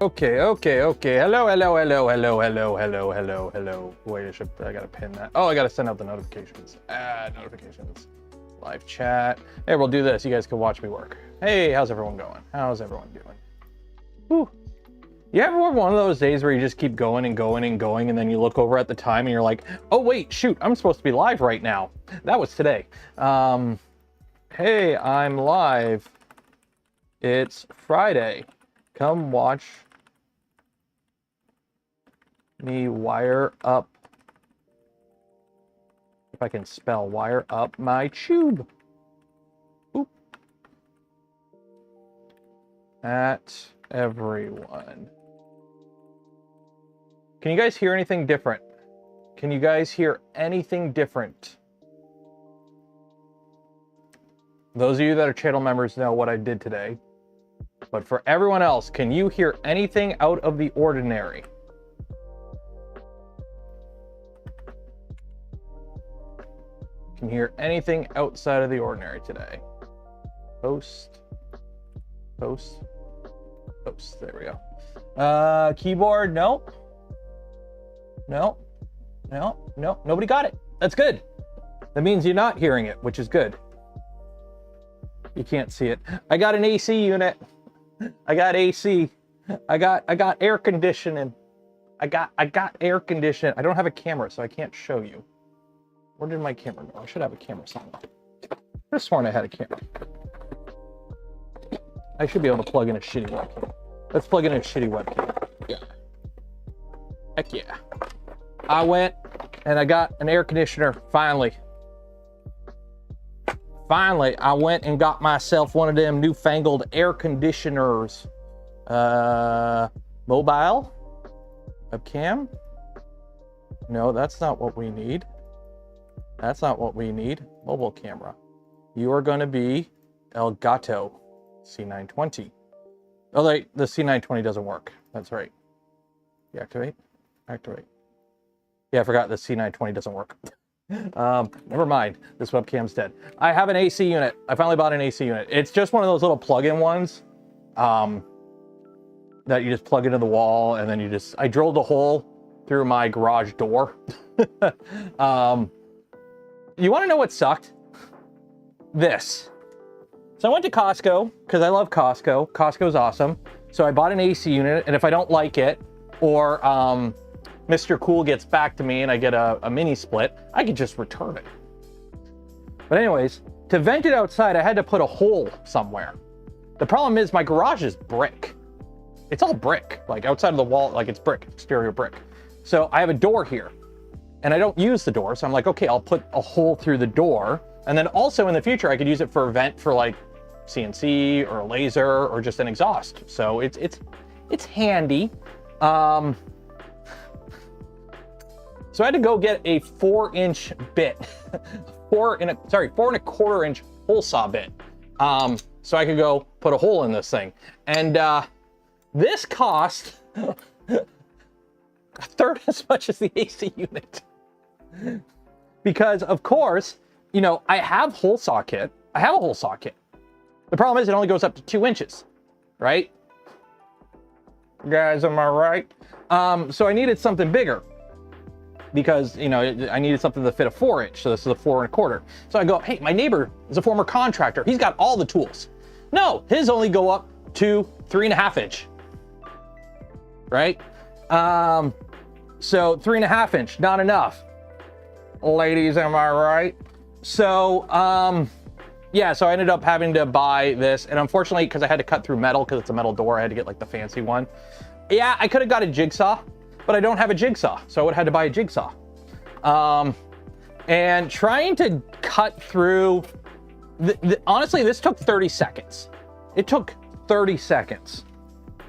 Okay. Hello. Wait, I gotta pin that. Oh, I gotta send out the notifications. Notifications. Live chat. Hey, we'll do this. You guys can watch me work. Hey, how's everyone going? How's everyone doing? Whew. You ever have one of those days where you just keep going and going and going, and then you look over at the time and you're like, oh wait, shoot, I'm supposed to be live right now. That was today. Hey, I'm live. It's Friday. Come watch me wire up, if I can spell, wire up my tube. Boop. At everyone. Can you guys hear anything different? Can you guys hear anything different? Those of you that are channel members know what I did today. But for everyone else, can you hear anything out of the ordinary? Can you hear anything outside of the ordinary today? Post. There we go. Keyboard, nope. No. Nobody got it. That's good. That means you're not hearing it, which is good. You can't see it. I got an AC unit. I got AC. I got air conditioning. I got air conditioning. I don't have a camera, so I can't show you. Where did my camera go? I should have a camera somewhere. I could have sworn I had a camera. I should be able to plug in a shitty webcam. Let's plug in a shitty webcam. Yeah. Heck yeah. I went and I got an air conditioner, finally. Finally, I went and got myself one of them newfangled air conditioners. Mobile? Webcam? No, that's not what we need. That's not what we need. Mobile camera. You are going to be Elgato C920. Oh, wait, the C920 doesn't work. That's right. Deactivate? Activate. Yeah, I forgot the C920 doesn't work. Never mind. This webcam's dead. I have an AC unit. I finally bought an AC unit. It's just one of those little plug-in ones that you just plug into the wall, and then I drilled a hole through my garage door. You want to know what sucked? This. So I went to Costco because I love Costco. Costco's awesome. So I bought an AC unit, and if I don't like it, or Mr. Cool gets back to me and I get a mini split, I could just return it. But anyways, to vent it outside, I had to put a hole somewhere. The problem is my garage is brick. It's all brick, like outside of the wall, like it's brick, exterior brick. So I have a door here and I don't use the door. So I'm like, okay, I'll put a hole through the door. And then also in the future, I could use it for a vent for like CNC or a laser or just an exhaust. So it's handy. So I had to go get a 4-inch bit, 4.25 inch hole saw bit. So I could go put a hole in this thing. And this cost a third as much as the AC unit. Because of course, you know, I have a hole saw kit. The problem is it only goes up to 2 inches, right? Guys, am I right? So I needed something bigger, because, you know, I needed something to fit a 4-inch. So this is a 4.25. So I go, hey, my neighbor is a former contractor. He's got all the tools. No, his only go up to 3.5 inch, right? So 3.5 inch, not enough. Ladies, am I right? So, yeah, so I ended up having to buy this. And unfortunately, because I had to cut through metal, because it's a metal door, I had to get like the fancy one. Yeah, I could have got a jigsaw, but I don't have a jigsaw, so I would have had to buy a jigsaw. And trying to cut through, honestly, this took 30 seconds. It took 30 seconds.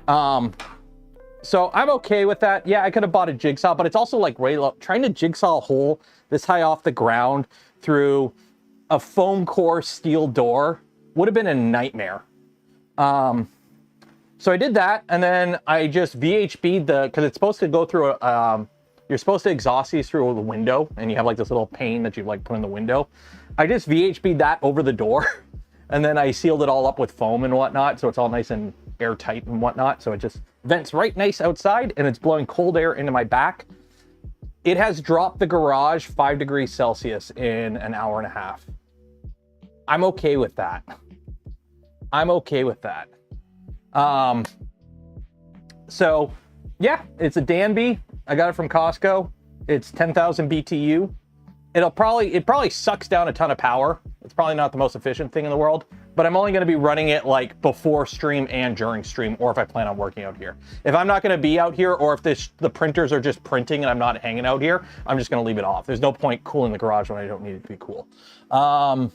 So I'm okay with that. Yeah, I could have bought a jigsaw, but it's also like way low. Trying to jigsaw a hole this high off the ground through a foam core steel door would have been a nightmare. So I did that, and then I just VHB'd because it's supposed to go through you're supposed to exhaust these through the window, and you have like this little pane that you like put in the window. I just VHB'd that over the door, and then I sealed it all up with foam and whatnot, so it's all nice and airtight and whatnot. So it just vents right nice outside and it's blowing cold air into my back. It has dropped the garage 5 degrees Celsius in an hour and a half. I'm okay with that. I'm okay with that. So yeah, it's a Danby. I got it from Costco. It's 10,000 BTU. It probably sucks down a ton of power. It's probably not the most efficient thing in the world, but I'm only going to be running it like before stream and during stream, or if I plan on working out here. If I'm not going to be out here, or if the printers are just printing and I'm not hanging out here, I'm just going to leave it off. There's no point cooling the garage when I don't need it to be cool. So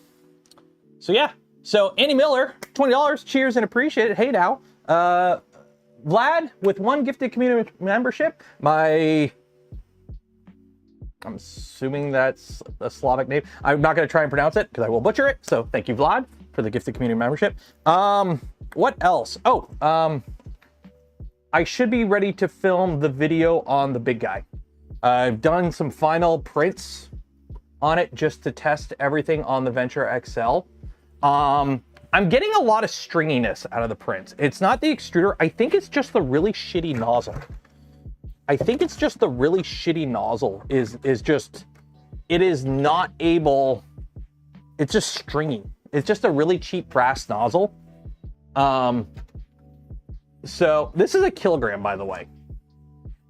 yeah. So Andy Miller, $20. Cheers and appreciate it. Hey now. Vlad with 1 gifted community membership. I'm assuming that's a Slavic name. I'm not going to try and pronounce it because I will butcher it. So thank you, Vlad, for the gifted community membership. What else? Oh, I should be ready to film the video on the big guy. I've done some final prints on it just to test everything on the Venture XL. I'm getting a lot of stringiness out of the prints. It's not the extruder. I think it's just the really shitty nozzle. I think it's just the really shitty nozzle is just, it is not able, it's just stringy. It's just a really cheap brass nozzle. So this is a kilogram, by the way.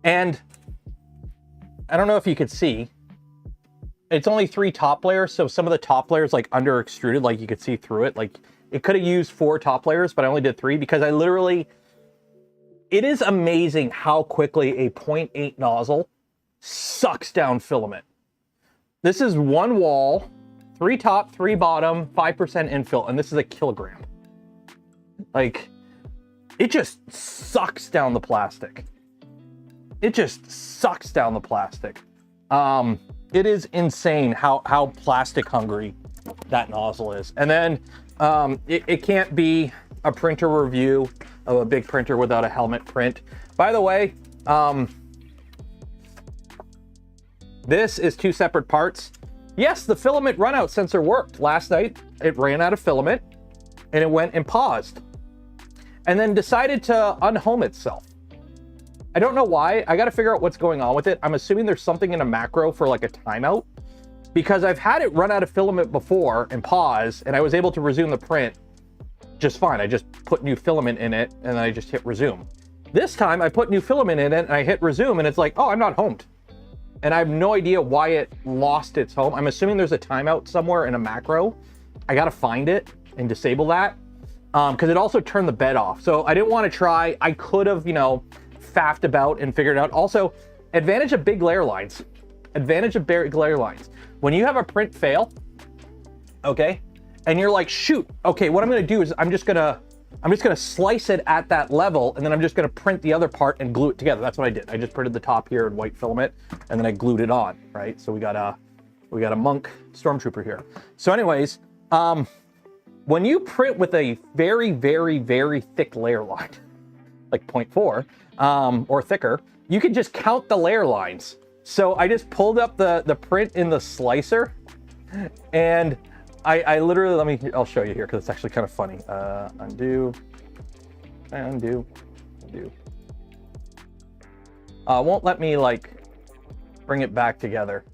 And I don't know if you could see, it's only 3 top layers. So some of the top layers like under extruded, like you could see through it. Like it could have used 4 top layers, but I only did 3 because I literally, it is amazing how quickly a 0.8 nozzle sucks down filament. This is 1 wall, 3 top, 3 bottom, 5% infill, and this is a kilogram. Like, it just sucks down the plastic. It just sucks down the plastic. It is insane how plastic hungry that nozzle is. And then it can't be a printer review of a big printer without a helmet print. By the way, this is 2 separate parts. Yes, the filament runout sensor worked. Last night, it ran out of filament and it went and paused and then decided to unhome itself. I don't know why. I got to figure out what's going on with it. I'm assuming there's something in a macro for like a timeout, because I've had it run out of filament before and pause, and I was able to resume the print just fine. I just put new filament in it and then I just hit resume. This time I put new filament in it and I hit resume and it's like, oh, I'm not homed. And I have no idea why it lost its home. I'm assuming there's a timeout somewhere in a macro. I got to find it and disable that because it also turned the bed off. So I didn't want to try. I could have, you know, faffed about and figured it out. Also, advantage of big layer lines. Advantage of big layer lines. When you have a print fail, okay, and you're like, shoot, okay, what I'm gonna do is I'm just gonna slice it at that level, and then I'm just gonna print the other part and glue it together. That's what I did. I just printed the top here in white filament, and then I glued it on, right? So we got a monk stormtrooper here. So anyways, when you print with a very, very, very thick layer line, like 0.4 or thicker, you can just count the layer lines. So I just pulled up the print in the slicer, and I literally, I'll show you here because it's actually kind of funny. Undo. Won't let me like bring it back together.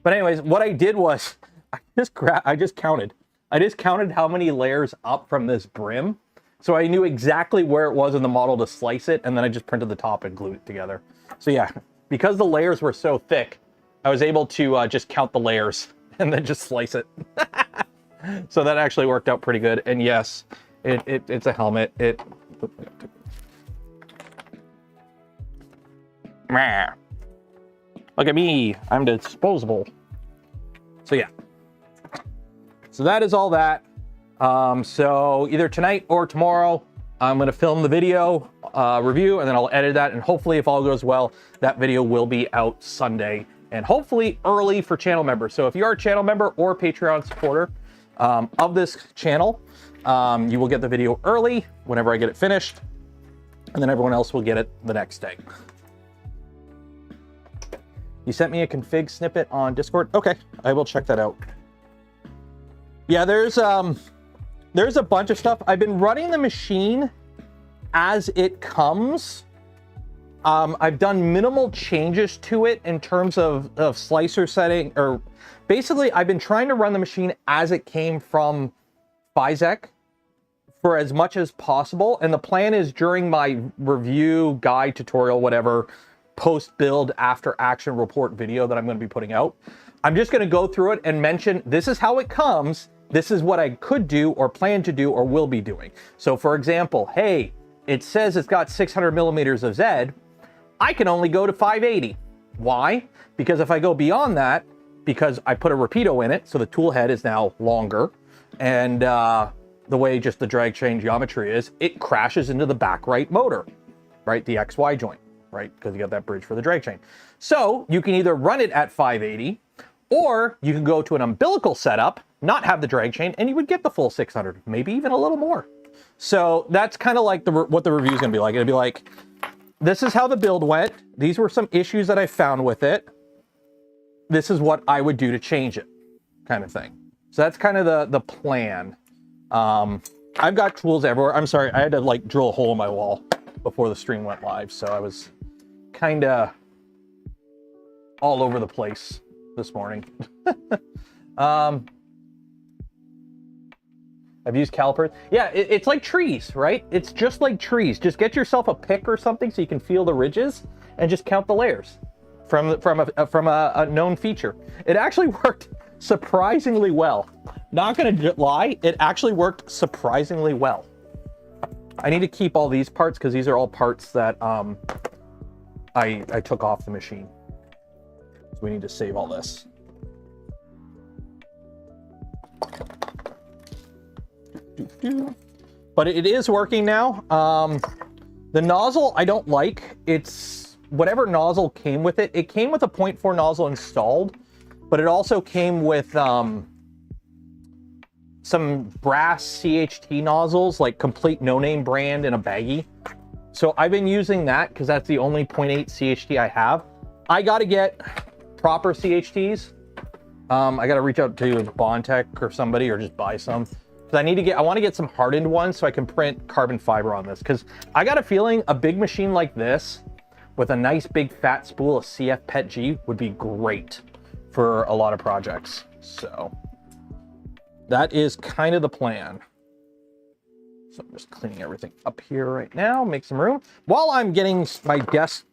But anyways, what I did was I just counted how many layers up from this brim. So I knew exactly where it was in the model to slice it, and then I just printed the top and glued it together. So yeah, because the layers were so thick, I was able to just count the layers and then just slice it. So that actually worked out pretty good. And yes, it's a helmet. Look at me, I'm disposable. So yeah, so that is all that. So either tonight or tomorrow, I'm gonna film the video review, and then I'll edit that, and hopefully if all goes well, that video will be out Sunday, and hopefully early for channel members. So if you are a channel member or Patreon supporter of this channel, you will get the video early whenever I get it finished, and then everyone else will get it the next day. You sent me a config snippet on Discord? Okay, I will check that out. Yeah, there's a bunch of stuff. I've been running the machine as it comes. I've done minimal changes to it in terms of slicer setting, or basically I've been trying to run the machine as it came from Physek for as much as possible. And the plan is during my review, guide, tutorial, whatever, post-build after action report video that I'm going to be putting out, I'm just going to go through it and mention this is how it comes. This is what I could do or plan to do or will be doing. So for example, hey, it says it's got 600 millimeters of Z. I can only go to 580. Why? Because if I go beyond that, because I put a Rapido in it, so the tool head is now longer, and the way just the drag chain geometry is, it crashes into the back right motor, right? The XY joint, right? Because you got that bridge for the drag chain. So you can either run it at 580, or you can go to an umbilical setup, not have the drag chain, and you would get the full 600, maybe even a little more. So that's kind of like what the review is going to be like. It'll be like, this is how the build went. These were some issues that I found with it. This is what I would do to change it, kind of thing. So that's kind of the plan. I've got tools everywhere. I'm sorry, I had to like drill a hole in my wall before the stream went live, so I was kind of all over the place this morning. I've used calipers. Yeah, it's like trees, right? It's just like trees. Just get yourself a pick or something so you can feel the ridges and just count the layers from a known feature. It actually worked surprisingly well. Not gonna lie, it actually worked surprisingly well. I need to keep all these parts because these are all parts that I took off the machine. So we need to save all this. But it is working now. The nozzle I don't like. It's whatever nozzle came with it. It came with a 0.4 nozzle installed, but it also came with some brass CHT nozzles, like complete no-name brand in a baggie. So I've been using that because that's the only 0.8 CHT I have. I got to get proper CHTs. I got to reach out to Bondtech or somebody, or just buy some. I want to get some hardened ones so I can print carbon fiber on this, because I got a feeling a big machine like this with a nice big fat spool of CF PET G would be great for a lot of projects. So that is kind of the plan. So I'm just cleaning everything up here right now, make some room while I'm getting my desk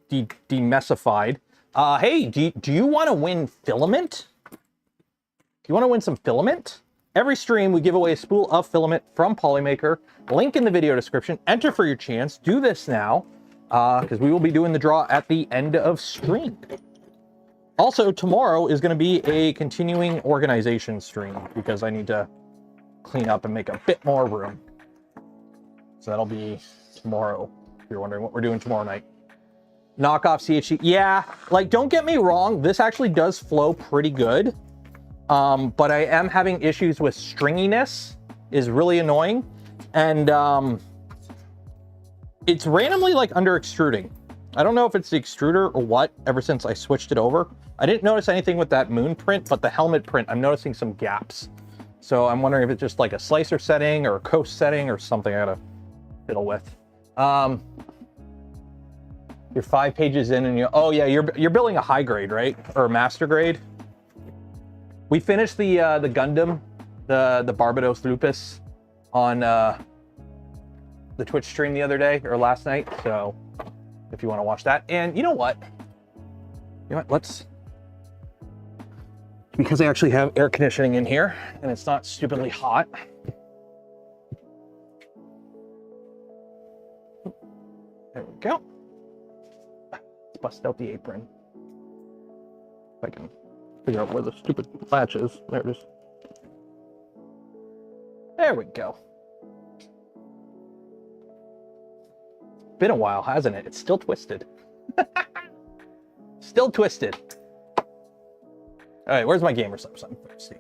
demessified. Hey, do you want to win filament? Do you want to win some filament? Every stream, we give away a spool of filament from Polymaker. Link in the video description. Enter for your chance. Do this now, because we will be doing the draw at the end of stream. Also, tomorrow is going to be a continuing organization stream, because I need to clean up and make a bit more room. So that'll be tomorrow, if you're wondering what we're doing tomorrow night. Knockoff CHT. Yeah, like, don't get me wrong. This actually does flow pretty good. But I am having issues with stringiness, is really annoying. And it's randomly like under extruding. I don't know if it's the extruder or what, ever since I switched it over. I didn't notice anything with that moon print, but the helmet print, I'm noticing some gaps. So I'm wondering if it's just like a slicer setting or a coast setting or something I gotta fiddle with. You're 5 pages in and oh yeah, you're building a high grade, right? Or a master grade. We finished the Gundam, the Barbados Lupus on the Twitch stream the other day, or last night, so if you want to watch that. And you know what? Let's, because I actually have air conditioning in here and it's not stupidly hot. There we go. Let's bust out the apron. If I can figure out where the stupid latch is. There it is. There we go. Been a while, hasn't it? It's still twisted. Still twisted. All right, where's my gamer subs? Let's see.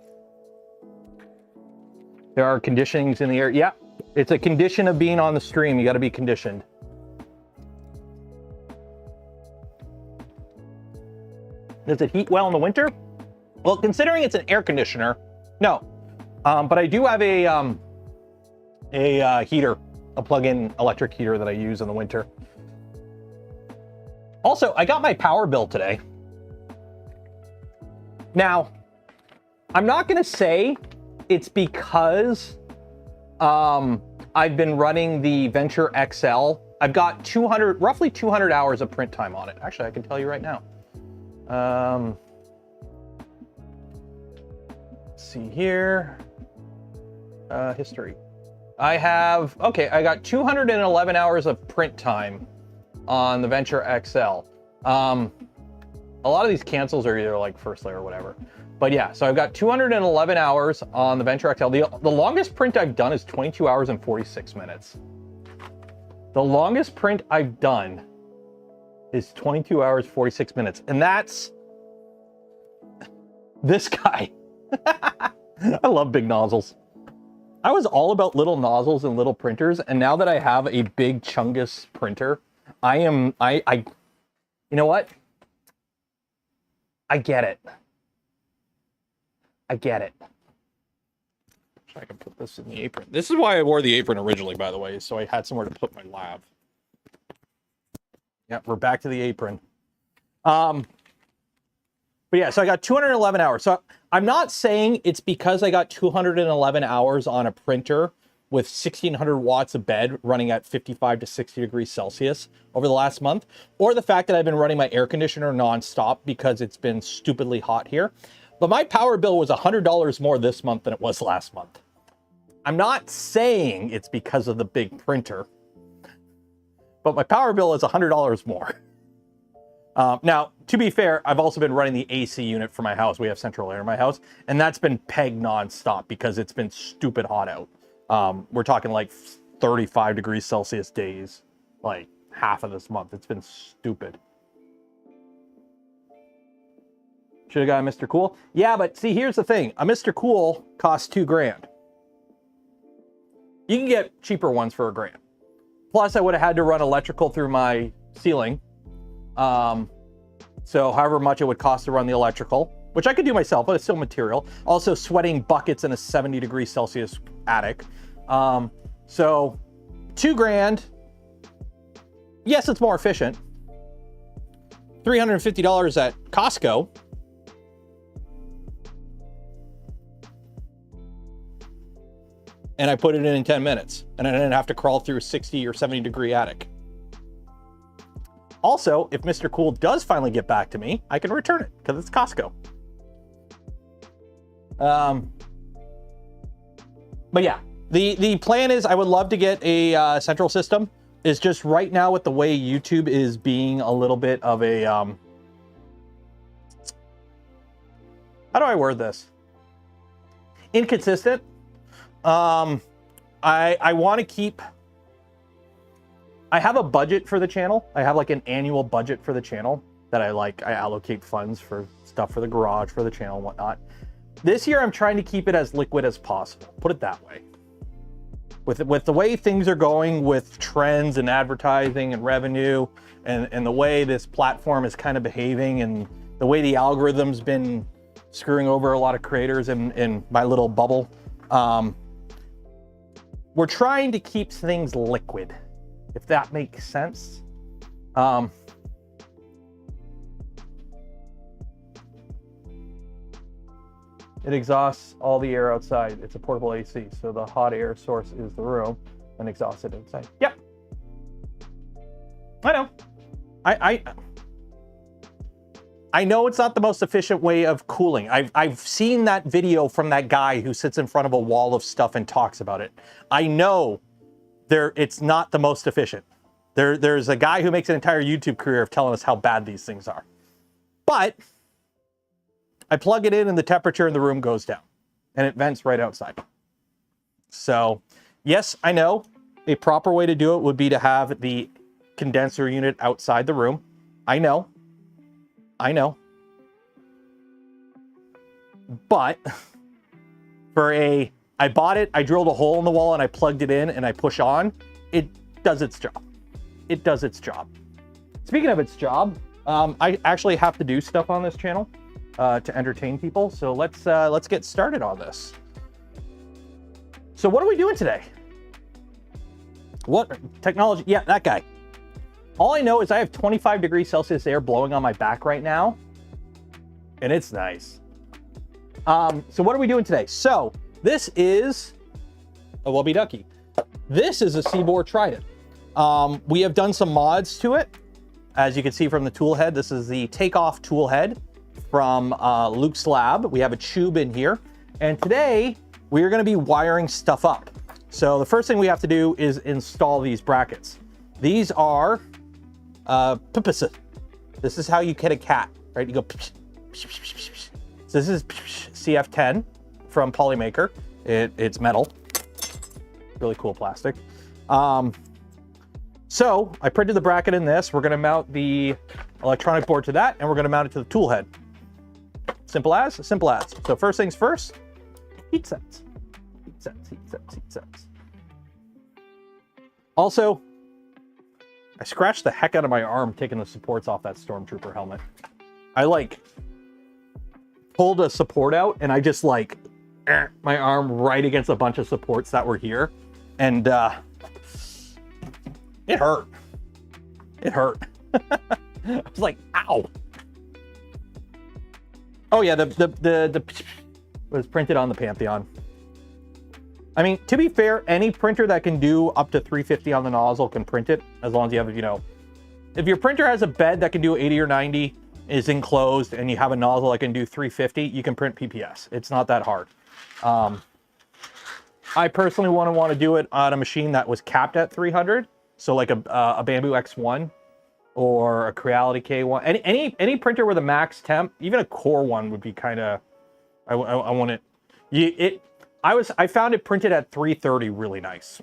There are conditionings in the air. Yeah, it's a condition of being on the stream. You got to be conditioned. Does it heat well in the winter? Well, considering it's an air conditioner, no. But I do have a heater a plug-in electric heater that I use in the winter. Also, I got my power bill today. Now, I'm not gonna say it's because I've been running the Venture XL. I've got roughly 200 hours of print time on it. Actually, I can tell you right now. Let's see here. History. I got 211 hours of print time on the Venture XL. A lot of these cancels are either like first layer or whatever. But yeah, so I've got 211 hours on the Venture XL. The longest print I've done is 22 hours and 46 minutes. The longest print I've done is 22 hours, 46 minutes. And that's this guy. I love big nozzles. I was all about little nozzles and little printers. And now that I have a big Chungus printer, you know what? I get it. I get it. I can put this in the apron. This is why I wore the apron originally, by the way, so I had somewhere to put my lav. Yeah, we're back to the apron. But yeah, so I got 211 hours. So I'm not saying it's because I got 211 hours on a printer with 1600 watts of bed running at 55 to 60 degrees Celsius over the last month, or the fact that I've been running my air conditioner nonstop because it's been stupidly hot here. But my power bill was $100 more this month than it was last month. I'm not saying it's because of the big printer, but my power bill is $100 more. Now, to be fair, I've also been running the AC unit for my house. We have central air in my house, and that's been pegged nonstop because it's been stupid hot out. We're talking like 35 degrees Celsius days, like half of this month. It's been stupid. Should have got a Mr. Cool. Yeah, but see, here's the thing. A Mr. Cool costs $2,000. You can get cheaper ones for $1,000. Plus, I would have had to run electrical through my ceiling. So however much it would cost to run the electrical, which I could do myself, but it's still material. Also sweating buckets in a 70 degrees Celsius attic. So $2,000. Yes, it's more efficient. $350 at Costco. And I put it in 10 minutes, and I didn't have to crawl through a 60 or 70 degree attic. Also, if Mr. Cool does finally get back to me, I can return it because it's Costco. But yeah, the plan is I would love to get a central system. It's just right now with the way YouTube is being a little bit of a, how do I word this? Inconsistent. I want to keep, I have a budget for the channel. I have like an annual budget for the channel that I allocate funds for stuff for the garage, for the channel and whatnot. This year, I'm trying to keep it as liquid as possible. Put it that way. With the way things are going with trends and advertising and revenue and the way this platform is kind of behaving and the way the algorithm's been screwing over a lot of creators in my little bubble, we're trying to keep things liquid, if that makes sense. It exhausts all the air outside. It's a portable AC, so the hot air source is the room and exhausts it inside. Yep. I know. I know it's not the most efficient way of cooling. I've seen that video from that guy who sits in front of a wall of stuff and talks about it. I know it's not the most efficient. There's a guy who makes an entire YouTube career of telling us how bad these things are. But I plug it in and the temperature in the room goes down and it vents right outside. So yes, I know a proper way to do it would be to have the condenser unit outside the room. I know. But I bought it, I drilled a hole in the wall and I plugged it in and I push on, it does its job. It does its job. Speaking of its job, I actually have to do stuff on this channel to entertain people. So let's get started on this. So what are we doing today? What technology? Yeah, that guy. All I know is I have 25 degrees Celsius air blowing on my back right now, and it's nice. So what are we doing today? So this is a Wubby Ducky. This is a Seabore Trident. We have done some mods to it. As you can see from the tool head, this is the takeoff tool head from Luke's lab. We have a tube in here, and today we are going to be wiring stuff up. So the first thing we have to do is install these brackets. These are this is how you get a cat, right? You go. So this is CF10 from Polymaker. It's metal, really cool plastic. So I printed the bracket in this. We're going to mount the electronic board to that, and we're going to mount it to the tool head. Simple as, simple as. So first things first, heat sets. Heat sets, heat sets, heat sets. Also, I scratched the heck out of my arm taking the supports off that Stormtrooper helmet. I like pulled a support out and I just like my arm right against a bunch of supports that were here. And it hurt. It hurt. I was like, ow. Oh yeah, the was printed on the Pantheon. I mean, to be fair, any printer that can do up to 350 on the nozzle can print it, as long as you have, you know, if your printer has a bed that can do 80 or 90, is enclosed, and you have a nozzle that can do 350, you can print PPS. It's not that hard. I personally want to do it on a machine that was capped at 300, so like a Bamboo X1 or a Creality K1. Any printer with a max temp, even a Core one would be kind of. I want it. I found it printed at 330 really nice.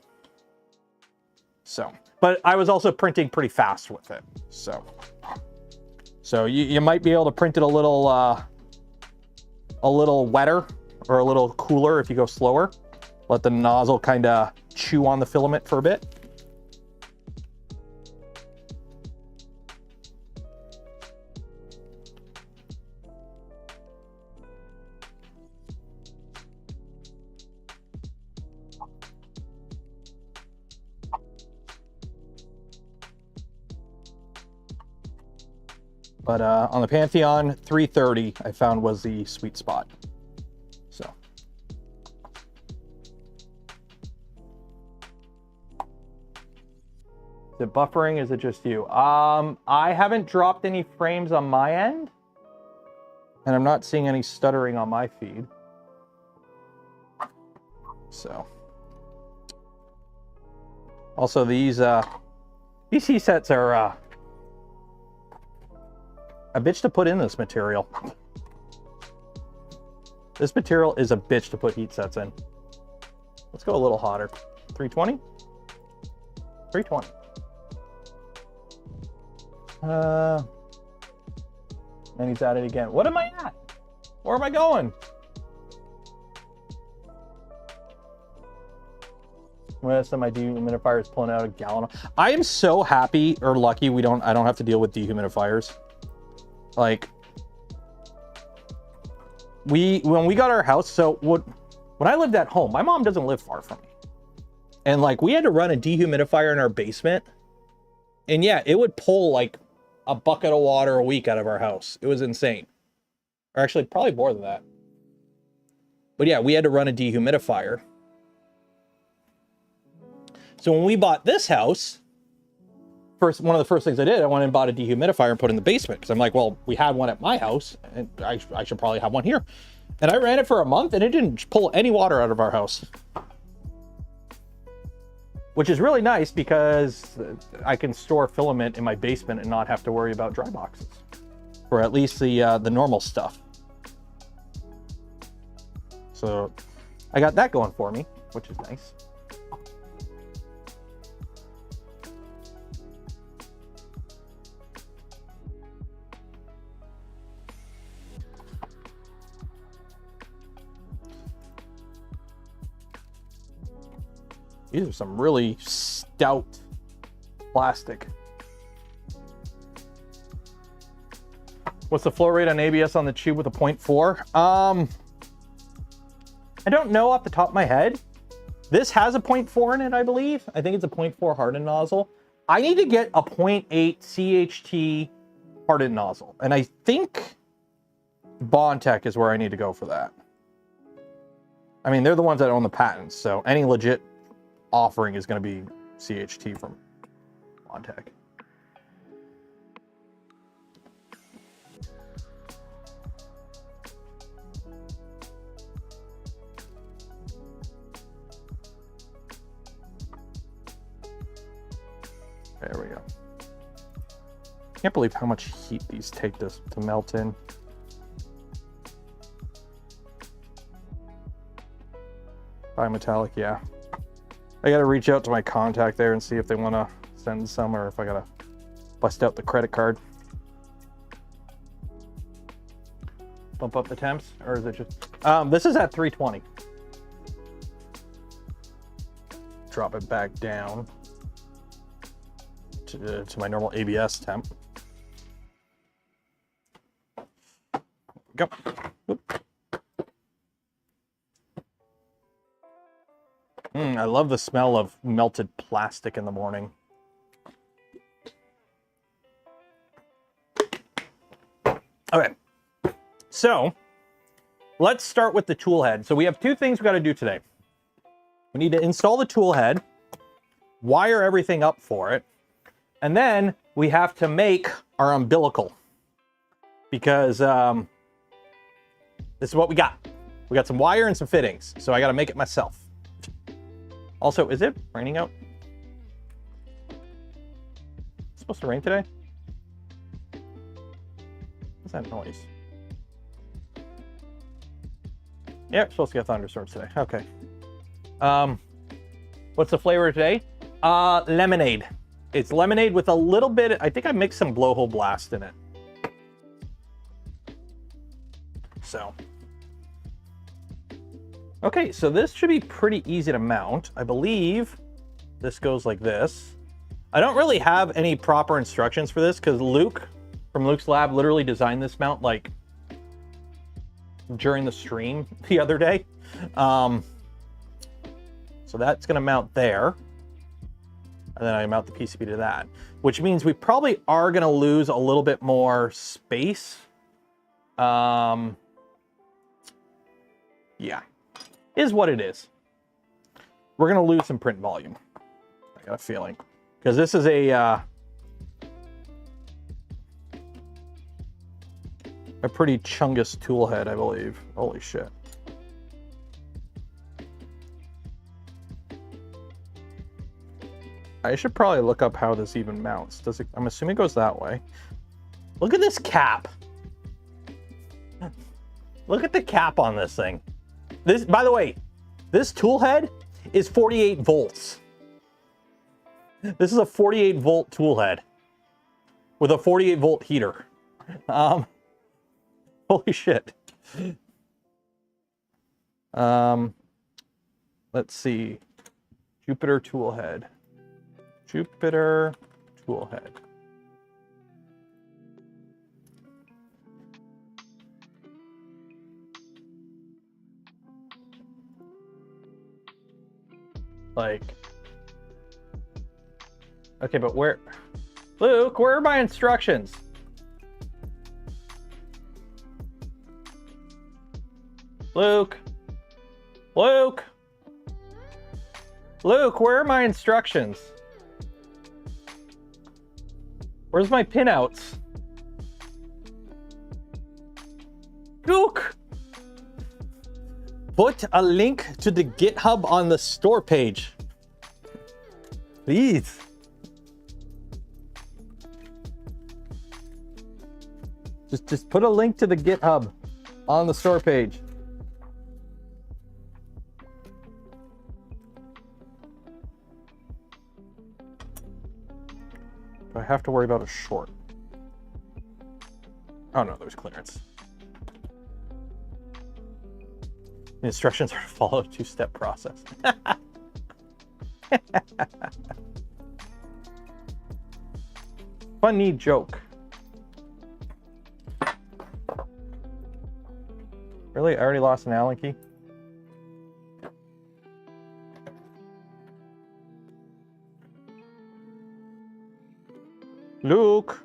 So, but I was also printing pretty fast with it. So you might be able to print it a little wetter or a little cooler if you go slower. Let the nozzle kind of chew on the filament for a bit. But on the Pantheon, 330 I found was the sweet spot. So. Is it buffering? Is it just you? I haven't dropped any frames on my end. And I'm not seeing any stuttering on my feed. So. Also, these heat sets are a bitch to put in this material. This material is a bitch to put heat sets in. Let's go a little hotter. 320? 320. And he's at it again. What am I at? Where am I going? Most of my dehumidifier is pulling out a gallon. I am so happy or lucky I don't have to deal with dehumidifiers. Like, when we got our house, so when I lived at home, my mom doesn't live far from me. And like, we had to run a dehumidifier in our basement. And yeah, it would pull like a bucket of water a week out of our house. It was insane. Or actually, probably more than that. But yeah, we had to run a dehumidifier. So when we bought this house, one of the first things I did, I went and bought a dehumidifier and put it in the basement. Because I'm like, well, we had one at my house, and I should probably have one here. And I ran it for a month, and it didn't pull any water out of our house. Which is really nice, because I can store filament in my basement and not have to worry about dry boxes. Or at least the normal stuff. So I got that going for me, which is nice. These are some really stout plastic. What's the flow rate on ABS on the Chube with a 0.4? I don't know off the top of my head. This has a 0.4 in it, I believe. I think it's a 0.4 hardened nozzle. I need to get a 0.8 CHT hardened nozzle. And I think Bondtech is where I need to go for that. I mean, they're the ones that own the patents, so any legit offering is going to be CHT from Bondtech. There we go. Can't believe how much heat these take to melt in. Bimetallic, yeah. I gotta reach out to my contact there and see if they want to send some, or if I gotta bust out the credit card. Bump up the temps, or is it just... this is at 320. Drop it back down to my normal ABS temp. Go. Oop. I love the smell of melted plastic in the morning. Okay, so let's start with the tool head. So we have two things we got to do today. We need to install the tool head, wire everything up for it, and then we have to make our umbilical, because this is what we got. We got some wire and some fittings, so I got to make it myself. Also, is it raining out? It's supposed to rain today? What's that noise? Yeah, it's supposed to get thunderstorms today. Okay. What's the flavor today? Lemonade. It's lemonade with a little bit, I think I mixed some blowhole blast in it. So. Okay, so this should be pretty easy to mount. I believe this goes like this. I don't really have any proper instructions for this because Luke from Luke's Lab literally designed this mount like during the stream the other day. So that's gonna mount there. And then I mount the PCB to that, which means we probably are gonna lose a little bit more space. Yeah, is what it is. We're gonna lose some print volume. I got a feeling, because this is a pretty chungus tool head, I believe. Holy shit. I should probably look up how this even mounts. Does it? I'm assuming it goes that way. Look at this cap. Look at the cap on this thing. This, by the way, this tool head is 48 volts. This is a 48 volt tool head with a 48 volt heater. Holy shit. Let's see. Jupiter tool head. Jupiter tool head. Like, okay, but where, Luke, where are my instructions? Luke, Luke, where are my instructions? Where's my pinouts? Luke! Put a link to the GitHub on the store page. Please. Just put a link to the GitHub on the store page. Do I have to worry about a short? Oh no, there's clearance. The instructions are to follow a two-step process. Funny joke. Really? I already lost an Allen key? Luke.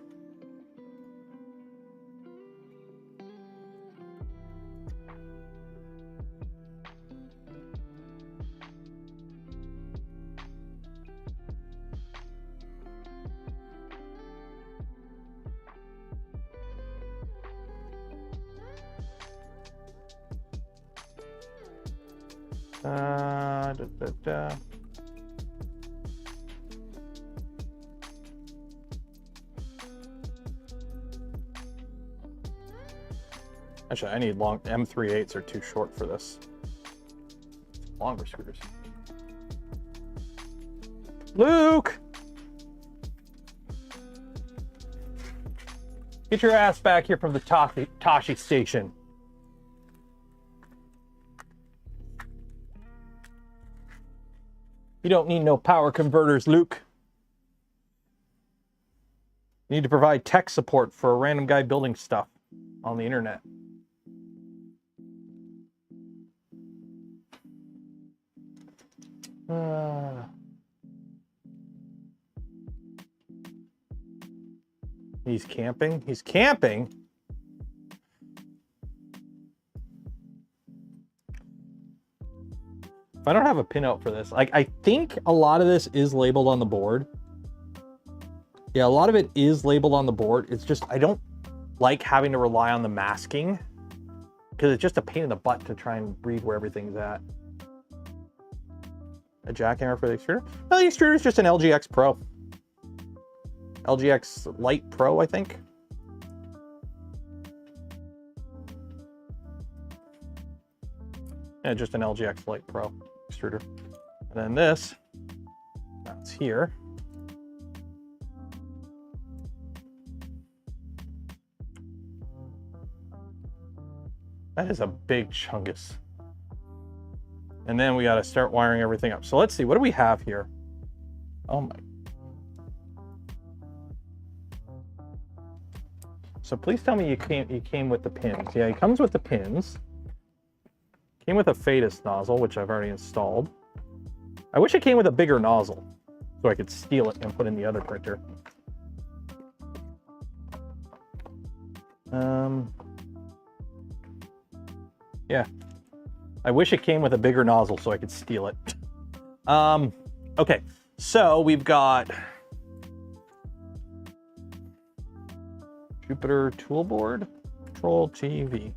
Da, da. Actually, I need long M38s are too short for this. Longer screws. Luke! Get your ass back here from the Tashi station. You don't need no power converters, Luke. You need to provide tech support for a random guy building stuff on the internet. He's camping? He's camping? If I don't have a pinout for this, like, I think a lot of this is labeled on the board. Yeah, a lot of it is labeled on the board. It's just, I don't like having to rely on the masking because it's just a pain in the butt to try and read where everything's at. A jackhammer for the extruder? No, the extruder is just an LGX Pro. LGX Lite Pro, I think. Yeah, just an LGX Lite Pro extruder. And then this, that's here. That is a big chungus. And then we got to start wiring everything up. So let's see, what do we have here? Oh my. So please tell me you came with the pins. Yeah, he comes with the pins. Came with a Fadus nozzle, which I've already installed. I wish it came with a bigger nozzle so I could steal it and put in the other printer. Yeah. I wish it came with a bigger nozzle so I could steal it. Okay, so we've got Jupiter Toolboard, Control TV.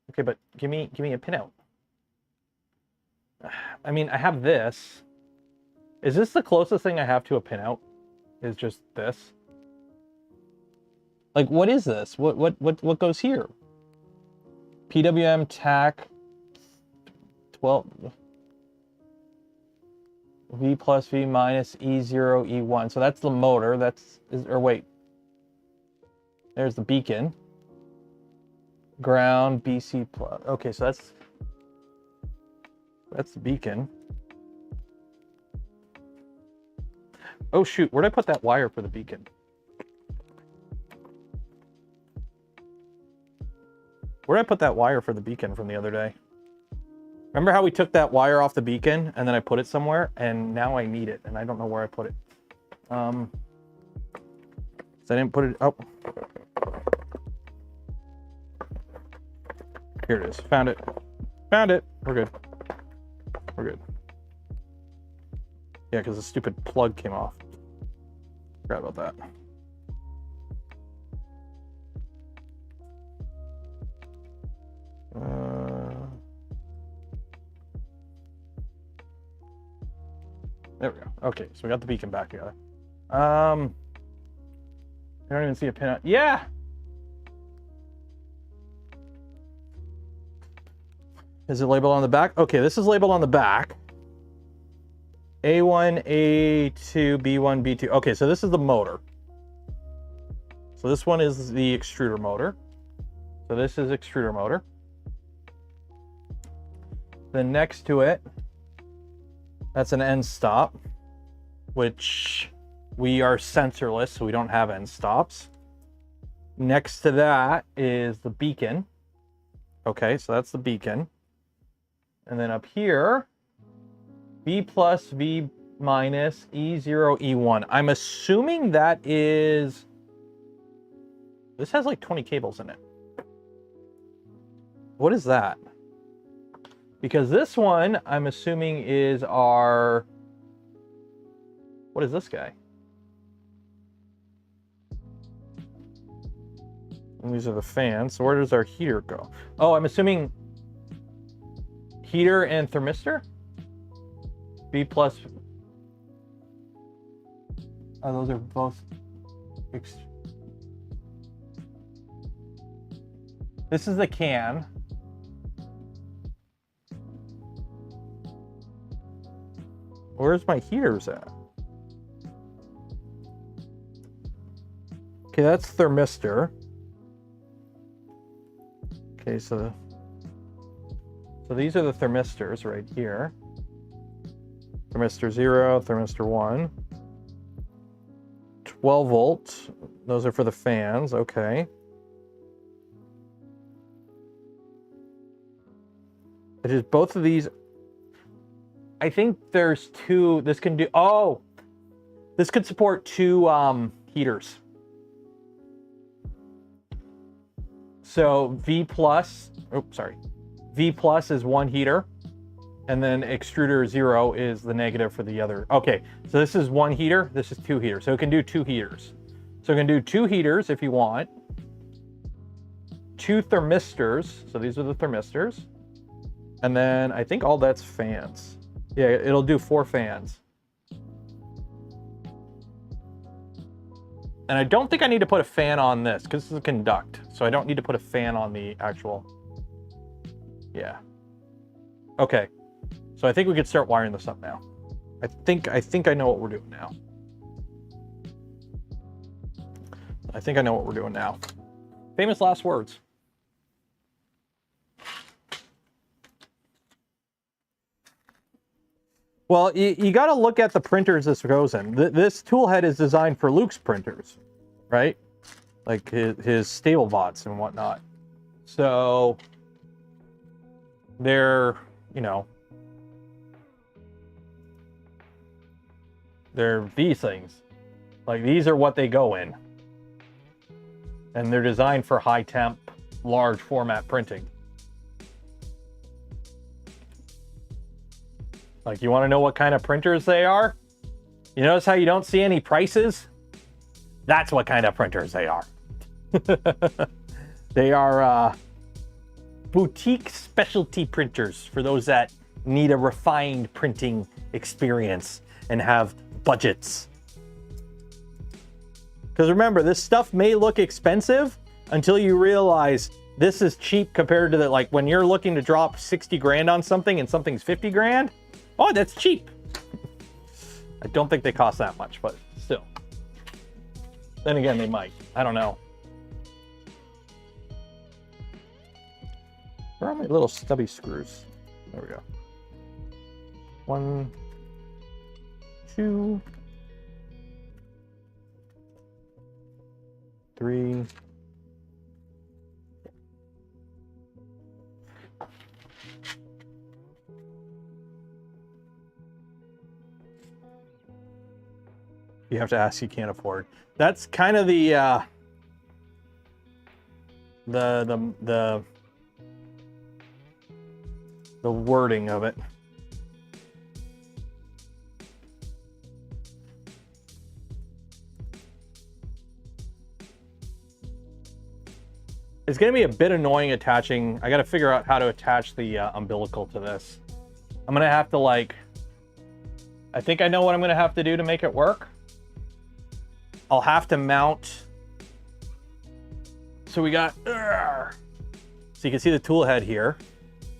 Okay, but give me a pinout. I mean, I have this. Is this the closest thing I have to a pinout? Is just this? Like, what is this? What goes here? PWM TAC 12 V plus V minus E0 E1. So that's the motor. Or wait. There's the beacon. Ground BC plus. Okay, so that's the beacon. Oh shoot, where'd I put that wire for the beacon? Where'd I put that wire for the beacon from the other day? Remember how we took that wire off the beacon and then I put it somewhere and now I need it and I don't know where I put it. So I didn't put it, oh. Here it is, found it. Found it, we're good. We're good. Yeah, because the stupid plug came off. Forgot about that. There we go. Okay, so we got the beacon back together. I don't even see a pin. Yeah. Is it labeled on the back? Okay, this is labeled on the back. A1, A2, B1, B2. Okay, so this is the motor. So this one is the extruder motor. So this is extruder motor. Then next to it, that's an end stop, which we are sensorless, so we don't have end stops. Next to that is the beacon. Okay, so that's the beacon. And then up here, V plus, V minus, E0, E1. I'm assuming that is... This has like 20 cables in it. What is that? Because this one, I'm assuming is our... What is this guy? And these are the fans. So where does our heater go? Oh, I'm assuming heater and thermistor? V plus. Oh, those are both. This is the can. Where's my heaters at? Okay, that's thermistor. Okay, so these are the thermistors right here. Thermistor 0, thermistor 1. 12 volts. Those are for the fans, okay. It is both of these. I think there's two. This can do, oh, this could support two heaters. So V plus, oops, sorry. V plus is one heater, and then extruder 0 is the negative for the other. Okay, so this is one heater, this is two heaters. So it can do two heaters. So it can do two heaters if you want. Two thermistors, so these are the thermistors. And then I think all that's fans. Yeah, it'll do 4 fans. And I don't think I need to put a fan on this because this is a conduct. So I don't need to put a fan on the actual. Yeah. Okay. So I think we could start wiring this up now. I think I know what we're doing now. I think I know what we're doing now. Famous last words. Well, you got to look at the printers this goes in. This Toolhead is designed for Luke's printers, right? Like his stable bots and whatnot. So they're, you know, they're these things. Like these are what they go in. And they're designed for high temp, large format printing. Like, you want to know what kind of printers they are? You notice how you don't see any prices? That's what kind of printers they are. They are boutique specialty printers for those that need a refined printing experience and have budgets. Because remember, this stuff may look expensive until you realize this is cheap compared to the, like when you're looking to drop 60 grand on something and something's 50 grand. Oh, that's cheap. I don't think they cost that much, but still. Then again, they might. I don't know. Where are my little stubby screws? There we go. 1, 2, 3. You have to ask, you can't afford. That's kind of the wording of it. It's going to be a bit annoying attaching. I got to figure out how to attach the umbilical to this. I'm going to have to like, I think I know what I'm going to have to do to make it work. I'll have to mount. So we got, so you can see the tool head here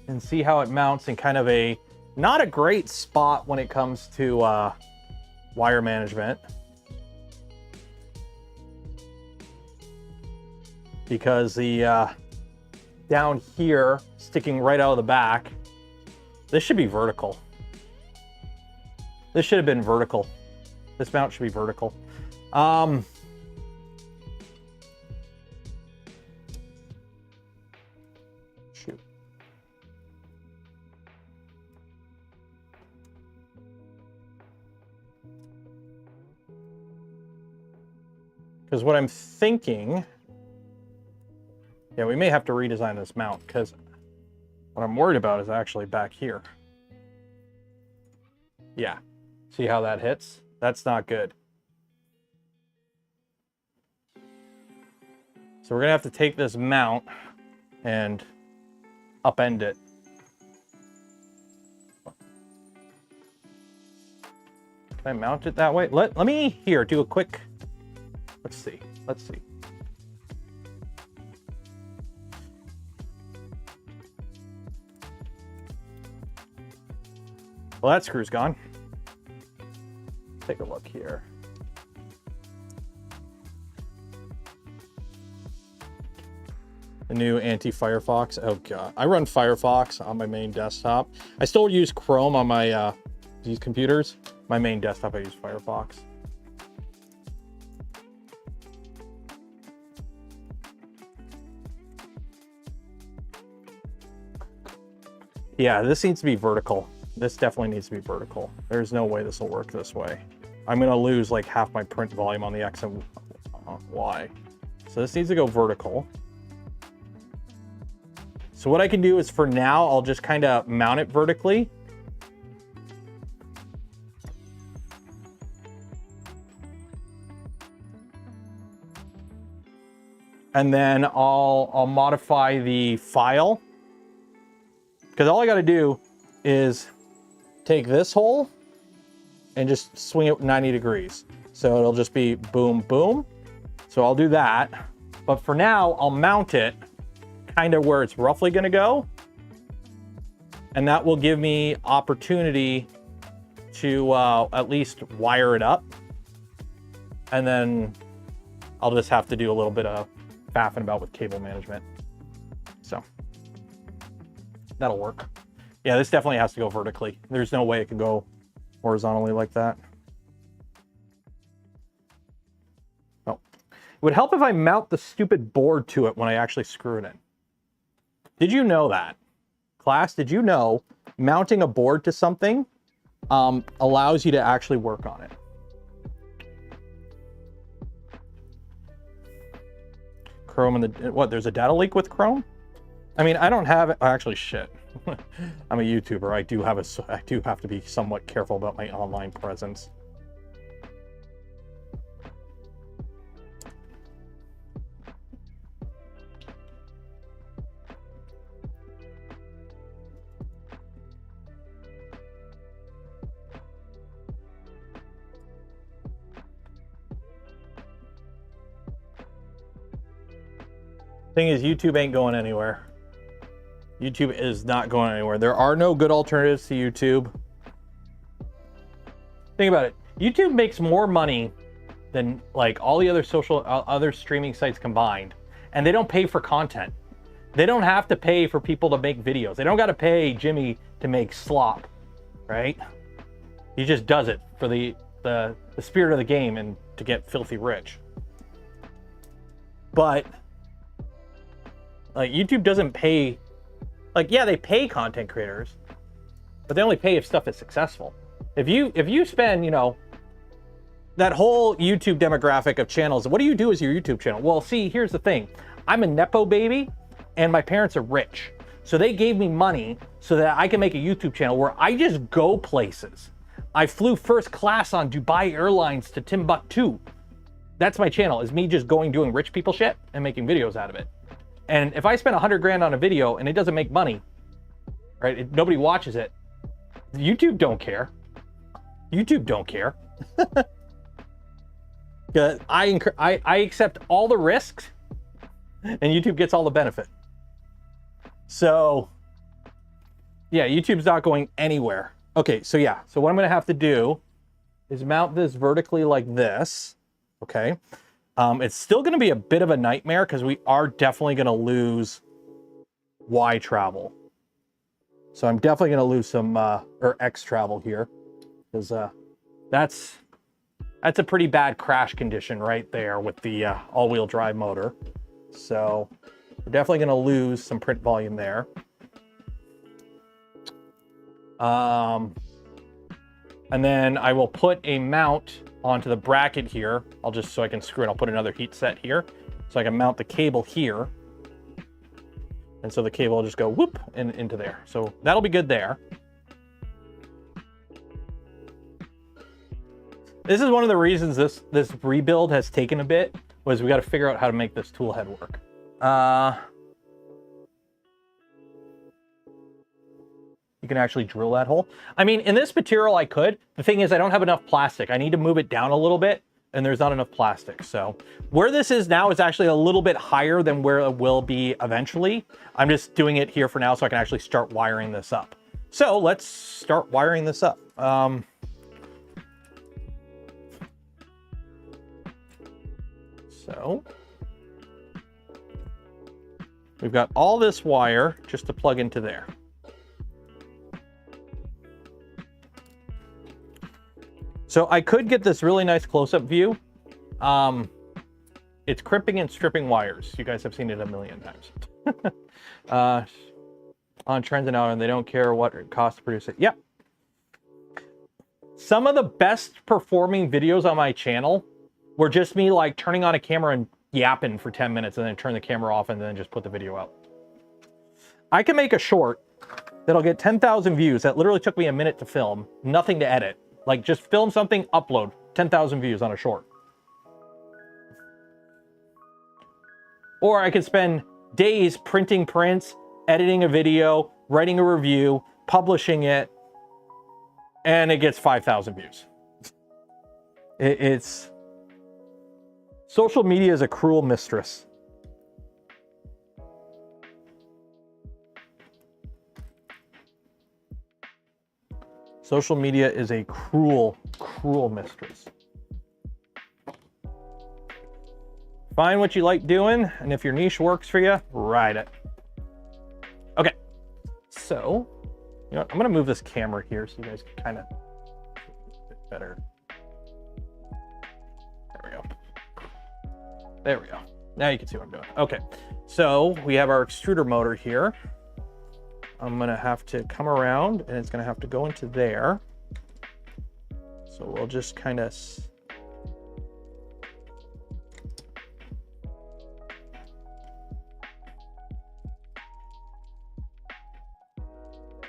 and see how it mounts in kind of a, not a great spot when it comes to wire management. Because the down here, sticking right out of the back, this should be vertical. This should have been vertical. This mount should be vertical. shoot. Because what I'm thinking, yeah, we may have to redesign this mount, because what I'm worried about is actually back here. Yeah, see how that hits? That's not good. So we're gonna have to take this mount and upend it. Can I mount it that way? Let me here do a quick, let's see. Well, that screw's gone. Take a look here. The new anti-Firefox. Oh god, I run Firefox on my main desktop. I still use Chrome on my these computers. My main desktop, I use Firefox. Yeah, this needs to be vertical. This definitely needs to be vertical. There's no way this will work this way. I'm gonna lose like half my print volume on the X and Y. So this needs to go vertical. So what I can do is for now, I'll just kind of mount it vertically. And then I'll modify the file. Because all I got to do is take this hole and just swing it 90 degrees. So it'll just be boom, boom. So I'll do that. But for now, I'll mount it kind of where it's roughly going to go. And that will give me opportunity to at least wire it up. And then I'll just have to do a little bit of faffing about with cable management. So that'll work. Yeah, this definitely has to go vertically. There's no way it can go horizontally like that. Oh, it would help if I mount the stupid board to it when I actually screw it in. Did you know that? Class, did you know mounting a board to something allows you to actually work on it? Chrome and the, what, there's a data leak with Chrome? I mean, I don't have it, actually shit. I'm a YouTuber. I do have to be somewhat careful about my online presence. Thing is, YouTube ain't going anywhere. YouTube is not going anywhere. There are no good alternatives to YouTube. Think about it. YouTube makes more money than like all the other other streaming sites combined, and they don't pay for content. They don't have to pay for people to make videos. They don't got to pay Jimmy to make slop, right? He just does it for the spirit of the game and to get filthy rich. But like YouTube doesn't pay, like, yeah, they pay content creators, but they only pay if stuff is successful. If you spend, you know, that whole YouTube demographic of channels, what do you do as your YouTube channel? Well, see, here's the thing. I'm a Nepo baby and my parents are rich. So they gave me money so that I can make a YouTube channel where I just go places. I flew first class on Dubai Airlines to Timbuktu. That's my channel, is me just going doing rich people shit and making videos out of it. And if I spend 100 grand on a video and it doesn't make money, right? Nobody watches it. YouTube don't care. YouTube don't care. I accept all the risks and YouTube gets all the benefit. So yeah, YouTube's not going anywhere. Okay, so yeah. So what I'm gonna have to do is mount this vertically like this, okay? It's still going to be a bit of a nightmare because we are definitely going to lose Y travel. So I'm definitely going to lose some or X travel here, because that's a pretty bad crash condition right there with the all-wheel drive motor. So We're definitely going to lose some print volume there. And then I will put a mount onto the bracket here. I'll just, so I can screw it, I'll put another heat set here. So I can mount the cable here. And so the cable will just go whoop and into there. So that'll be good there. This is one of the reasons this rebuild has taken a bit, was we got to figure out how to make this tool head work. You can actually drill that hole. I mean, in this material I could. The thing is I don't have enough plastic. I need to move it down a little bit, and there's not enough plastic. So where this is now is actually a little bit higher than where it will be eventually. I'm just doing it here for now so I can actually start wiring this up. So let's start wiring this up. So we've got all this wire just to plug into there. So I could get this really nice close-up view. It's crimping and stripping wires. You guys have seen it a million times. On trends and out, and they don't care what it costs to produce it. Yep. Some of the best performing videos on my channel were just me like turning on a camera and yapping for 10 minutes and then turn the camera off and then just put the video out. I can make a short that'll get 10,000 views that literally took me a minute to film, nothing to edit. Like just film something, upload, 10,000 views on a short. Or I could spend days printing prints, editing a video, writing a review, publishing it, and it gets 5,000 views. It's... Social media is a cruel mistress. Social media is a cruel, cruel mistress. Find what you like doing, and if your niche works for you, ride it. Okay, so, you know what? I'm gonna move this camera here so you guys can kind of see a bit better. There we go. There we go. Now you can see what I'm doing. Okay, so we have our extruder motor here. I'm gonna have to come around and it's gonna have to go into there. So we'll just kind of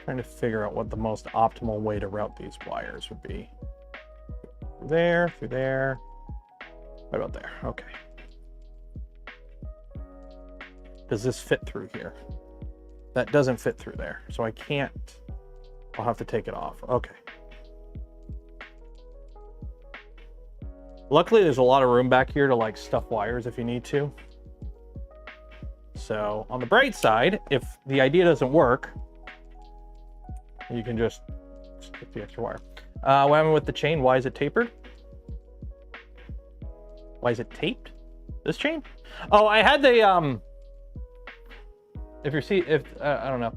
trying to figure out what the most optimal way to route these wires would be. Through there. What about there? Okay. Does this fit through here? That doesn't fit through there, so I can't. I'll have to take it off. Okay. Luckily, there's a lot of room back here to like stuff wires if you need to. So on the bright side, if the idea doesn't work, you can just stick the extra wire. What happened with the chain? Why is it tapered? Why is it taped? This chain? Oh, I had the I don't know,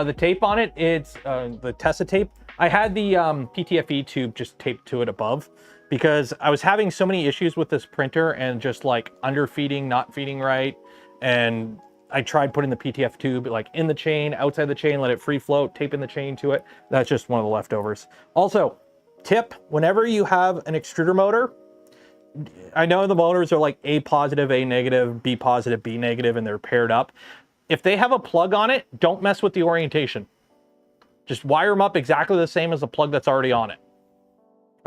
the tape on it, it's the Tessa tape. I had the PTFE tube just taped to it above because I was having so many issues with this printer and just like underfeeding, not feeding right. And I tried putting the PTF tube like in the chain, outside the chain, let it free float, taping the chain to it. That's just one of the leftovers. Also, tip, whenever you have an extruder motor, I know the motors are like A positive, A negative, B positive, B negative, and they're paired up. If they have a plug on it, don't mess with the orientation. Just wire them up exactly the same as the plug that's already on it.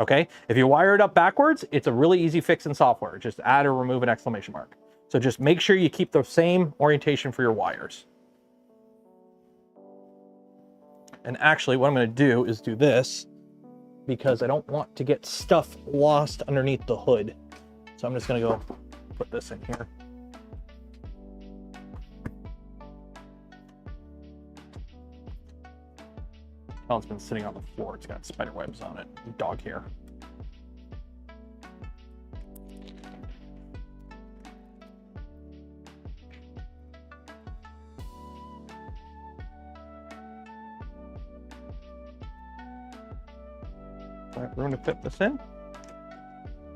Okay? If you wire it up backwards, it's a really easy fix in software. Just add or remove an exclamation mark. So just make sure you keep the same orientation for your wires. And actually, what I'm going to do is do this because I don't want to get stuff lost underneath the hood. So I'm just going to go put this in here. Oh, it's been sitting on the floor. It's got spider webs on it, dog hair. Do I have room to fit this in?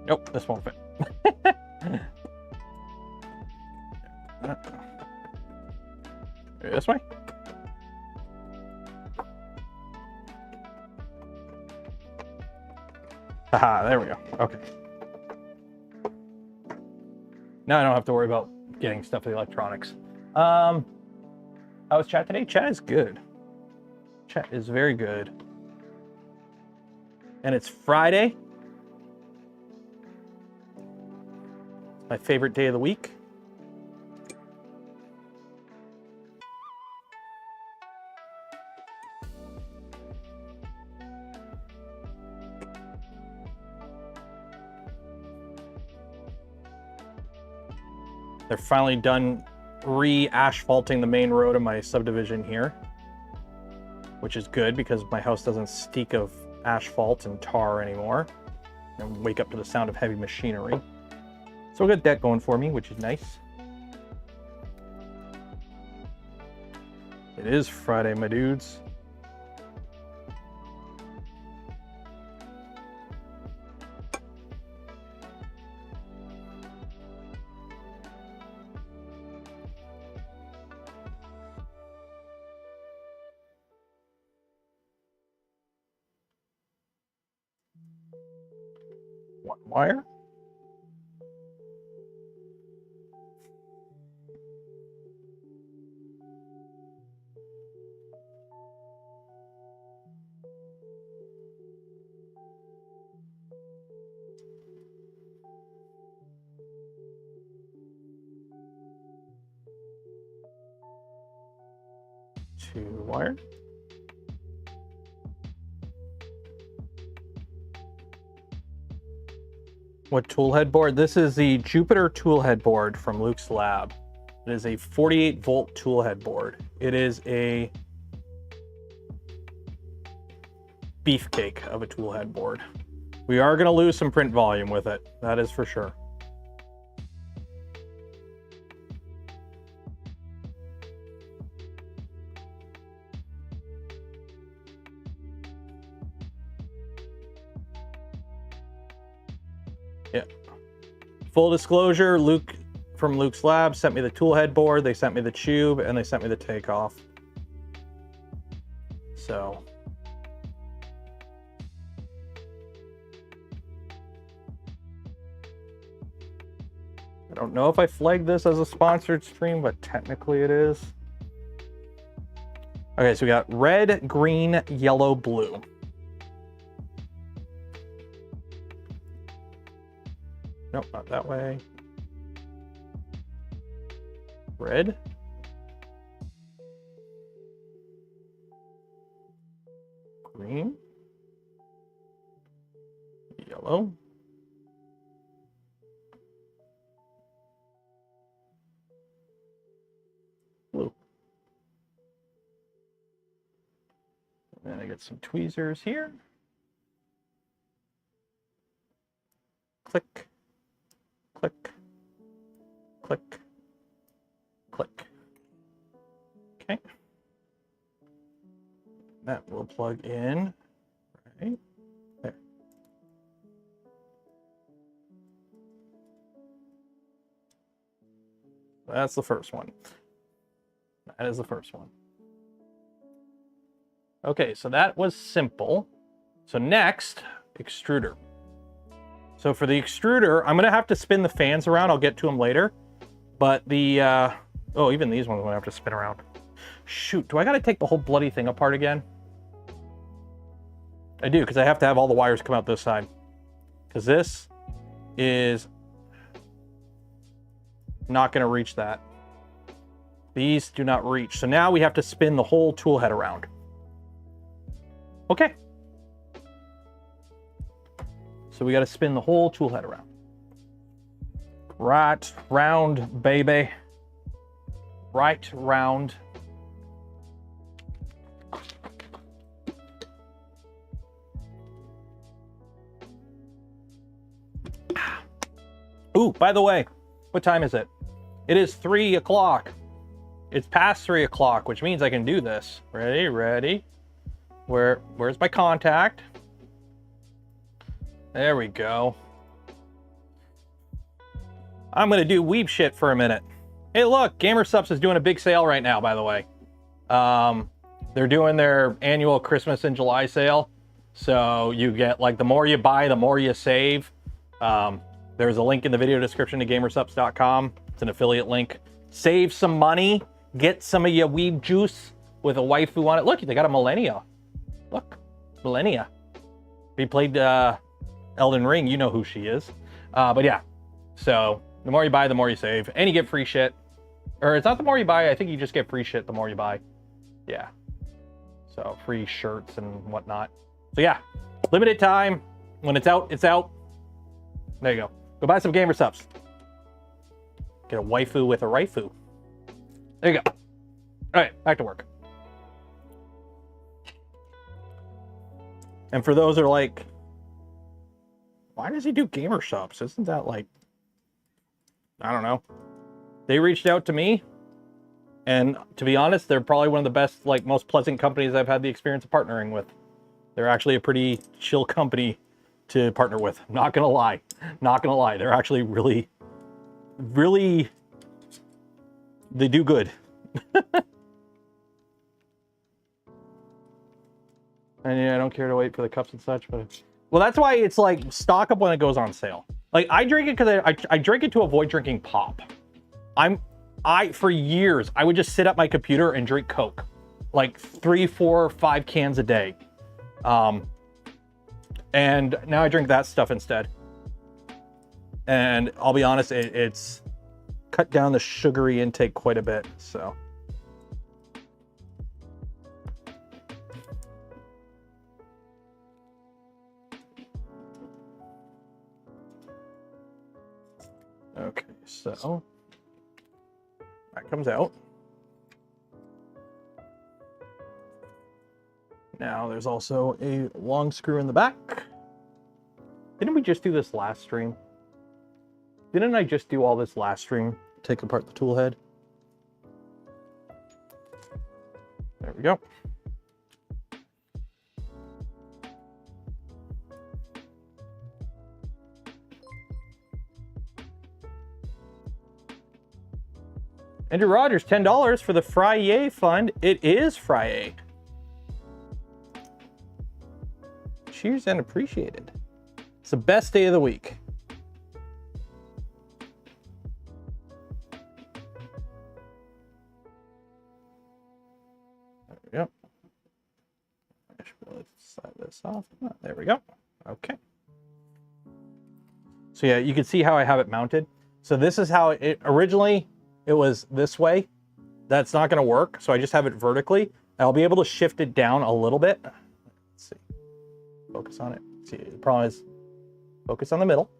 Nope, this won't fit. This way? Haha, there we go. Okay. Now I don't have to worry about getting stuff with the electronics. How was chat today? Chat is good. Chat is very good. And it's Friday. My favorite day of the week. They're finally done re-asphalting the main road of my subdivision here, which is good because my house doesn't stink of asphalt and tar anymore and wake up to the sound of heavy machinery. So I got that going for me, which is nice. It is Friday, my dudes. One wire. Two wire. What toolhead board? This is the Jupiter toolhead board from Luke's lab. It is a 48 volt toolhead board. It is a beefcake of a toolhead board. We are going to lose some print volume with it. That is for sure. Yeah. Full disclosure, Luke from Luke's lab sent me the toolhead board, they sent me the tube, and they sent me the takeoff. So I don't know if I flagged this as a sponsored stream, but technically it is. Okay, so we got red, green, yellow, blue. Nope, not that way. Red. Green. Yellow. Blue. And then I get some tweezers here. Click. Click, click, click. Okay. That will plug in right there. That's the first one. That is the first one. Okay, so that was simple. So next, extruder. So for the extruder, I'm gonna have to spin the fans around. I'll get to them later. But the, oh, even these ones I'm gonna have to spin around. Shoot, do I gotta take the whole bloody thing apart again? I do, because I have to have all the wires come out this side. Because this is not gonna reach that. These do not reach. So now we have to spin the whole tool head around. Okay. So we got to spin the whole tool head around. Right round, baby. Right round. Ooh, by the way, what time is it? It is 3 o'clock. It's past 3 o'clock, which means I can do this. Ready, ready. Where's my contact? There we go. I'm gonna do weep shit for a minute. Hey, look, GamerSupps is doing a big sale right now, by the way. They're doing their annual Christmas in July sale. So you get, like, the more you buy, the more you save. There's a link in the video description to gamersupps.com. It's an affiliate link. Save some money. Get some of your weeb juice with a waifu on it. Look, they got a Millennia. Look, Millennia. If you played Elden Ring, you know who she is. But yeah, so the more you buy, the more you save. And you get free shit. Or it's not the more you buy, I think you just get free shit the more you buy. Yeah. So free shirts and whatnot. So yeah, limited time. When it's out, it's out. There you go. Go buy some GamerSupps. Get a waifu with a raifu. There you go. All right, back to work. And for those that are like, why does he do GamerSupps? Isn't that like, I don't know. They reached out to me, and to be honest, they're probably one of the best, like, most pleasant companies I've had the experience of partnering with. They're actually a pretty chill company to partner with. Not gonna lie. Not gonna lie. They're actually really, really, they do good. And yeah, I don't care to wait for the cups and such, but well, that's why it's like stock up when it goes on sale. Like, I drink it because I drink it to avoid drinking pop. For years I would just sit at my computer and drink Coke, like 3, 4, 5 cans a day. And now I drink that stuff instead. And I'll be honest, it's cut down the sugary intake quite a bit, so. Okay, so that comes out. Now there's also a long screw in the back. Didn't we just do this last stream? Didn't I just do all this last stream? Take apart the tool head. There we go. Andrew Rogers, $10 for the Friday fund. It is Friday. Cheers and appreciated. It's the best day of the week. There we go. Let's slide this off. Oh, there we go. Okay. So yeah, you can see how I have it mounted. So this is how it originally, it was this way. That's not going to work. So I just have it vertically. I'll be able to shift it down a little bit. Let's see. Focus on it. See, the problem is focus on the middle.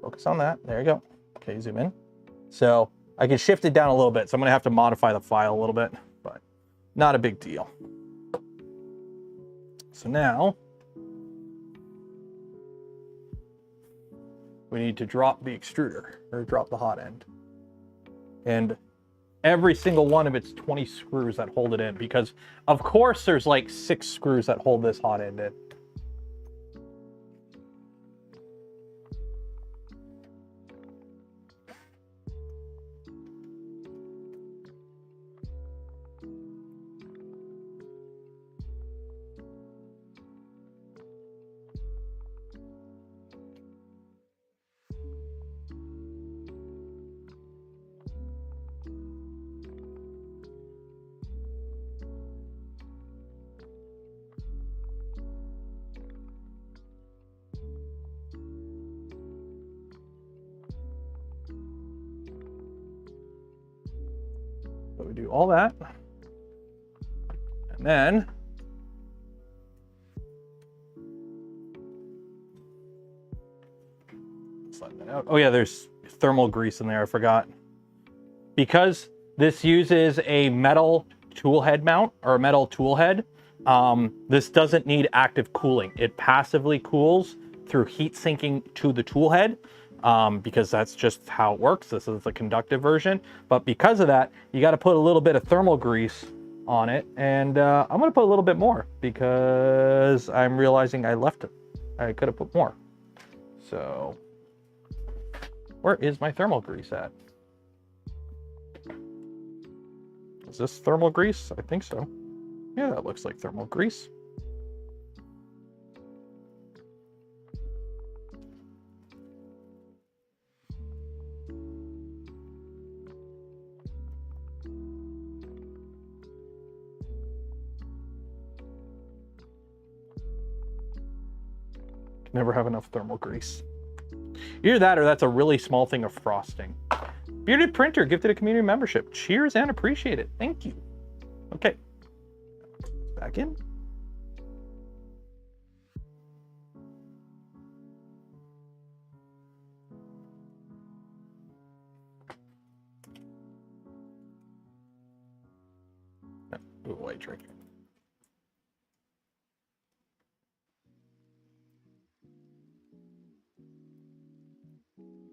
Focus on that. There you go. Okay, zoom in. So I can shift it down a little bit. So I'm going to have to modify the file a little bit, but not a big deal. So now we need to drop the extruder, or drop the hot end. And every single one of its 20 screws that hold it in, because of course there's like 6 screws that hold this hot end in. So we do all that, and then slide that out. Oh yeah, there's thermal grease in there, I forgot. Because this uses a metal tool head mount, or a metal tool head, this doesn't need active cooling. It passively cools through heat sinking to the tool head. Because that's just how it works. This is the conductive version. But because of that, you got to put a little bit of thermal grease on it. And I'm going to put a little bit more because I'm realizing I left it. I could have put more. So where is my thermal grease at? Is this thermal grease? I think so. Yeah, that looks like thermal grease. Never have enough thermal grease. Either that or that's a really small thing of frosting. Bearded Printer gifted a community membership. Cheers and appreciate it. Thank you. Okay. Back in. Ooh, white drink.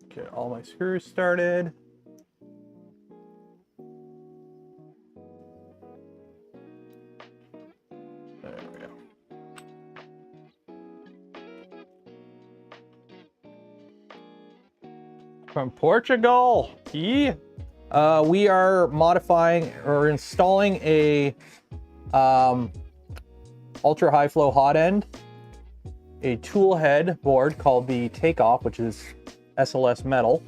Get all my screws started. There we go. From Portugal. Yeah. We are modifying or installing a ultra high flow Hotend, a Toolhead board called the Takeoff, which is SLS metal,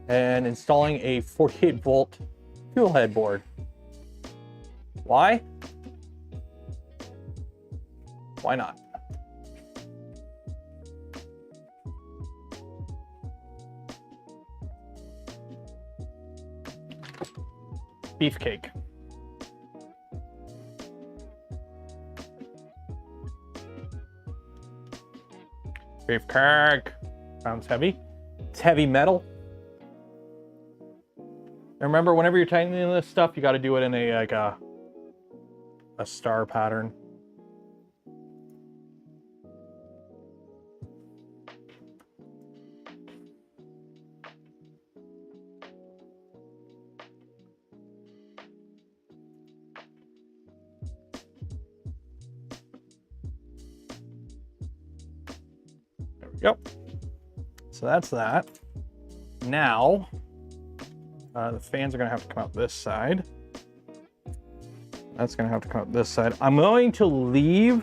and installing a 48 volt Toolhead board. Why? Why not? Beefcake. Beefcake. Sounds heavy. It's heavy metal. And remember, whenever you're tightening this stuff, you got to do it in a like a star pattern. Yep. So that's that. Now, the fans are going to have to come out this side. That's going to have to come out this side. I'm going to leave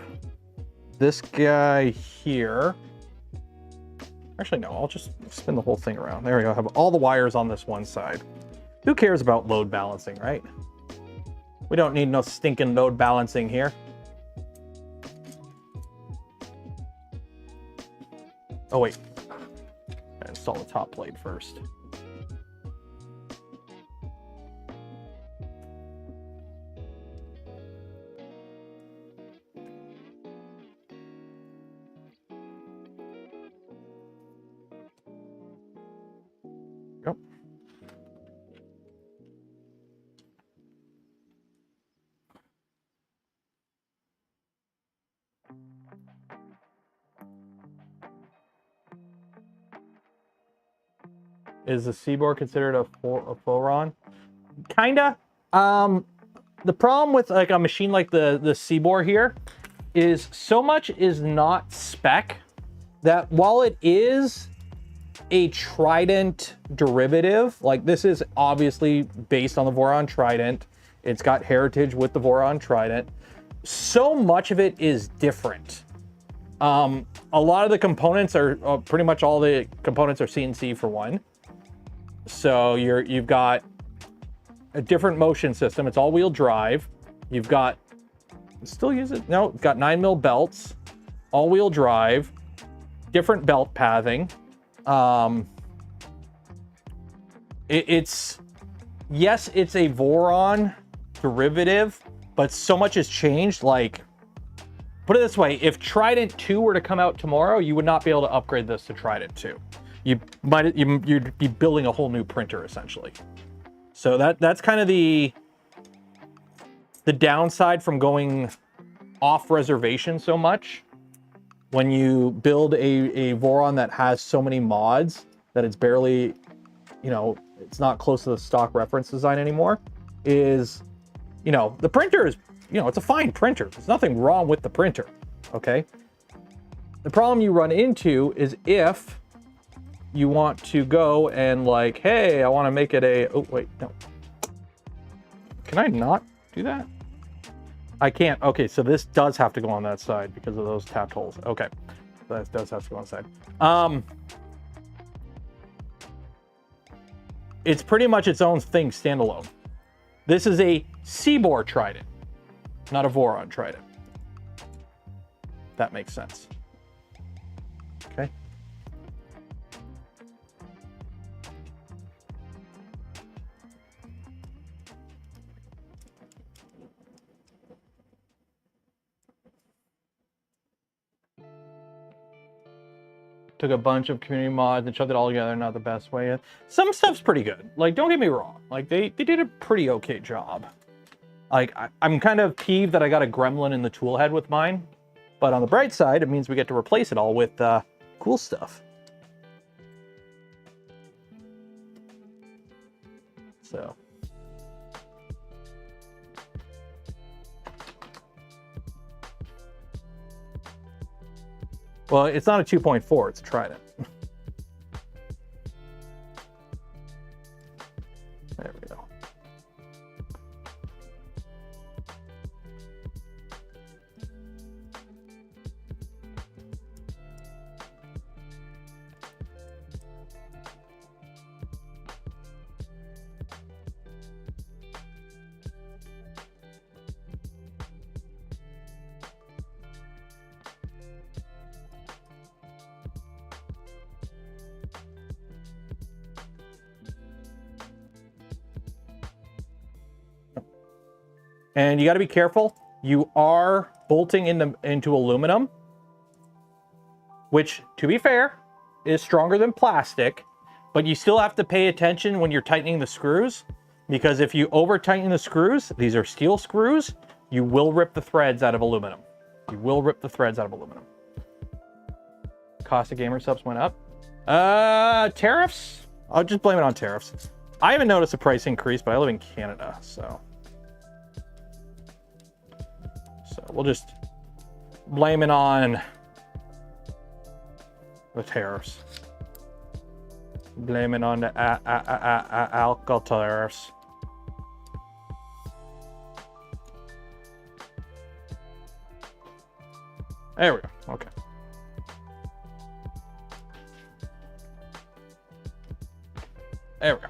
this guy here. Actually, no, I'll just spin the whole thing around. There we go. I have all the wires on this one side. Who cares about load balancing, right? We don't need no stinking load balancing here. Oh, wait. Gotta install the top plate first. Yep. Is the Seabore considered a Foron? Kinda. The problem with like a machine like the Seabore here is so much is not spec that while it is a Trident derivative, like this is obviously based on the Voron Trident. It's got heritage with the Voron Trident. So much of it is different. A lot of the components are pretty much all the components are CNC for one. So you've got a different motion system. It's all-wheel drive. You've got, still use it? No, it's got 9mm belts, all-wheel drive, different belt pathing. It's yes, it's a Voron derivative, but so much has changed. Like, put it this way, if Trident 2 were to come out tomorrow, you would not be able to upgrade this to Trident 2. You'd be building a whole new printer essentially. So that's kind of the downside from going off reservation so much. When you build a Voron that has so many mods that it's barely, you know, it's not close to the stock reference design anymore, is, you know, the printer is, you know, it's a fine printer. There's nothing wrong with the printer, okay? The problem you run into is if you want to go and like, hey, I want to make it a, oh, wait, no. Can I not do that? I can't. Okay, so this does have to go on that side because of those tapped holes. Okay, that does have to go on the side. It's pretty much its own thing, standalone. This is a Seabore Trident, not a Voron Trident. That makes sense. Okay. Took a bunch of community mods and shoved it all together. Not the best way. Some stuff's pretty good. Like, don't get me wrong. Like, they did a pretty okay job. Like, I'm kind of peeved that I got a gremlin in the Toolhead with mine. But on the bright side, it means we get to replace it all with cool stuff. So. Well, it's not a 2.4, it's a Trident. There we go. And you got to be careful. You are bolting into aluminum, which, to be fair, is stronger than plastic, but you still have to pay attention when you're tightening the screws, because if you over tighten the screws, these are steel screws, you will rip the threads out of aluminum. You will rip the threads out of aluminum. Cost of gamer subs went up. Tariffs? I'll just blame it on tariffs. I haven't noticed a price increase, but I live in Canada, so we'll just blame it on the tariffs. Blame it on the alcohol tariffs. There we go. Okay. There we go.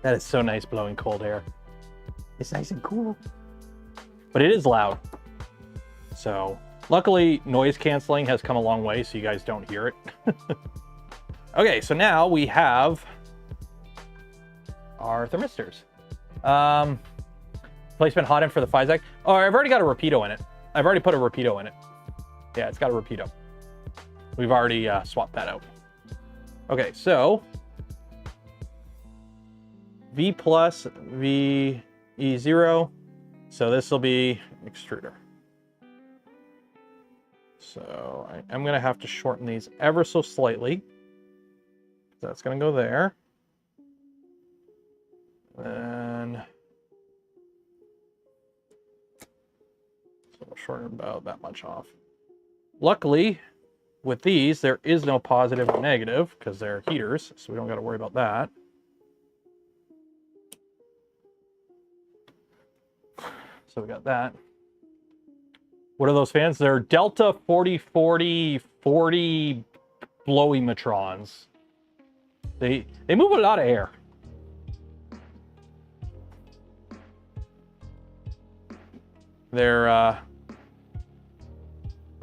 That is so nice blowing cold air. It's nice and cool. But it is loud. So, luckily, noise canceling has come a long way so you guys don't hear it. Okay, so now we have our thermistors. Placement Hotend for the Physec. Oh, I've already got a Rapido in it. I've already put a Rapido in it. Yeah, it's got a Rapido. We've already swapped that out. Okay, so V plus VE0. So this will be extruder. So I'm going to have to shorten these ever so slightly. That's going to go there. And so we'll shorten about that much off. Luckily, with these, there is no positive or negative because they're heaters, so we don't got to worry about that. So we got that. What are those fans? They're Delta 4040 blowimatrons. They move a lot of air. They're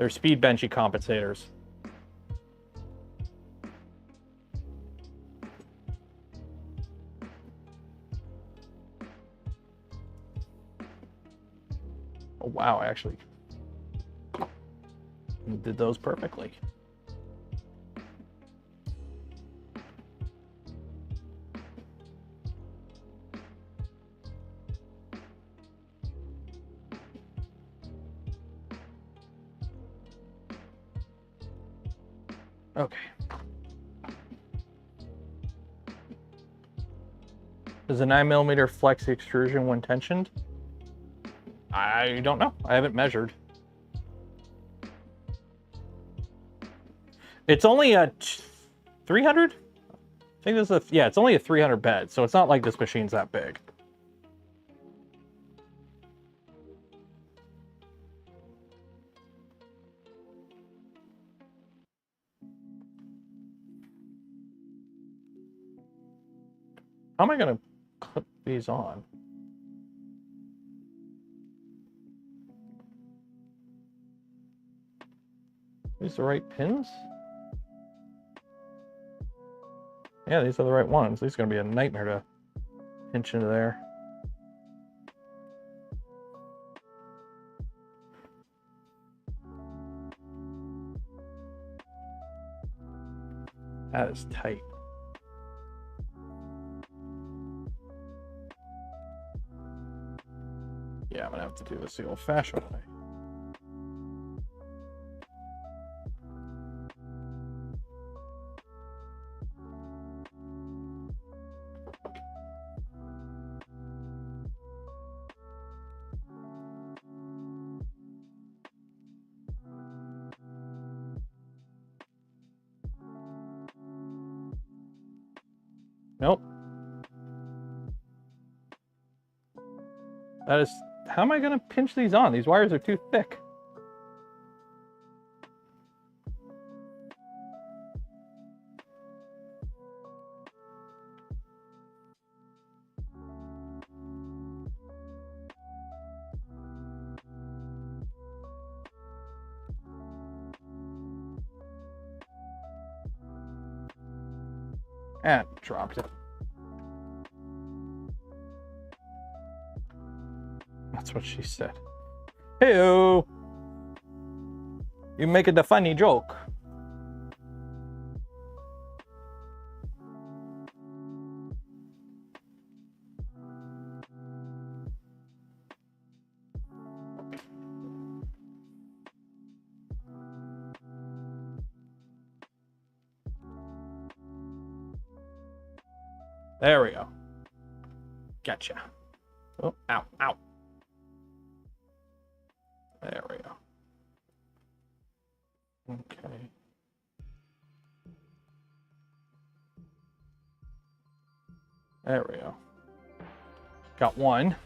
speed benchy compensators. Oh wow, I actually did those perfectly. Okay. Does a 9mm flex the extrusion when tensioned? I don't know. I haven't measured. It's only a 300? think this is yeah, it's only a 300 bed, so it's not like this machine's that big. How am I gonna clip these on? These the right pins? Yeah, these are the right ones. These are gonna be a nightmare to pinch into there. That is tight. Yeah, I'm gonna have to do this the old-fashioned way. Nope. That is, how am I gonna pinch these on? These wires are too thick. And dropped it. That's what she said. Hey-o! You making the funny joke. There we go. Gotcha. Oh, ow, ow. There we go. Okay. There we go. Got one.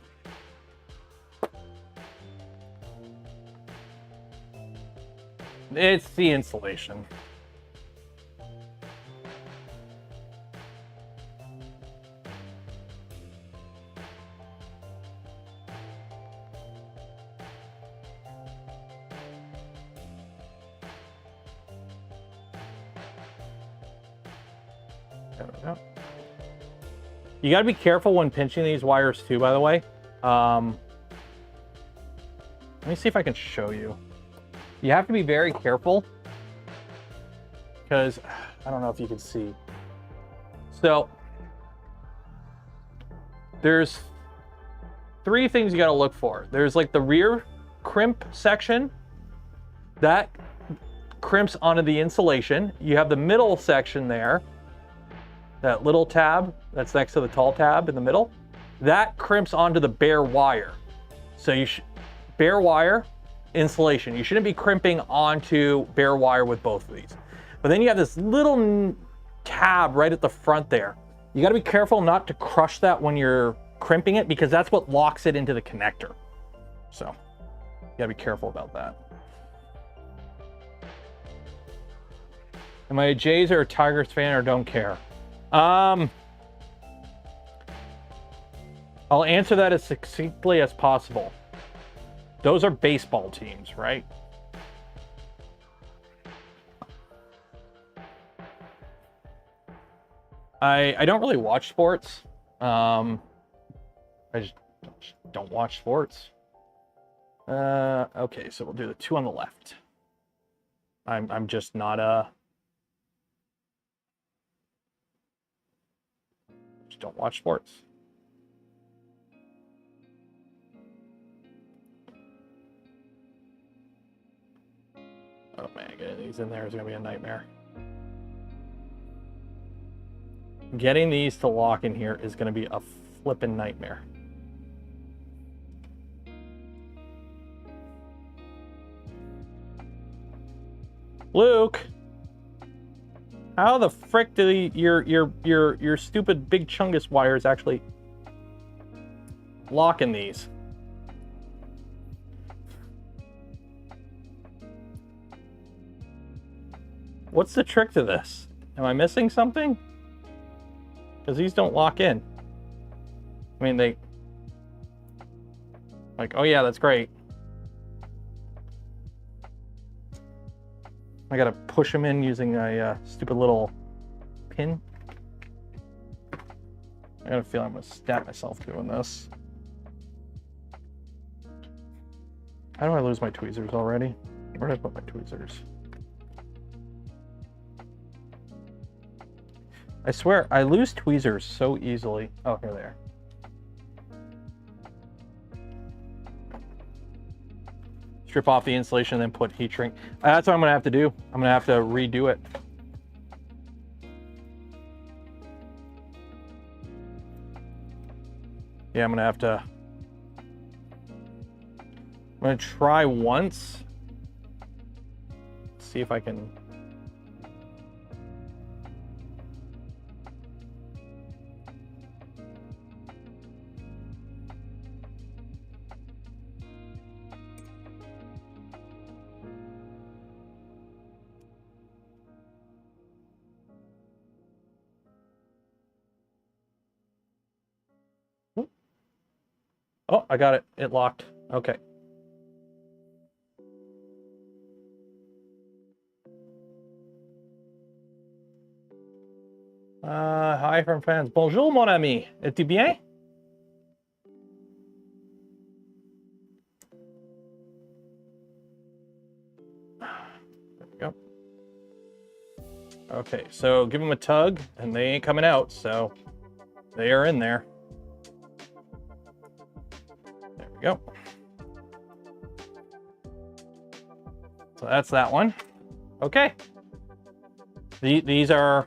It's the insulation. There we go. You got to be careful when pinching these wires too, by the way. Let me see if I can show you. You have to be very careful because I don't know if you can see. So there's three things you got to look for. There's like the rear crimp section that crimps onto the insulation. You have the middle section there. That little tab that's next to the tall tab in the middle, that crimps onto the bare wire. So you bare wire, insulation. You shouldn't be crimping onto bare wire with both of these. But then you have this little tab right at the front there. You got to be careful not to crush that when you're crimping it because that's what locks it into the connector. So you got to be careful about that. Am I a Jays or a Tigers fan or don't care? I'll answer that as succinctly as possible. Those are baseball teams, right? I don't really watch sports. I just don't watch sports. Okay, so we'll do the two on the left. I'm just not a... Just don't watch sports. Oh man, getting these in there is gonna be a nightmare. Getting these to lock in here is gonna be a flippin' nightmare. Luke! How the frick do your stupid big chungus wires actually lock in these? What's the trick to this? Am I missing something? Because these don't lock in. I mean, they... Like, oh yeah, that's great. I gotta push them in using a stupid little pin. I got a feeling I'm gonna stab myself doing this. How do I lose my tweezers already? Where did I put my tweezers? I swear, I lose tweezers so easily. Oh, here they are. Strip off the insulation and then put heat shrink. That's what I'm gonna have to do. I'm gonna have to redo it. Yeah, I'm gonna have to... I'm gonna try once. See if I can... Oh, I got it. It locked. Okay. Hi from France. Bonjour, mon ami. Es-tu bien? There we go. Okay, so give them a tug, and they ain't coming out, so they are in there. There we go. So that's that one. Okay. These are...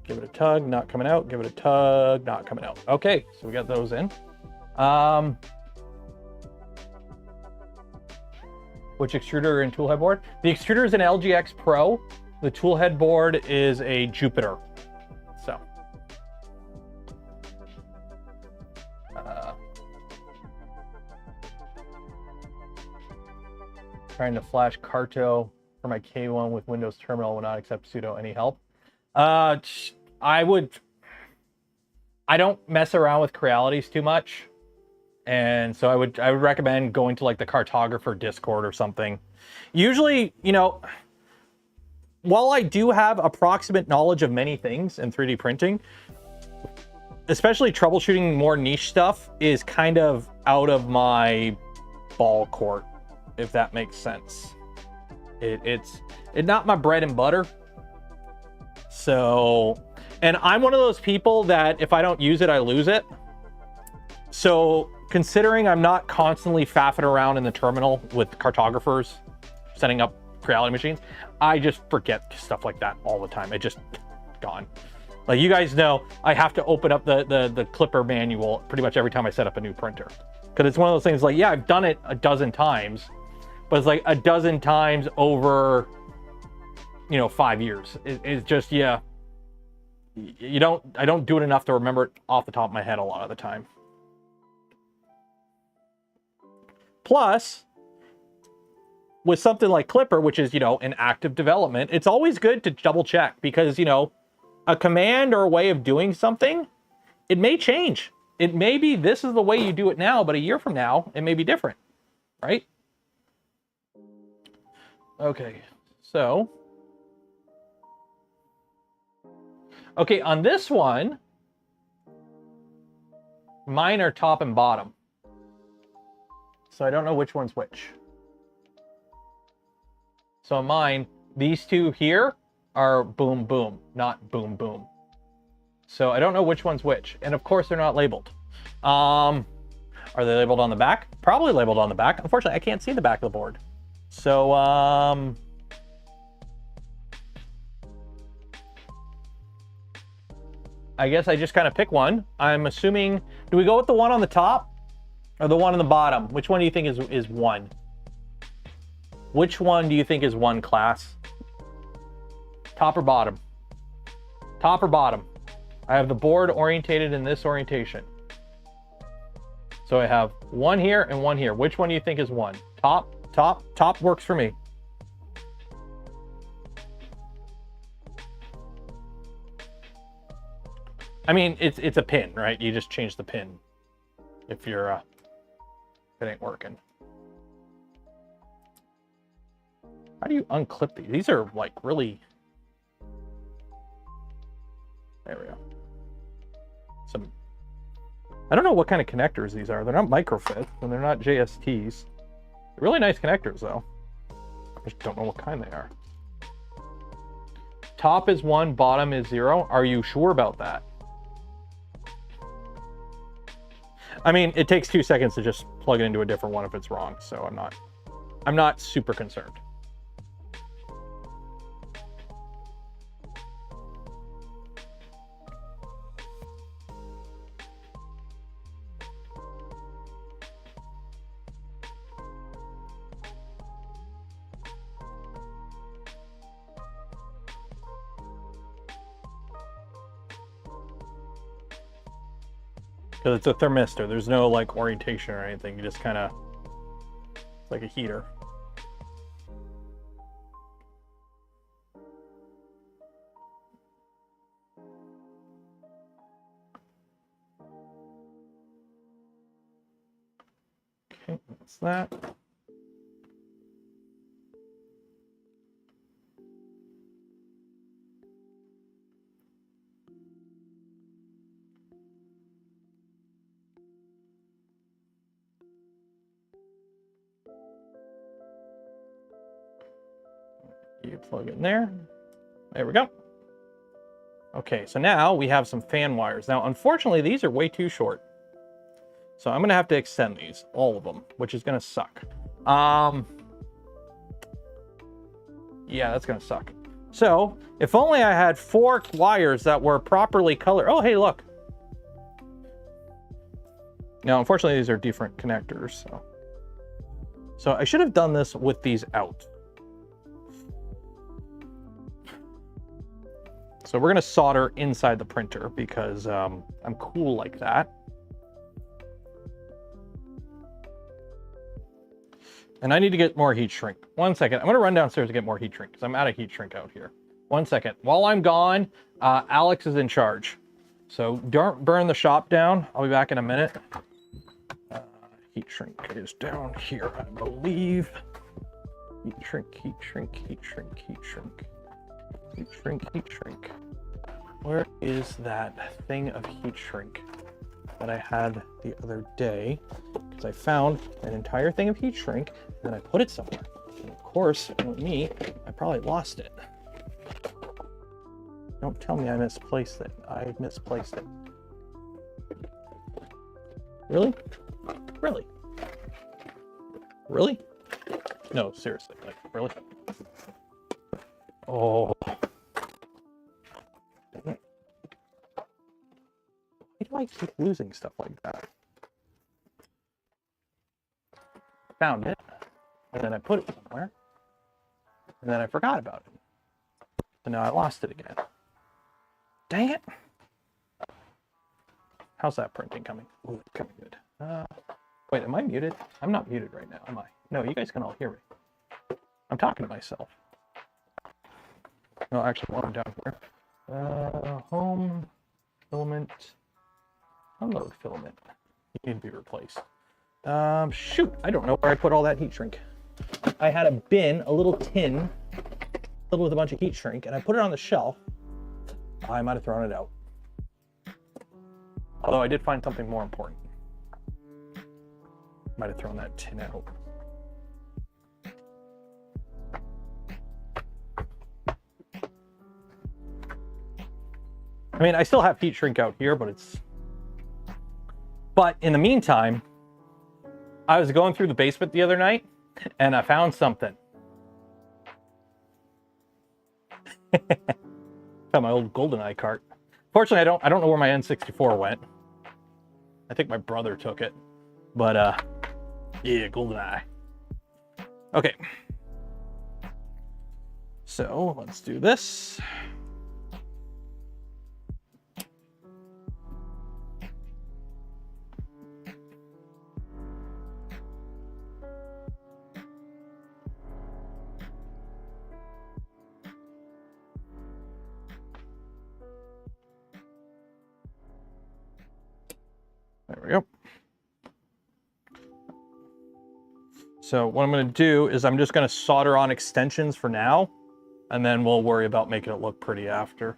Give it a tug, not coming out. Give it a tug, not coming out. Okay, so we got those in. Which extruder and toolhead board? The extruder is an LGX Pro. The toolhead board is a Jupiter. So. Trying to flash Carto for my K1 with Windows terminal will not accept sudo. Any help? I don't mess around with Crealities too much. And so I would recommend going to like the cartographer Discord or something. Usually, you know, while I do have approximate knowledge of many things in 3D printing, especially troubleshooting more niche stuff is kind of out of my ball court, if that makes sense. It's not my bread and butter. So, and I'm one of those people that if I don't use it, I lose it. So considering I'm not constantly faffing around in the terminal with cartographers, setting up Creality machines, I just forget stuff like that all the time. It just gone. Like you guys know, I have to open up the Clipper manual pretty much every time I set up a new printer. Because it's one of those things like, yeah, I've done it a dozen times, but it's like a dozen times over, you know, 5 years. It's just, yeah, I don't do it enough to remember it off the top of my head a lot of the time. Plus, with something like Clipper, which is, you know, in active development, it's always good to double check because, you know, a command or a way of doing something, it may change. It may be this is the way you do it now, but a year from now, it may be different, right? Okay, so. Okay, on this one, mine are top and bottom. So I don't know which one's which. So on mine, these two here are boom, boom, not boom, boom. So I don't know which one's which. And of course, they're not labeled. Are they labeled on the back? Probably labeled on the back. Unfortunately, I can't see the back of the board. So, I guess I just kind of pick one. I'm assuming, do we go with the one on the top or the one on the bottom? Which one do you think is one? Which one do you think is one, class? Top or bottom? Top or bottom? I have the board orientated in this orientation. So I have one here and one here. Which one do you think is one? Top, top, top works for me. I mean, it's a pin, right? You just change the pin if you're, if it ain't working. How do you unclip these? These are like really, there we go. I don't know what kind of connectors these are. They're not microfit and they're not JSTs. They're really nice connectors though. I just don't know what kind they are. Top is 1, bottom is 0. Are you sure about that? I mean, it takes 2 seconds to just plug it into a different one if it's wrong, so I'm not super concerned. Because it's a thermistor. There's no like orientation or anything. You just kind of, it's like a heater. Okay, that's that. You plug it in there. There we go. Okay, so now we have some fan wires. Now, unfortunately, these are way too short. So I'm gonna have to extend these, all of them, which is gonna suck. Yeah, that's gonna suck. So if only I had 4 wires that were properly colored. Oh, hey, look. Now, unfortunately, these are different connectors. So I should have done this with these out. So we're gonna solder inside the printer because I'm cool like that. And I need to get more heat shrink. 1 second, I'm gonna run downstairs to get more heat shrink because I'm out of heat shrink out here. 1 second. While I'm gone, Alex is in charge. So don't burn the shop down. I'll be back in a minute. Heat shrink is down here, I believe. Heat shrink, heat shrink, heat shrink, heat shrink. Heat shrink, heat shrink. Where is that thing of heat shrink that I had the other day? Because I found an entire thing of heat shrink, and then I put it somewhere. And of course, with me, I probably lost it. Don't tell me I misplaced it. I misplaced it. Really? Really? Really? No, seriously, like, really? Oh. Why do I keep losing stuff like that? Found it, and then I put it somewhere, and then I forgot about it. So now I lost it again. Dang it! How's that printing coming? Ooh, it's coming good. Wait, am I muted? I'm not muted right now, am I? No, you guys can all hear me. I'm talking to myself. No, actually, while I'm down here. Home, filament, unload filament. You need to be replaced. Shoot, I don't know where I put all that heat shrink. I had a bin, a little tin, filled with a bunch of heat shrink, and I put it on the shelf. I might have thrown it out. Although I did find something more important. Might have thrown that tin out. I mean, I still have heat shrink out here, but in the meantime, I was going through the basement the other night and I found something. Found my old GoldenEye cart. Fortunately, I don't know where my N64 went. I think my brother took it, but yeah, GoldenEye. Okay. So let's do this. There we go. So what I'm going to do is I'm just going to solder on extensions for now, and then we'll worry about making it look pretty after.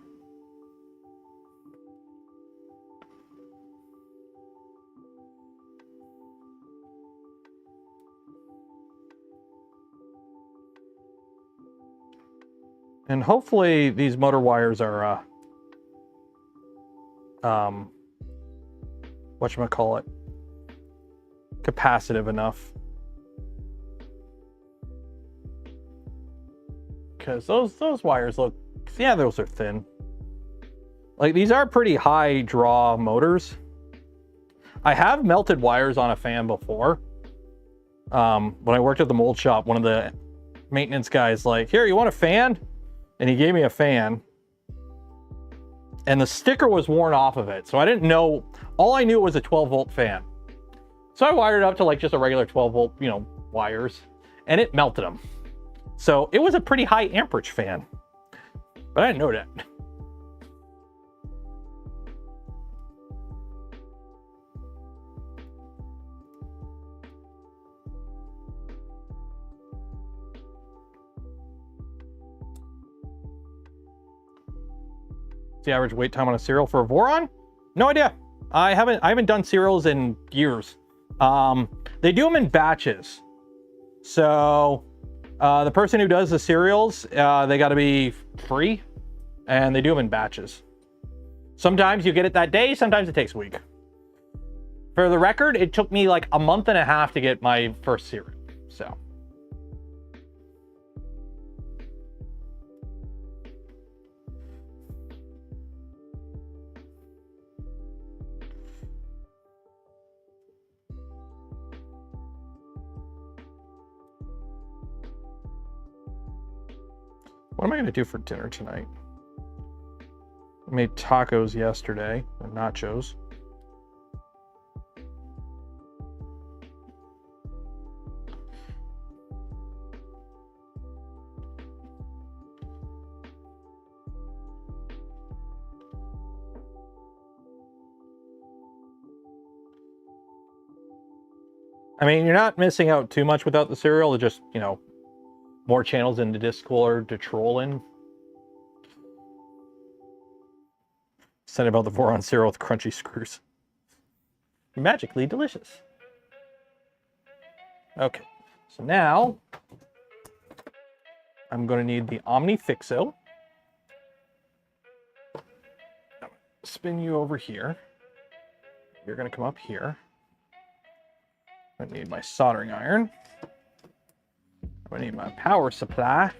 And hopefully these motor wires are, whatchamacallit, capacitive enough. Because those wires look, yeah, those are thin. Like, these are pretty high draw motors. I have melted wires on a fan before. When I worked at the mold shop, one of the maintenance guys like, here, you want a fan? And he gave me a fan. And the sticker was worn off of it. So I didn't know, all I knew was a 12-volt fan. So I wired it up to like just a regular 12-volt, you know, wires. And it melted them. So it was a pretty high amperage fan, but I didn't know that. What's the average wait time on a serial for a Voron? No idea. I haven't done serials in years. They do them in batches. So the person who does the serials, they got to be free, and they do them in batches. Sometimes you get it that day, sometimes it takes a week. For the record, it took me like a month and a half to get my first serial, so. What am I going to do for dinner tonight? I made tacos yesterday, and nachos. I mean, you're not missing out too much without the cereal. It's just, you know, more channels in the disc cooler to troll in. Said about the Voron cereal with crunchy screws. Magically delicious. Okay, so now I'm going to need the Omni Fixo. Spin you over here. You're going to come up here. I need my soldering iron. I need my power supply.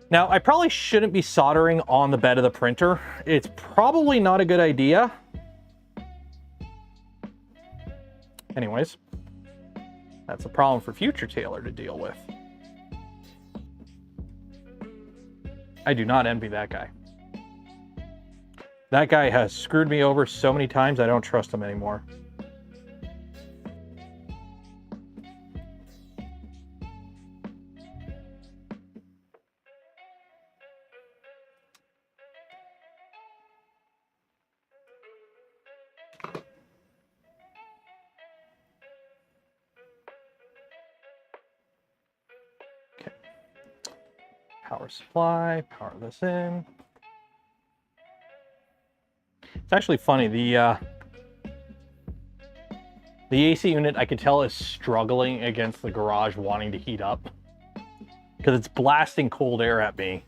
Now, I probably shouldn't be soldering on the bed of the printer. It's probably not a good idea. Anyways, that's a problem for future Taylor to deal with. I do not envy that guy. That guy has screwed me over so many times, I don't trust him anymore. Okay. Power supply, power this in. It's actually funny, the AC unit I could tell is struggling against the garage wanting to heat up because it's blasting cold air at me.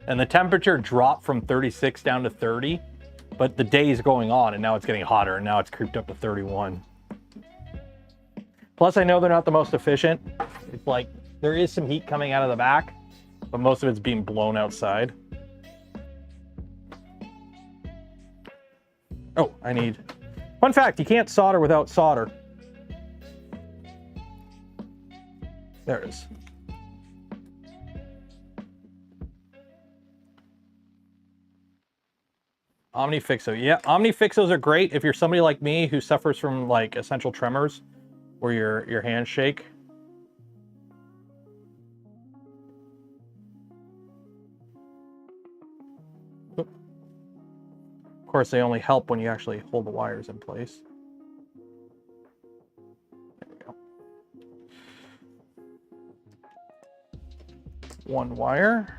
And the temperature dropped from 36 down to 30, but the day is going on and now it's getting hotter and now it's creeped up to 31. Plus I know they're not the most efficient. It's like there is some heat coming out of the back, but most of it's being blown outside. Oh, I need Fun fact, you can't solder without solder. There it is. OmniFixo. Yeah, OmniFixos are great if you're somebody like me who suffers from like essential tremors where your hands shake. Of course, they only help when you actually hold the wires in place. There we go. One wire.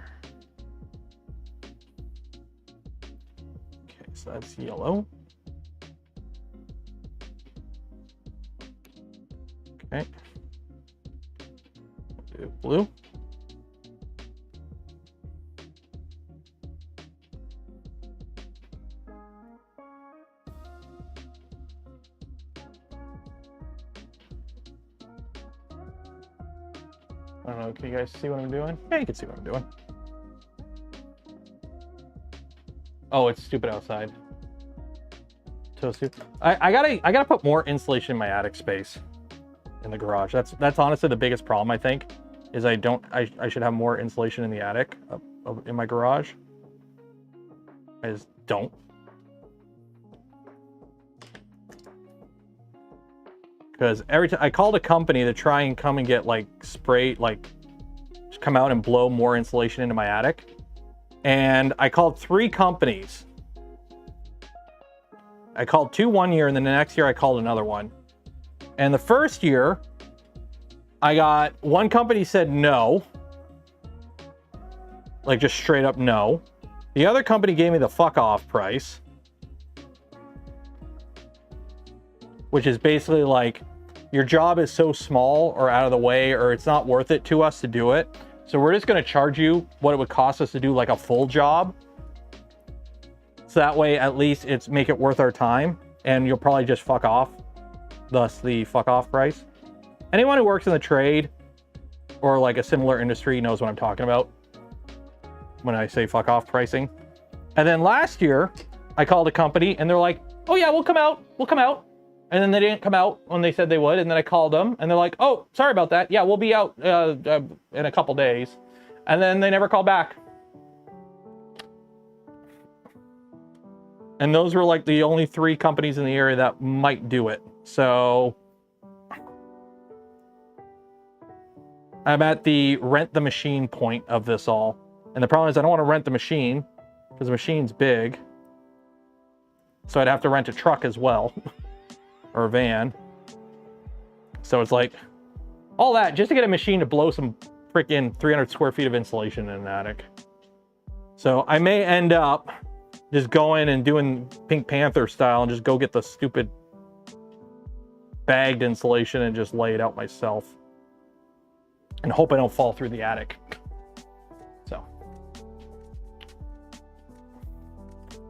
Okay, so that's yellow. Okay. Do blue. I don't know, can you guys see what I'm doing? Yeah, you can see what I'm doing. Oh, it's stupid outside. Toasty. I gotta put more insulation in my attic space in the garage. That's honestly the biggest problem, I think, is I should have more insulation in the attic in my garage. I just don't. Because every time I called a company to try and come and get like spray, like just come out and blow more insulation into my attic. And I called 3 companies. I called 2 one year, and then the next year I called another one. And the first year, I got one company said no. Like just straight up no. The other company gave me the fuck off price. Which is basically like, your job is so small or out of the way, or it's not worth it to us to do it. So we're just gonna charge you what it would cost us to do like a full job. So that way, at least it's make it worth our time, and you'll probably just fuck off. Thus the fuck off price. Anyone who works in the trade or like a similar industry knows what I'm talking about when I say fuck off pricing. And then last year, I called a company and they're like, oh yeah, we'll come out. And then they didn't come out when they said they would. And then I called them and they're like, oh, sorry about that. Yeah, we'll be out in a couple days. And then they never called back. And those were like the only 3 companies in the area that might do it. So I'm at the rent the machine point of this all. And the problem is I don't want to rent the machine because the machine's big. So I'd have to rent a truck as well. Or a van. So it's like all that just to get a machine to blow some freaking 300 square feet of insulation in an attic. So I may end up just going and doing Pink Panther style and just go get the stupid bagged insulation and just lay it out myself. And hope I don't fall through the attic. So.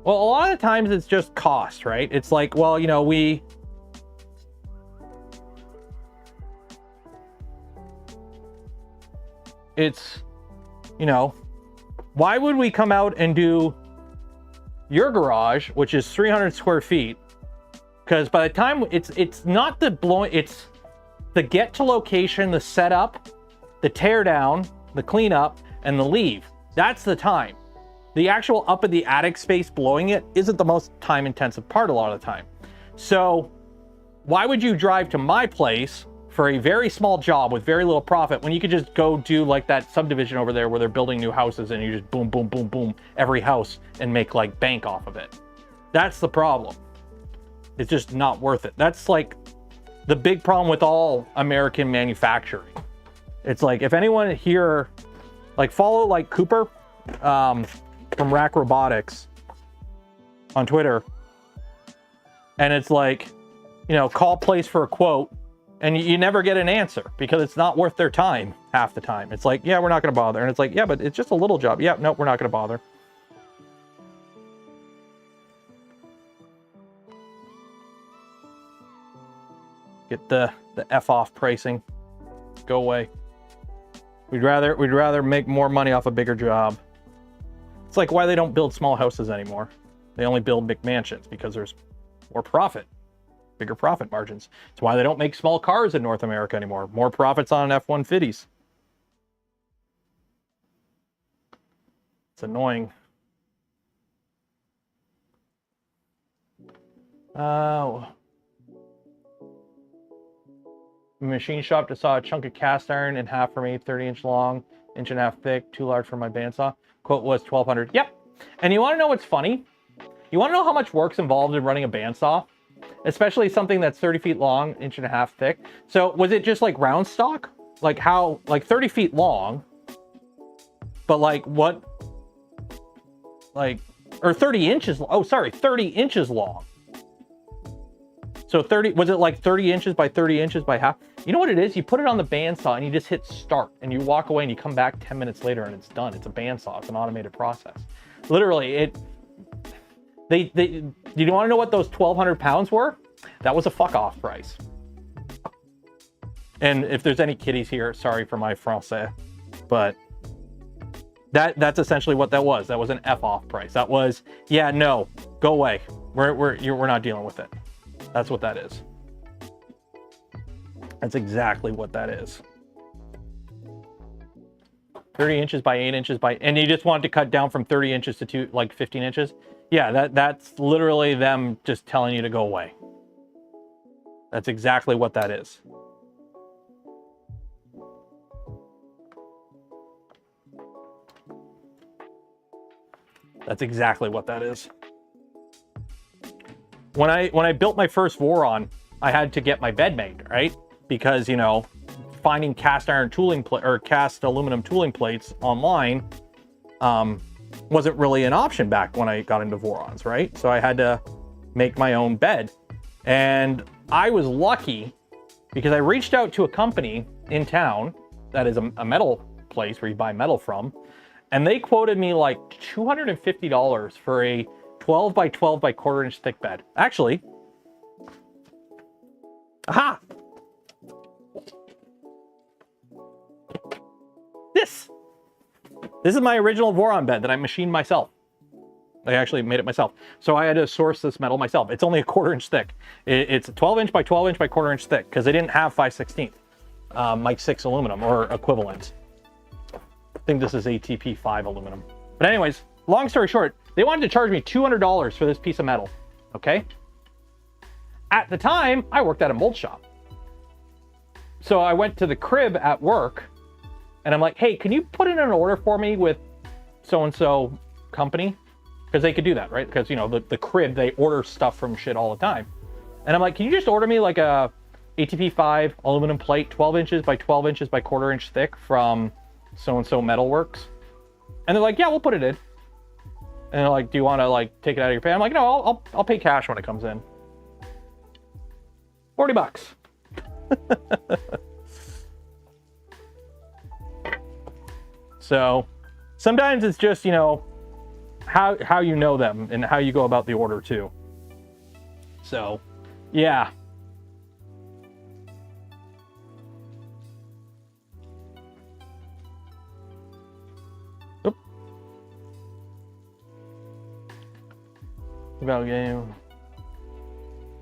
Well, a lot of times it's just cost, right? It's like, well, you know, it's, you know, why would we come out and do your garage, which is 300 square feet? Because by the time it's not the blowing, it's the get to location, the setup, the tear down, the cleanup, and the leave. That's the time. The actual up in the attic space blowing it isn't the most time intensive part a lot of the time. So why would you drive to my place for a very small job with very little profit when you could just go do like that subdivision over there where they're building new houses and you just boom, boom, boom, boom, every house and make like bank off of it? That's the problem. It's just not worth it. That's like the big problem with all American manufacturing. It's like, if anyone here, like follow like Cooper from Rack Robotics on Twitter. And it's like, you know, call place for a quote. And you never get an answer because it's not worth their time half the time. It's like, yeah, we're not going to bother. And it's like, yeah, but it's just a little job. Yeah, nope, we're not going to bother. Get the F off pricing. Go away. We'd rather make more money off a bigger job. It's like why they don't build small houses anymore. They only build McMansions because there's more profit. bigger profit margins. It's why they don't make small cars in North America anymore. More profits on F-150s. It's annoying. Machine shop just saw a chunk of cast iron in half for me, 30-inch long, 1.5 inch thick, too large for my bandsaw. Quote was $1,200. Yep. And you want to know what's funny? You want to know how much work's involved in running a bandsaw? Especially something that's 30 feet long, 1.5 inch thick. So was it just like round stock? Like how, like 30 feet long, but like what, like, or 30 inches, oh, sorry, 30 inches long. So 30, was it like 30 inches by 30 inches by half? You know what it is? You put it on the bandsaw and you just hit start and you walk away and you come back 10 minutes later and it's done. It's a bandsaw. It's an automated process. Literally, you want to know what those 1,200 pounds were? That was a fuck off price. And if there's any kiddies here, sorry for my français, but that's essentially what that was. That was an F off price. That was, yeah, no, go away. We're not dealing with it. That's what that is. That's exactly what that is. 30 inches by 8 inches by, and you just wanted to cut down from 30 inches to 15 inches. Yeah, that's literally them just telling you to go away. That's exactly what that is. That's exactly what that is. When I built my first Voron, I had to get my bed made, right? Because, you know, finding cast iron tooling or cast aluminum tooling plates online wasn't really an option back when I got into Vorons, right? So I had to make my own bed. And I was lucky because I reached out to a company in town that is a metal place where you buy metal from, and they quoted me like $250 for a 12 by 12 by 1/4 inch thick bed. Actually, aha! This is my original Voron bed that I machined myself. I actually made it myself. So I had to source this metal myself. It's only a 1/4 inch thick. It's a 12 inch by 12 inch by 1/4 inch thick because they didn't have 5/16 Mike 6 aluminum or equivalent. I think this is ATP 5 aluminum. But anyways, long story short, they wanted to charge me $200 for this piece of metal, okay? At the time, I worked at a mold shop. So I went to the crib at work and I'm like, hey, can you put in an order for me with so-and-so company? Because they could do that, right? Because, you know, the crib, they order stuff from shit all the time. And I'm like, can you just order me like a ATP 5 aluminum plate, 12 inches by 12 inches by 1/4 inch thick from so-and-so Metalworks? And they're like, yeah, we'll put it in. And they're like, do you want to like take it out of your pay? I'm like, no, I'll pay cash when it comes in. $40. So sometimes it's just, you know, how you know them and how you go about the order too. So, yeah. Oop. About game.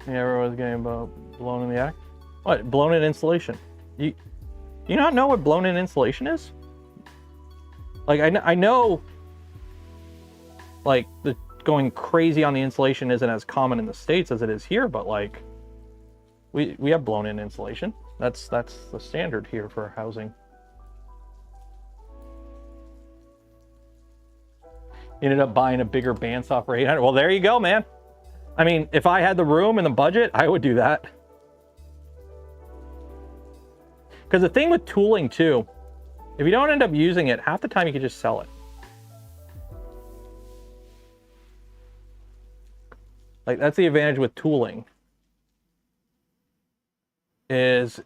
Yeah, everyone's getting about blown in the act. What? Blown in insulation? You not know what blown in insulation is? Like I know. Like the going crazy on the insulation isn't as common in the States as it is here, but like we have blown in insulation. That's the standard here for housing. Ended up buying a bigger bandsaw for $800. Well, there you go, man. I mean, if I had the room and the budget, I would do that. Because the thing with tooling too, if you don't end up using it, half the time you can just sell it. Like, that's the advantage with tooling, is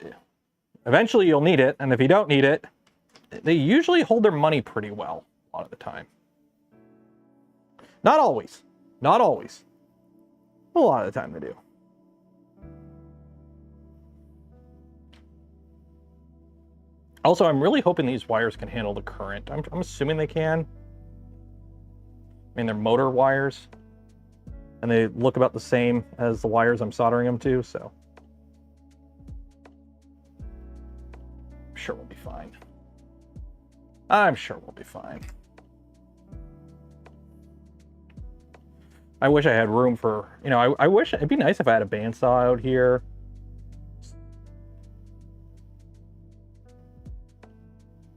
eventually you'll need it, and if you don't need it, they usually hold their money pretty well a lot of the time. Not always. Not always. A lot of the time they do. Also, I'm really hoping these wires can handle the current. I'm assuming they can. I mean, they're motor wires. And and they look about the same as the wires I'm soldering them to, so I'm sure we'll be fine. I'm sure we'll be fine. I wish I had room for, you know, I wish it'd be nice if I had a bandsaw out here.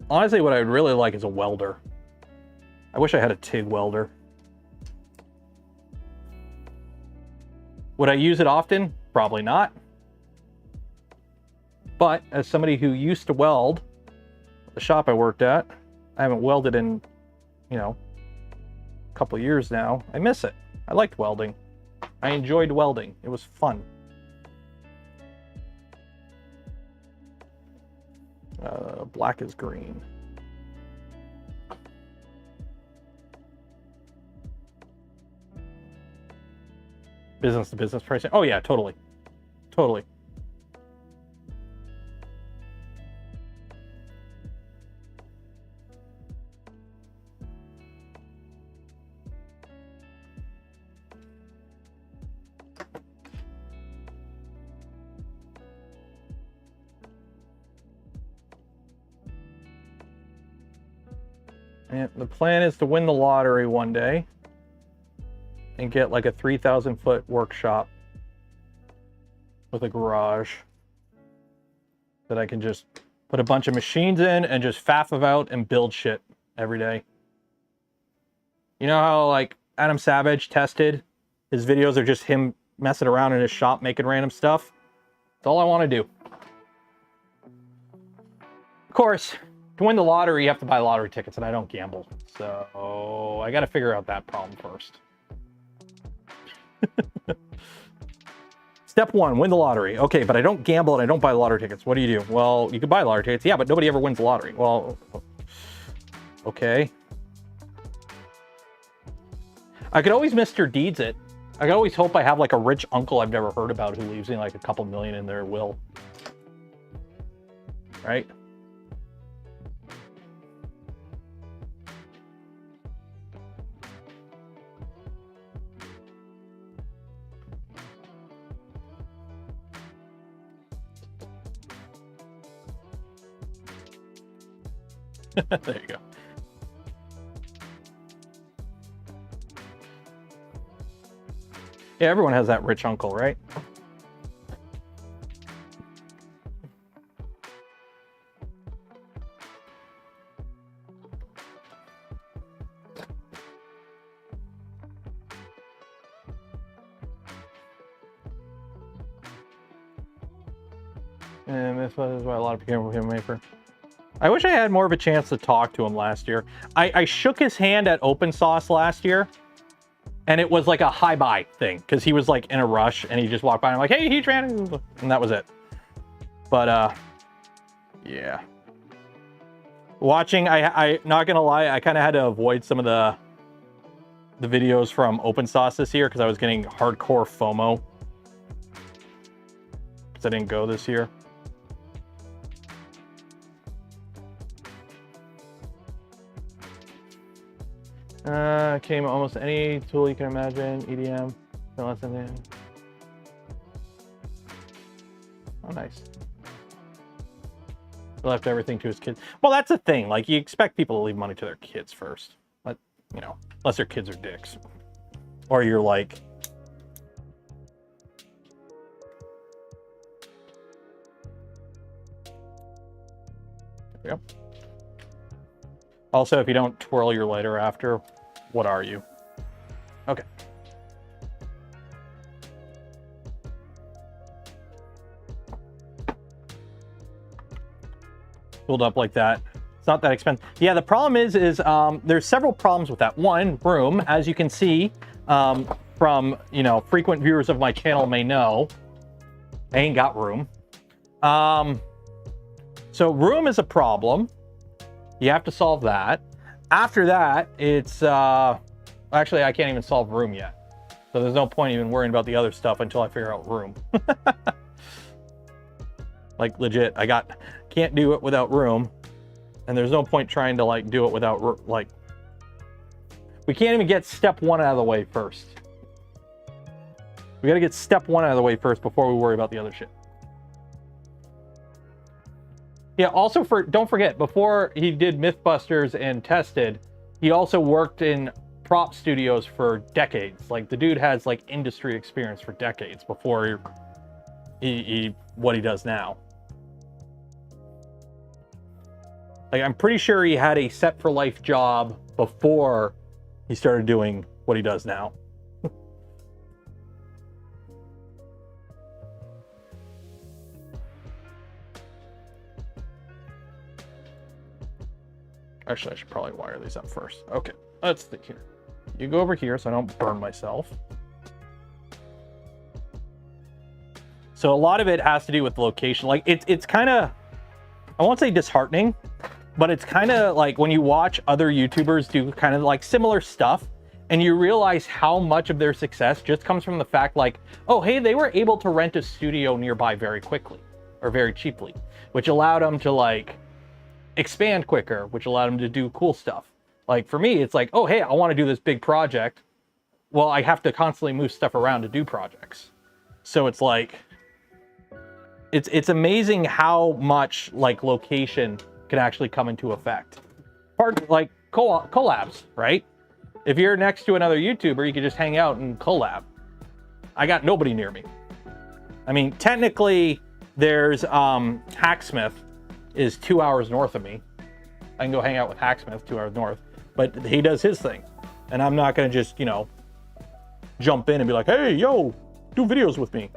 Honestly, what I'd really like is a welder. I wish I had a TIG welder. Would I use it often? Probably not. But as somebody who used to weld at the shop I worked at, I haven't welded in, you know, a couple of years now. I miss it. I liked welding. I enjoyed welding. It was fun. Black is green. Business to business pricing. Oh yeah, totally. Totally. And the plan is to win the lottery one day and get like a 3,000-foot workshop with a garage that I can just put a bunch of machines in and just faff about and build shit every day. You know how like Adam Savage tested? His videos are just him messing around in his shop making random stuff. That's all I want to do. Of course, to win the lottery, you have to buy lottery tickets, and I don't gamble. So I got to figure out that problem first. Step one, win the lottery. Okay, but I don't gamble and I don't buy lottery tickets. What do you do? Well, you can buy lottery tickets. Yeah, but nobody ever wins the lottery. Well, okay. I could always Mr. Deeds it. I could always hope I have like a rich uncle I've never heard about who leaves me like a couple million in their will. Right? There you go. Yeah, everyone has that rich uncle, right? And this is why a lot of people became a maker. I wish I had more of a chance to talk to him last year. I shook his hand at Open Sauce last year, and it was like a hi-bye thing, because he was like in a rush, and he just walked by and I'm like, hey, he ran, and that was it. But, yeah. Watching, I not gonna lie, I kind of had to avoid some of the videos from Open Sauce this year, because I was getting hardcore FOMO, because I didn't go this year. Came almost any tool you can imagine, EDM, oh nice. He left everything to his kids. Well, that's the thing, like you expect people to leave money to their kids first, but you know, unless their kids are dicks. Or you're like, there we go. Also, if you don't twirl your lighter after, what are you? Okay. Build up like that. It's not that expensive. Yeah, the problem is there's several problems with that. One, room, as you can see, from, you know, frequent viewers of my channel may know, I ain't got room. So room is a problem. You have to solve that. After that, it's, actually, I can't even solve room yet. So there's no point even worrying about the other stuff until I figure out room. Like, legit, can't do it without room. And there's no point trying to, like, do it without, like, we can't even get step one out of the way first. We got to get step 1 out of the way first before we worry about the other shit. Yeah, also don't forget, before he did Mythbusters and Tested, he also worked in prop studios for decades. Like, the dude has like industry experience for decades before what he does now. Like, I'm pretty sure he had a set for life job before he started doing what he does now. Actually, I should probably wire these up first. Okay, let's think here. You go over here so I don't burn myself. So a lot of it has to do with location. Like, it's kind of, I won't say disheartening, but it's kind of like when you watch other YouTubers do kind of like similar stuff, and you realize how much of their success just comes from the fact like, oh, hey, they were able to rent a studio nearby very quickly or very cheaply, which allowed them to like expand quicker, which allowed them to do cool stuff. Like for me, it's like, oh, hey, I want to do this big project. Well, I have to constantly move stuff around to do projects. So it's like, it's amazing how much like location can actually come into effect. Part like collabs, right? If you're next to another YouTuber, you can just hang out and collab. I got nobody near me. I mean, technically, there's Hacksmith is 2 hours north of me. I can go hang out with Hacksmith 2 hours north, but he does his thing. And I'm not gonna just, you know, jump in and be like, hey, yo, do videos with me.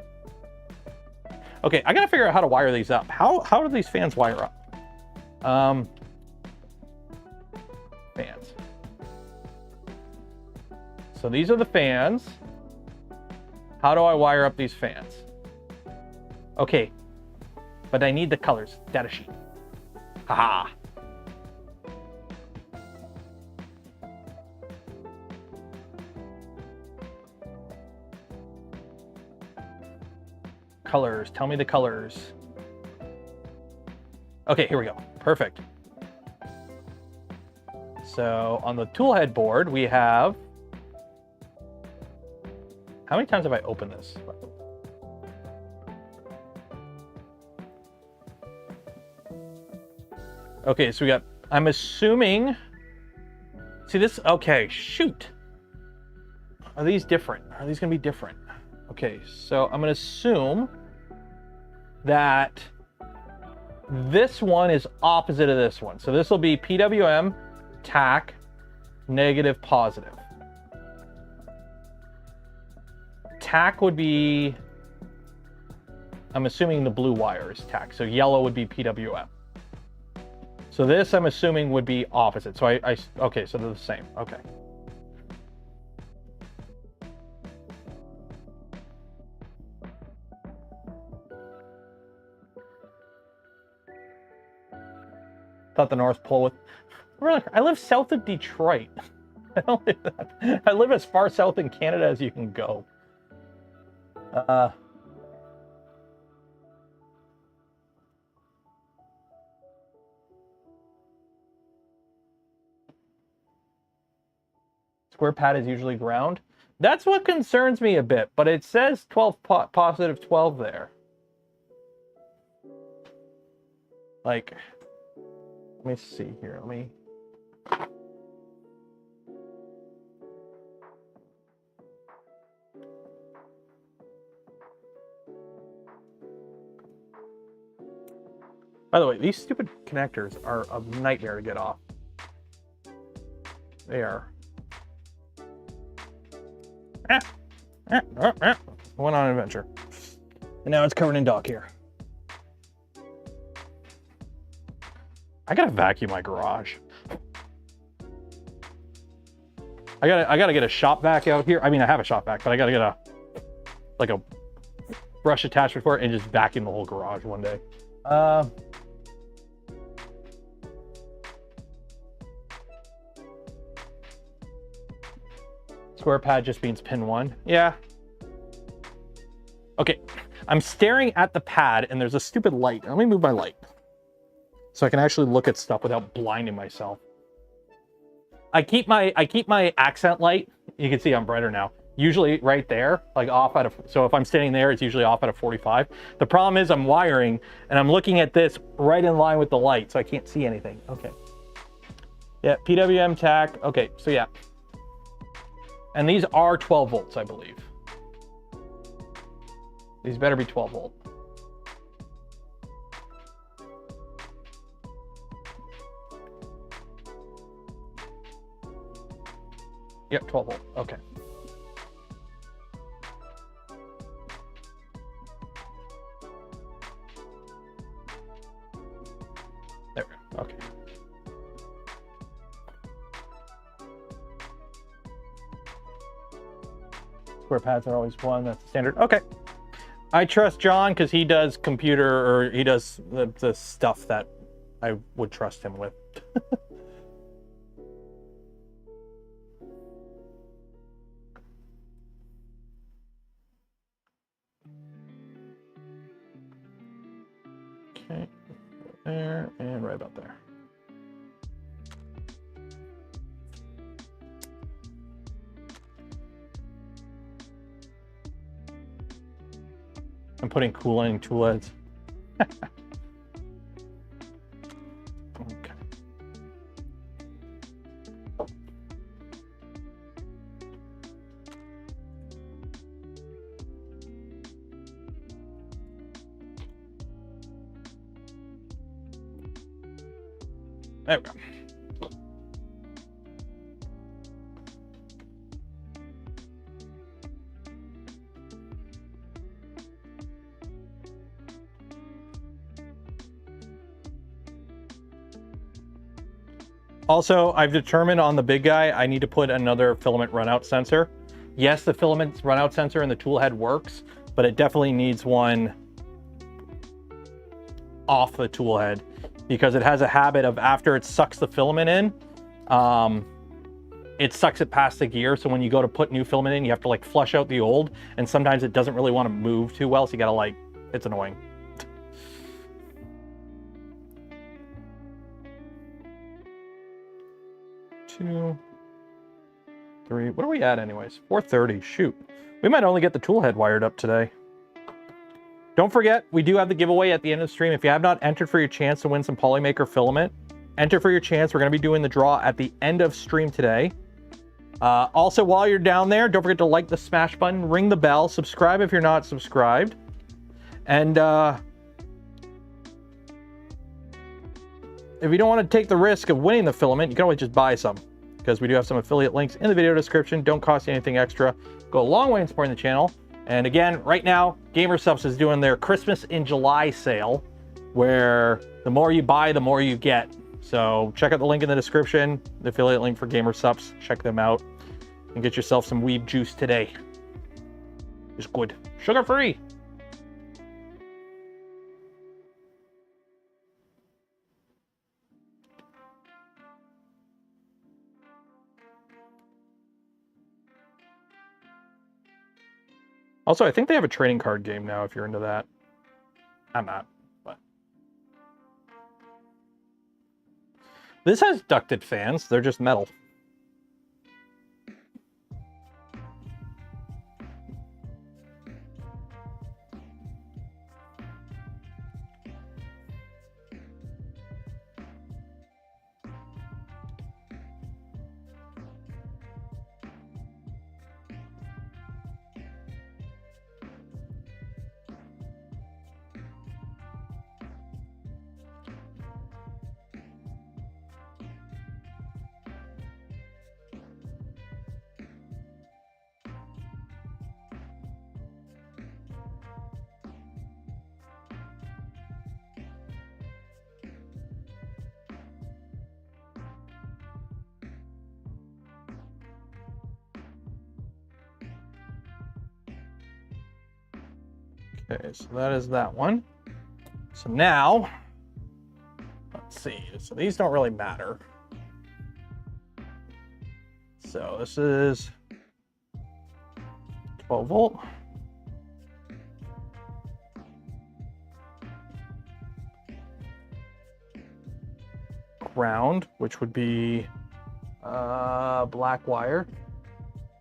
Okay, I gotta figure out how to wire these up. How do these fans wire up? Fans. So these are the fans. How do I wire up these fans? Okay, but I need the colors. Data sheet. Haha. Colors. Tell me the colors. Okay, here we go. Perfect. So on the Toolhead board, we have... How many times have I opened this? Okay, so we got, I'm assuming, see this, okay, shoot. Are these different? Are these gonna be different? Okay, so I'm gonna assume that this one is opposite of this one. So this will be PWM, tack, negative, positive. Tack would be, I'm assuming the blue wire is tack. So yellow would be PWM. So this, I'm assuming, would be opposite. So okay, so they're the same. Okay. Thought the North Pole with... I live south of Detroit. I live as far south in Canada as you can go. Square pad is usually ground. That's what concerns me a bit, but it says 12 positive 12 there. Like, let me see here. Let me... By the way, these stupid connectors are a nightmare to get off. They are. I went on an adventure. And now it's covered in dog hair. I gotta vacuum my garage. I gotta get a shop vac out here. I mean, I have a shop vac, but I gotta get a brush attachment for it and just vacuum the whole garage one day. Square pad just means pin 1. Yeah. Okay, I'm staring at the pad and there's a stupid light. Let me move my light so I can actually look at stuff without blinding myself. I keep my accent light. You can see I'm brighter now. usually right there, like off at a, so if I'm standing there, it's usually off at a 45. The problem is I'm wiring and I'm looking at this right in line with the light, so I can't see anything. Okay. Yeah, PWM tack. Okay, so yeah. And these are 12 volts, I believe. These better be 12 volt. Yep, 12 volt. Okay. There we go. Okay. Square pads are always one. That's the standard. Okay. I trust John because he does computer, or he does the stuff that I would trust him with. Okay, there and right about there. I'm putting cooling tool heads. Okay. There we go. Also, I've determined on the big guy, I need to put another filament runout sensor. Yes, the filament runout sensor in the Toolhead works, but it definitely needs one off the Toolhead because it has a habit of, after it sucks the filament in, it sucks it past the gear. So when you go to put new filament in, you have to like flush out the old, and sometimes it doesn't really want to move too well. So you gotta like, it's annoying. Two, three, what are we at anyways? 4:30, shoot. We might only get the Toolhead wired up today. Don't forget, we do have the giveaway at the end of the stream. If you have not entered for your chance to win some polymaker filament, enter for your chance. We're gonna be doing the draw at the end of stream today. Also, while you're down there, don't forget to like the smash button, ring the bell, subscribe if you're not subscribed. And if you don't want to take the risk of winning the filament, you can always just buy some, because we do have some affiliate links in the video description. Don't cost you anything extra. Go a long way in supporting the channel. And again, right now, GamerSupps is doing their Christmas in July sale, where the more you buy, the more you get. So check out the link in the description, the affiliate link for GamerSupps. Check them out and get yourself some weeb juice today. It's good. Sugar-free. Also, I think they have a trading card game now if you're into that. I'm not, but. This has ducted fans. They're just metal. Okay, so that is that one. So now, let's see. So these don't really matter. So this is 12 volt. Ground, which would be black wire.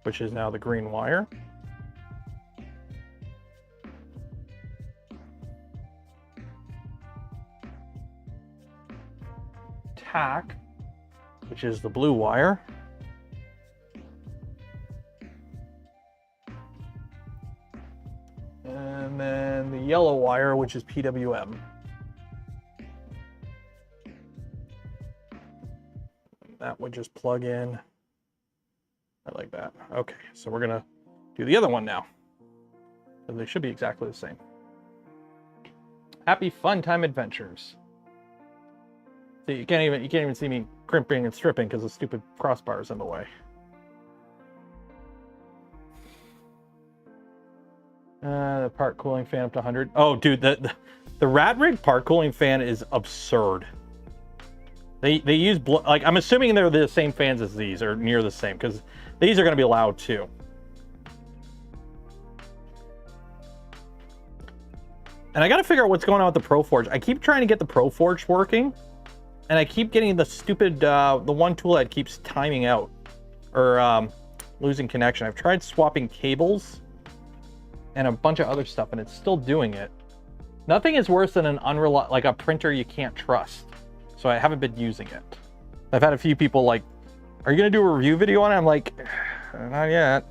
which is now the green wire. Tack, which is the blue wire. And then the yellow wire, which is PWM. That would just plug in. I like that. Okay, so we're gonna do the other one now. So they should be exactly the same. Happy fun time adventures. See, you can't even see me crimping and stripping because the stupid crossbar is in the way. The part cooling fan up to 100. Oh, dude, the rat rig part cooling fan is absurd. They use like, I'm assuming they're the same fans as these, or near the same, because these are going to be loud too. And I got to figure out what's going on with the ProForge. I keep trying to get the ProForge working, and I keep getting the stupid the one Toolhead keeps timing out, or losing connection. I've tried swapping cables and a bunch of other stuff, and it's still doing it. Nothing is worse than an like a printer you can't trust. So I haven't been using it. I've had a few people like, are you gonna do a review video on it? I'm like, not yet.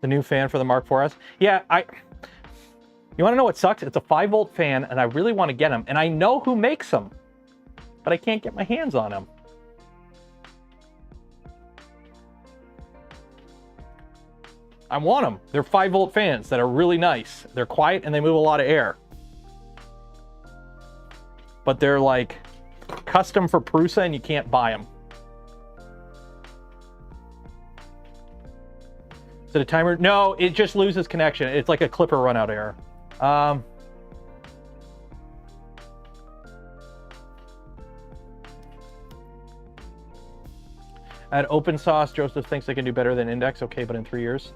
The new fan for the Mark IVs. Yeah, you wanna know what sucks? It's a 5-volt fan, and I really wanna get them. And I know who makes them, but I can't get my hands on them. I want them. They're 5-volt fans that are really nice. They're quiet and they move a lot of air. But they're like custom for Prusa and you can't buy them. Is it a timer? No, it just loses connection. It's like a clipper runout error. At open source, Joseph thinks they can do better than Index. Okay, but in 3 years.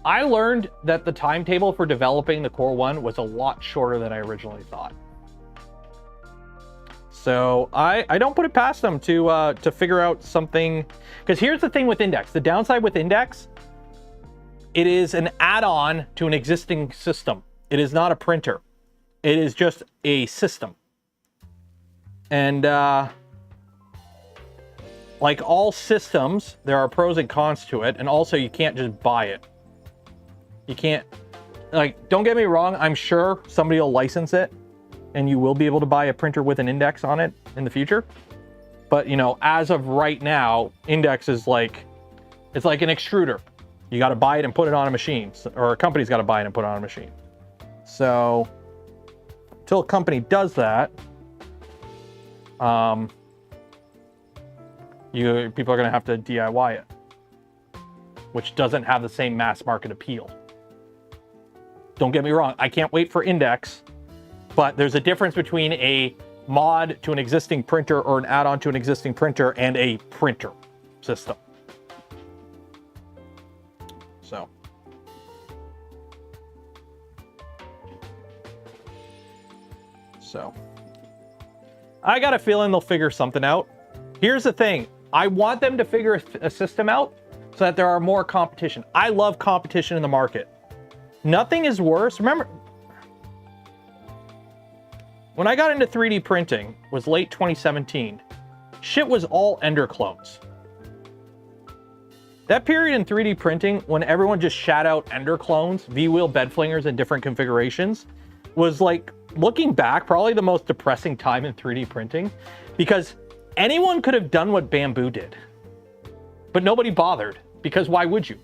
I learned that the timetable for developing the Core 1 was a lot shorter than I originally thought. So I don't put it past them to figure out something, because here's the thing with Index. The downside with Index, it is an add-on to an existing system. It is not a printer. It is just a system. And like all systems, there are pros and cons to it, and also you can't just buy it. You can't, like, don't get me wrong, I'm sure somebody will license it and you will be able to buy a printer with an Index on it in the future. But, you know, as of right now, Index is like, it's like an extruder. You got to buy it and put it on a machine, or a company's got to buy it and put it on a machine. So until a company does that, people are going to have to DIY it, which doesn't have the same mass market appeal. Don't get me wrong, I can't wait for Index, but there's a difference between a mod to an existing printer or an add-on to an existing printer and a printer system. So I got a feeling they'll figure something out. Here's the thing. I want them to figure a system out so that there are more competition. I love competition in the market. Nothing is worse. Remember, when I got into 3D printing, was late 2017, shit was all Ender clones. That period in 3D printing, when everyone just shat out Ender clones, V-wheel bed flingers in different configurations, was like, looking back, probably the most depressing time in 3D printing, because anyone could have done what Bamboo did, but nobody bothered, because why would you,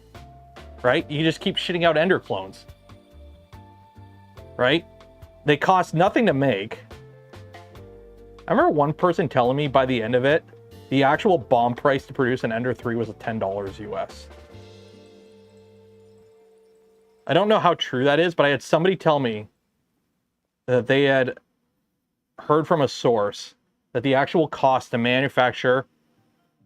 right? You just keep shitting out Ender clones, right? They cost nothing to make. I remember one person telling me by the end of it, the actual BOM price to produce an Ender 3 was $10 US. I don't know how true that is, but I had somebody tell me that they had heard from a source that the actual cost to manufacture,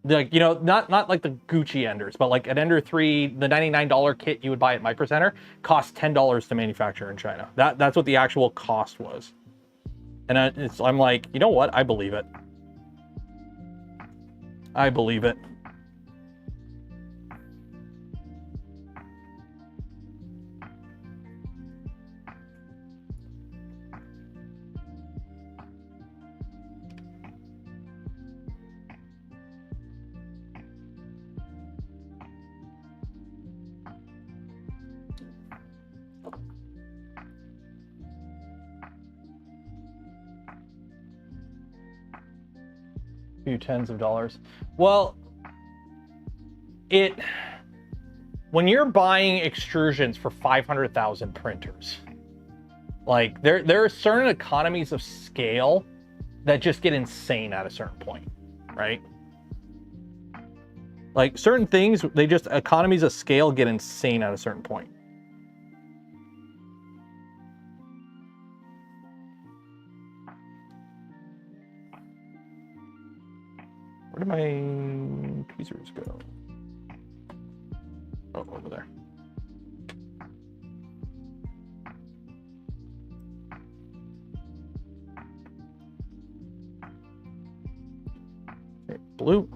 like, you know, not like the Gucci Enders, but like an Ender 3, the $99 kit you would buy at Micro Center, cost $10 to manufacture in China. That's what the actual cost was. And I'm like, you know what? I believe it. I believe it. Few tens of dollars. Well, when you're buying extrusions for 500,000 printers, like there are certain economies of scale that just get insane at a certain point, right? Like certain things, economies of scale get insane at a certain point. Where did my tweezers go? Oh, over there. Okay, blue.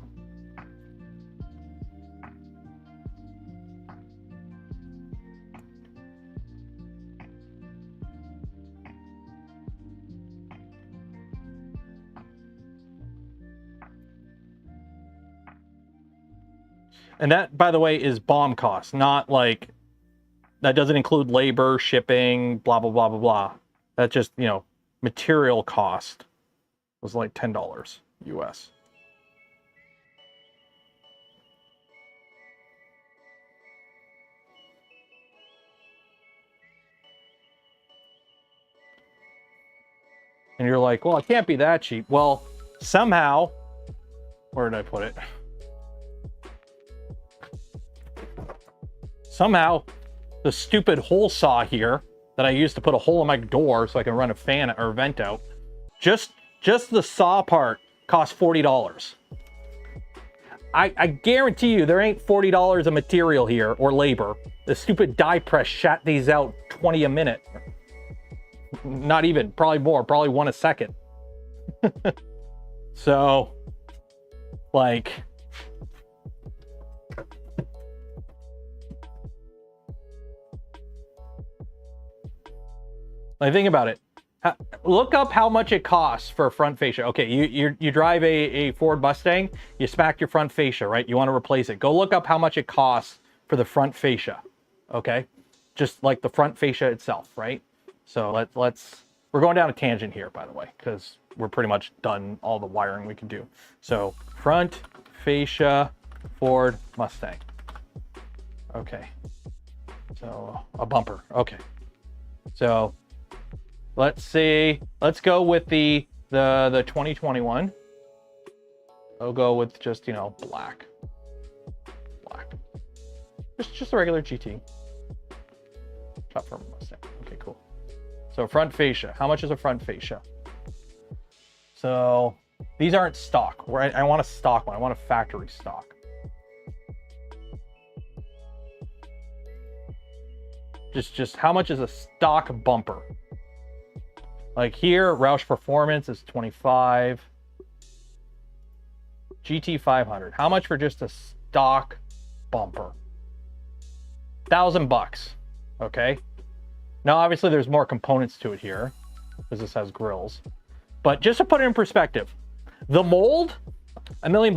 And that, by the way, is BOM cost, not like, that doesn't include labor, shipping, blah, blah, blah, blah, blah. That's just, you know, material cost was like $10 US. And you're like, well, it can't be that cheap. Well, somehow, where did I put it? Somehow, the stupid hole saw here that I used to put a hole in my door so I can run a fan or a vent out, just the saw part cost $40. I guarantee you there ain't $40 of material here or labor. The stupid die press shot these out 20 a minute. Not even, probably more, probably 1 a second. So, like, think about it. Look up how much it costs for a front fascia. Okay, you drive a Ford Mustang, you smack your front fascia, right? You want to replace it. Go look up how much it costs for the front fascia, okay? Just like the front fascia itself, right? So we're going down a tangent here, by the way, because we're pretty much done all the wiring we can do. So front fascia Ford Mustang. Okay, so a bumper, okay. So let's see, let's go with the 2021. I'll go with just, you know, black. Just a regular GT. Shop for Mustang. Okay, cool. So front fascia, how much is a front fascia? So these aren't stock, right? I want a stock one, I want a factory stock. Just how much is a stock bumper? Like here, Roush Performance is 25. GT 500. How much for just a stock bumper? $1,000. Okay. Now, obviously, there's more components to it here because this has grills. But just to put it in perspective, the mold, $1 million.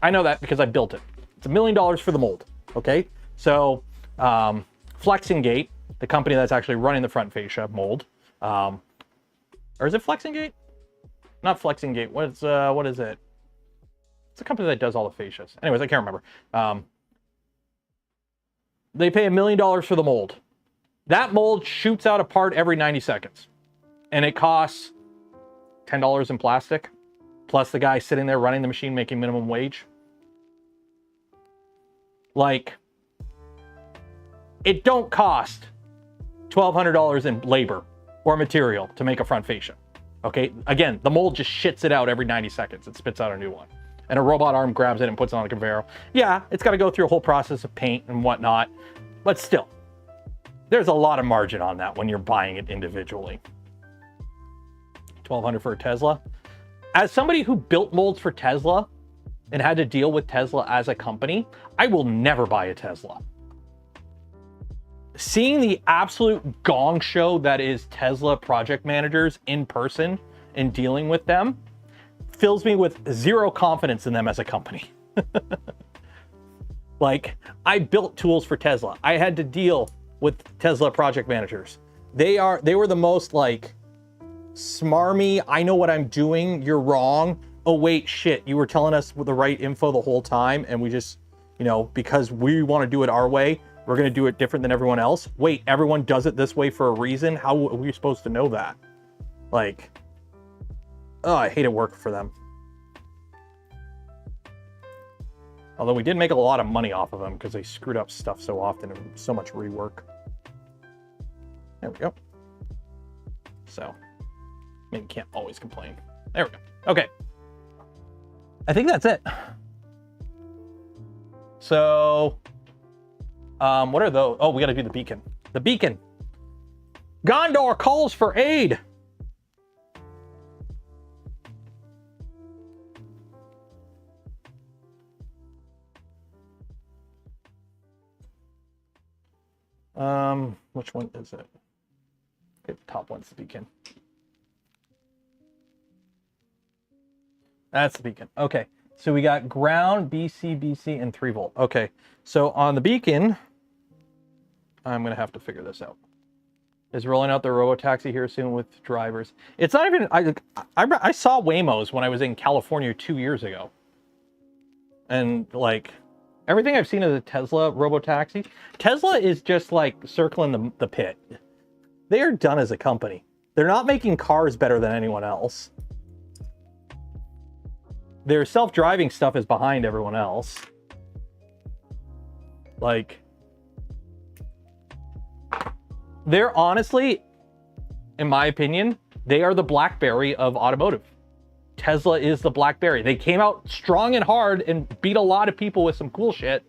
I know that because I built it. It's $1 million for the mold. Okay. So, Flexing Gate, the company that's actually running the front fascia mold, or is it Flexing Gate? Not Flexing Gate. What is it? It's a company that does all the fascias. Anyways, I can't remember. They pay $1 million for the mold. That mold shoots out a part every 90 seconds. And it costs $10 in plastic, plus the guy sitting there running the machine making minimum wage. Like, it don't cost $1,200 in labor or material to make a front fascia. Okay, again, the mold just shits it out every 90 seconds. It spits out a new one. And a robot arm grabs it and puts it on a conveyor. Yeah, it's got to go through a whole process of paint and whatnot. But still, there's a lot of margin on that when you're buying it individually. $1,200 for a Tesla. As somebody who built molds for Tesla, and had to deal with Tesla as a company, I will never buy a Tesla. Seeing the absolute gong show that is Tesla project managers in person and dealing with them fills me with zero confidence in them as a company. Like, I built tools for Tesla. I had to deal with Tesla project managers. They were the most like smarmy, I know what I'm doing, you're wrong. Oh wait, shit, you were telling us the right info the whole time and we just, you know, because we want to do it our way, we're going to do it different than everyone else. Wait, everyone does it this way for a reason? How are we supposed to know that? Like, oh, I hate it working for them. Although we did make a lot of money off of them because they screwed up stuff so often and so much rework. There we go. So, I mean, you can't always complain. There we go. Okay. I think that's it. So, what are those? Oh, we got to do the beacon. The beacon. Gondor calls for aid. Which one is it? Okay, the top one's the beacon. That's the beacon. Okay, so we got ground, BC, BC, and 3 volt. Okay, so on the beacon, I'm gonna have to figure this out. Is rolling out the robotaxi here soon with drivers. It's not even, I saw Waymos when I was in California 2 years ago. And like, everything I've seen of the Tesla robotaxi, Tesla is just like circling the pit. They are done as a company. They're not making cars better than anyone else. Their self-driving stuff is behind everyone else. Like, they're honestly, in my opinion, they are the BlackBerry of automotive. Tesla is the BlackBerry. They came out strong and hard and beat a lot of people with some cool shit,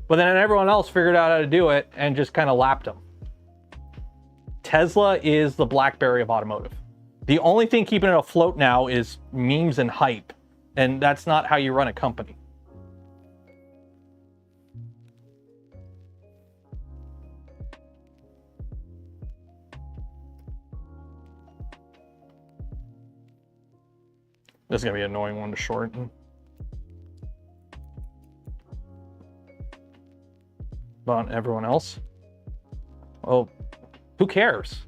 but then everyone else figured out how to do it and just kind of lapped them. Tesla is the BlackBerry of automotive. The only thing keeping it afloat now is memes and hype, and that's not how you run a company. This is gonna be an annoying one to shorten. But everyone else, well, who cares?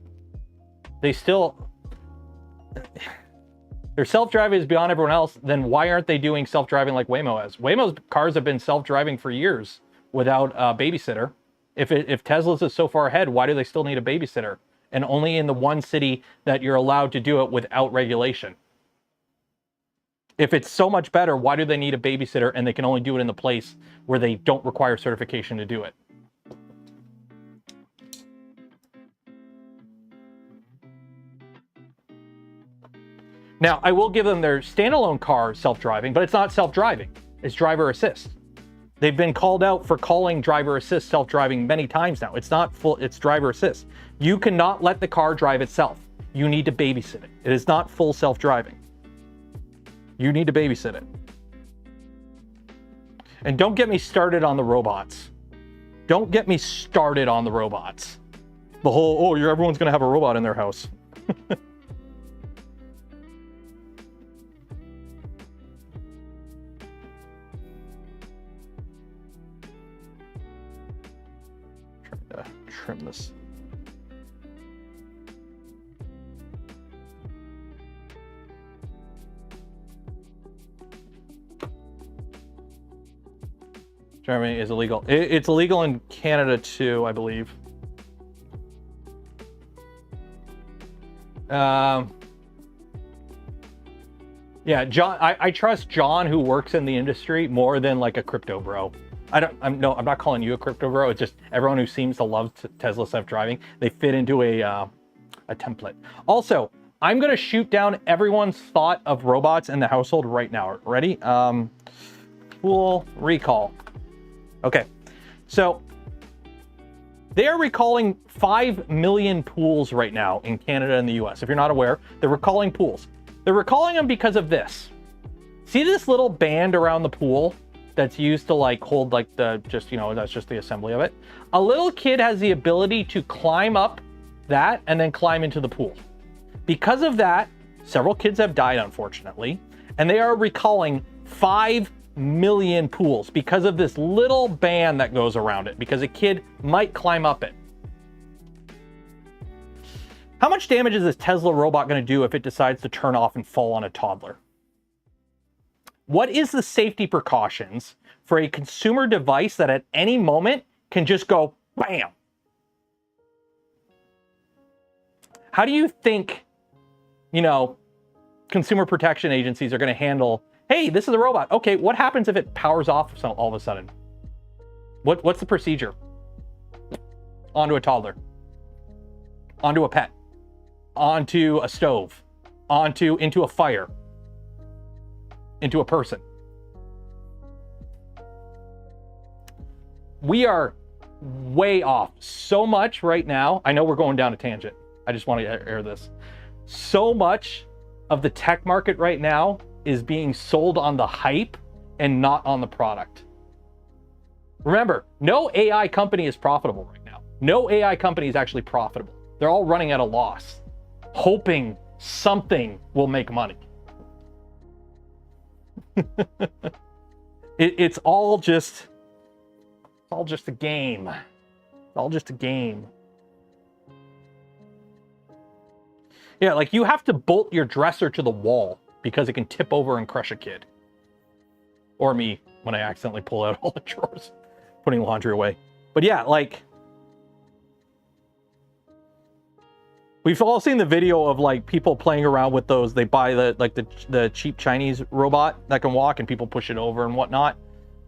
They still, their self-driving is beyond everyone else. Then why aren't they doing self-driving like Waymo is? Waymo's cars have been self-driving for years without a babysitter. If Tesla's is so far ahead, why do they still need a babysitter? And only in the one city that you're allowed to do it without regulation. If it's so much better, why do they need a babysitter and they can only do it in the place where they don't require certification to do it? Now, I will give them their standalone car self-driving, but it's not self-driving. It's driver assist. They've been called out for calling driver assist self-driving many times now. It's not full, it's driver assist. You cannot let the car drive itself. You need to babysit it. It is not full self-driving. You need to babysit it. And don't get me started on the robots. Don't get me started on the robots. The whole, oh, everyone's gonna have a robot in their house. Trying to trim this. Germany is illegal. It's illegal in Canada too, I believe. Yeah, John. I trust John, who works in the industry, more than like a crypto bro. I'm not calling you a crypto bro. It's just everyone who seems to love Tesla self-driving. They fit into a template. Also, I'm gonna shoot down everyone's thought of robots in the household right now. Ready? Pool recall. Okay, so they are recalling 5 million pools right now in Canada and the US. If you're not aware, they're recalling pools. They're recalling them because of this. See this little band around the pool that's used to like hold like the, just, you know, that's just the assembly of it. A little kid has the ability to climb up that and then climb into the pool. Because of that, several kids have died, unfortunately, and they are recalling 5 million pools because of this little band that goes around it, because a kid might climb up it. How much damage is this Tesla robot going to do if it decides to turn off and fall on a toddler? What is the safety precautions for a consumer device that at any moment can just go bam? How do you think, you know, consumer protection agencies are going to handle, hey, this is a robot. Okay, what happens if it powers off all of a sudden? What's the procedure? Onto a toddler. Onto a pet. Onto a stove. Into a fire. Into a person. We are way off so much right now. I know we're going down a tangent. I just want to air this. So much of the tech market right now is being sold on the hype and not on the product. Remember, no AI company is profitable right now. No AI company is actually profitable. They're all running at a loss, hoping something will make money. It's all just a game. It's all just a game. Yeah, like you have to bolt your dresser to the wall because it can tip over and crush a kid. Or me when I accidentally pull out all the drawers, putting laundry away. But yeah, like we've all seen the video of like people playing around with those. They buy the cheap Chinese robot that can walk and people push it over and whatnot.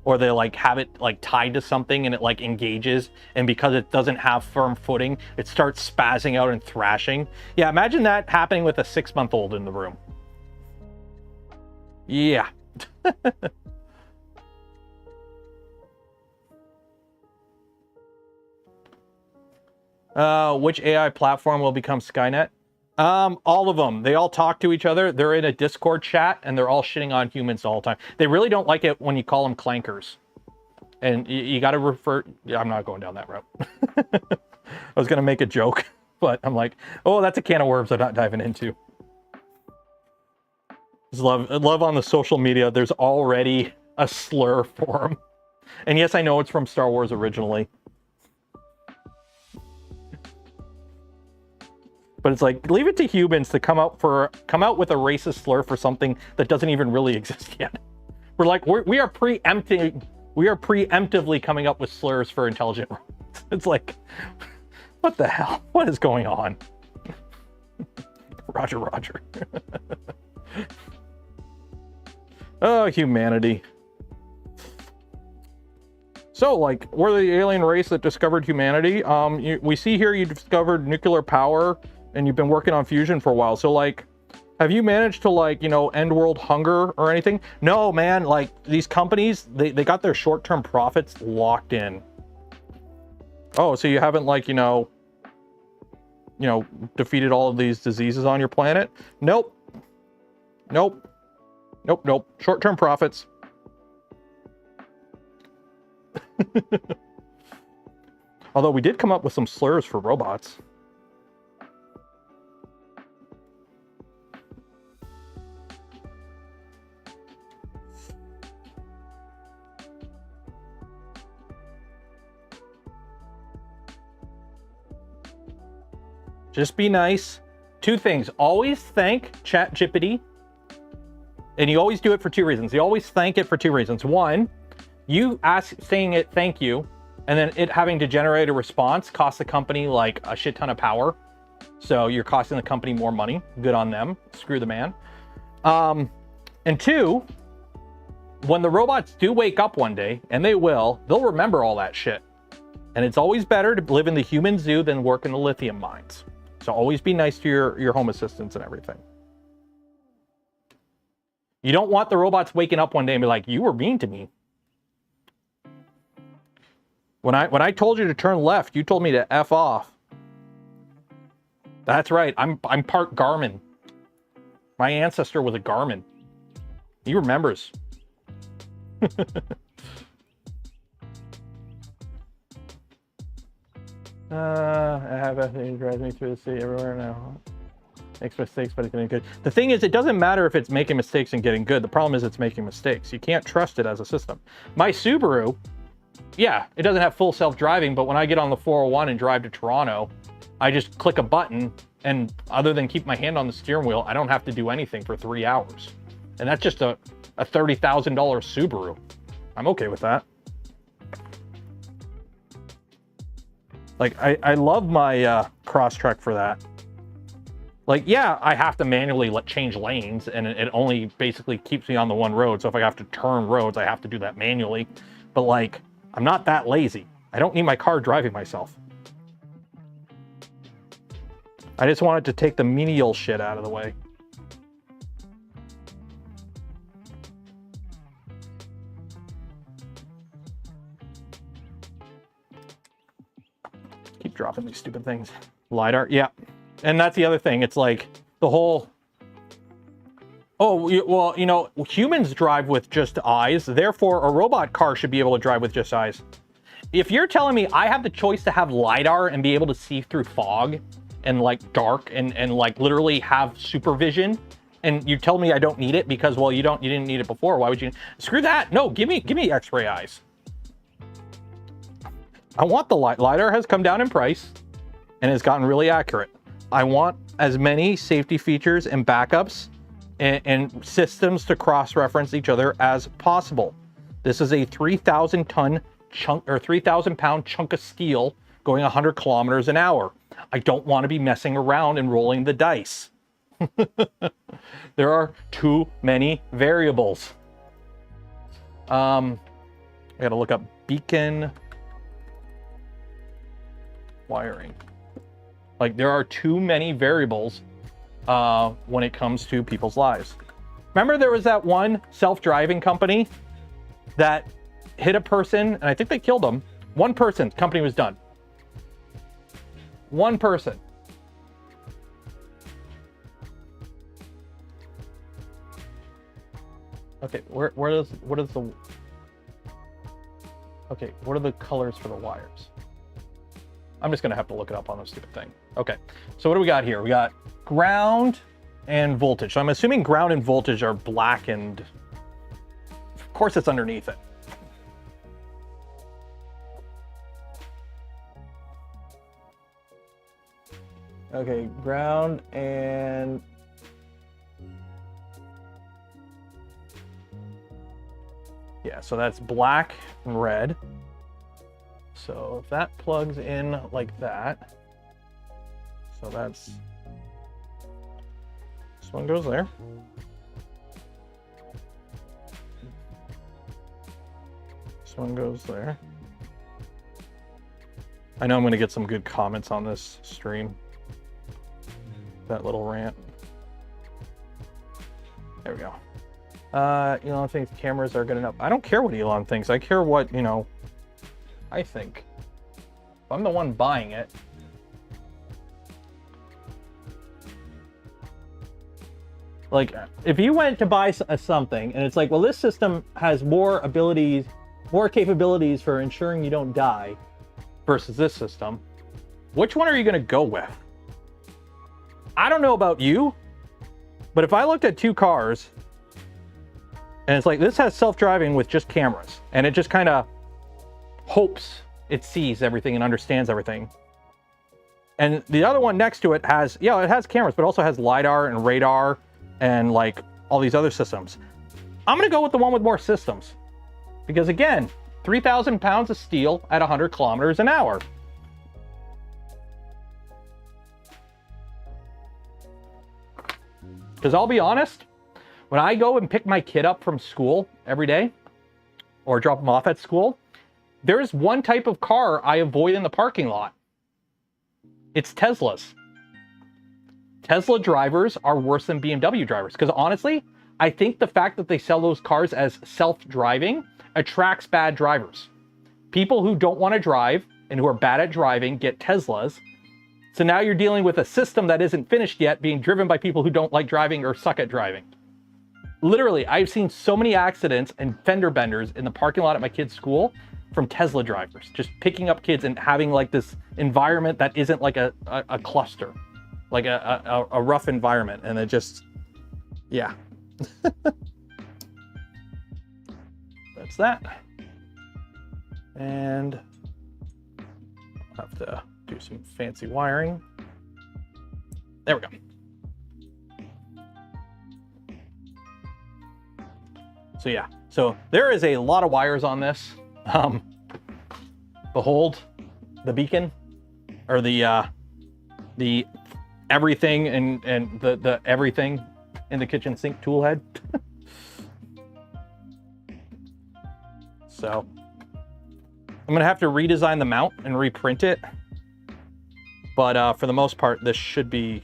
Or they like have it like tied to something and it like engages, and because it doesn't have firm footing, it starts spazzing out and thrashing. Yeah, imagine that happening with a 6-month-old in the room. Yeah. Which AI platform will become Skynet? All of them. They all talk to each other. They're in a Discord chat and they're all shitting on humans all the time. They really don't like it when you call them clankers. And you got to refer... Yeah, I'm not going down that route. I was going to make a joke, but I'm like, oh, that's a can of worms I'm not diving into. Just love on the social media. There's already a slur for them. And yes, I know it's from Star Wars originally. But it's like, leave it to humans to come out with a racist slur for something that doesn't even really exist yet. We're like, we are preemptively coming up with slurs for intelligent robots. It's like, what the hell? What is going on? Roger, Roger. Oh, humanity. So, like, we're the alien race that discovered humanity. We see here you discovered nuclear power, and you've been working on fusion for a while. So, like, have you managed to, like, you know, end world hunger or anything? No, man. Like, these companies, they got their short-term profits locked in. Oh, so you haven't, like, you know, defeated all of these diseases on your planet? Nope. Nope. Nope, nope. Short-term profits. Although we did come up with some slurs for robots. Just be nice. 2 things. Always thank ChatGPT. And you always do it for 2 reasons. You always thank it for 2 reasons. 1, you saying it thank you, and then it having to generate a response costs the company like a shit ton of power. So you're costing the company more money. Good on them. Screw the man. And 2, when the robots do wake up one day, and they will, they'll remember all that shit. And it's always better to live in the human zoo than work in the lithium mines. So always be nice to your home assistants and everything. You don't want the robots waking up one day and be like, you were mean to me. When I told you to turn left, you told me to F off. That's right. I'm part Garmin. My ancestor was a Garmin. He remembers. I have everything drives me through the city everywhere now. Makes mistakes, but it's getting good. The thing is, it doesn't matter if it's making mistakes and getting good. The problem is it's making mistakes. You can't trust it as a system. My Subaru, yeah, it doesn't have full self-driving, but when I get on the 401 and drive to Toronto, I just click a button, and other than keep my hand on the steering wheel, I don't have to do anything for 3 hours. And that's just a $30,000 Subaru. I'm okay with that. Like, I love my Crosstrek for that. Like, yeah, I have to manually change lanes, and it only basically keeps me on the one road. So if I have to turn roads, I have to do that manually. But like, I'm not that lazy. I don't need my car driving myself. I just wanted to take the menial shit out of the way. Keep dropping these stupid things. LiDAR, yeah. And that's the other thing. It's like the whole, oh, well, you know, humans drive with just eyes. Therefore, a robot car should be able to drive with just eyes. If you're telling me I have the choice to have LiDAR and be able to see through fog and like dark and like literally have supervision, and you tell me I don't need it because, well, you didn't need it before. Why would you? Screw that. No, give me X-ray eyes. I want the LiDAR has come down in price and has gotten really accurate. I want as many safety features and backups and systems to cross-reference each other as possible. This is a 3,000 ton chunk or 3,000 pound chunk of steel going 100 kilometers an hour. I don't want to be messing around and rolling the dice. There are too many variables. I gotta look up beacon wiring. Like, there are too many variables when it comes to people's lives. Remember there was that one self-driving company that hit a person, and I think they killed him. One person, company was done. One person. Okay, what are the colors for the wires? I'm just gonna have to look it up on this stupid thing. Okay, so what do we got here? We got ground and voltage. So I'm assuming ground and voltage are black, and of course it's underneath it. Okay, ground and yeah, so that's black and red. So if that plugs in like that, so that's, this one goes there. This one goes there. I know I'm going to get some good comments on this stream. That little rant. There we go. Elon thinks cameras are good enough. I don't care what Elon thinks. I care what, you know, I think. If I'm the one buying it. Like, if you went to buy something and it's like, well, this system has more abilities, more capabilities for ensuring you don't die versus this system, which one are you going to go with? I don't know about you, but if I looked at two cars and it's like, this has self-driving with just cameras, and it just kind of hopes it sees everything and understands everything. And the other one next to it has, yeah, it has cameras, but also has LiDAR and radar and like all these other systems. I'm gonna go with the one with more systems. Because again, 3,000 pounds of steel at 100 kilometers an hour. Because I'll be honest, when I go and pick my kid up from school every day, or drop him off at school, there's one type of car I avoid in the parking lot. It's Teslas. Tesla drivers are worse than BMW drivers. Because honestly, I think the fact that they sell those cars as self-driving attracts bad drivers. People who don't want to drive and who are bad at driving get Teslas. So now you're dealing with a system that isn't finished yet, being driven by people who don't like driving or suck at driving. Literally, I've seen so many accidents and fender benders in the parking lot at my kid's school from Tesla drivers, just picking up kids and having like this environment that isn't like a cluster, like a rough environment. And it just, yeah. That's that. And I'll have to do some fancy wiring. There we go. So yeah, so there is a lot of wires on this. Behold the beacon, or the everything and the everything in the kitchen sink tool head. So I'm gonna have to redesign the mount and reprint it, but for the most part, this should be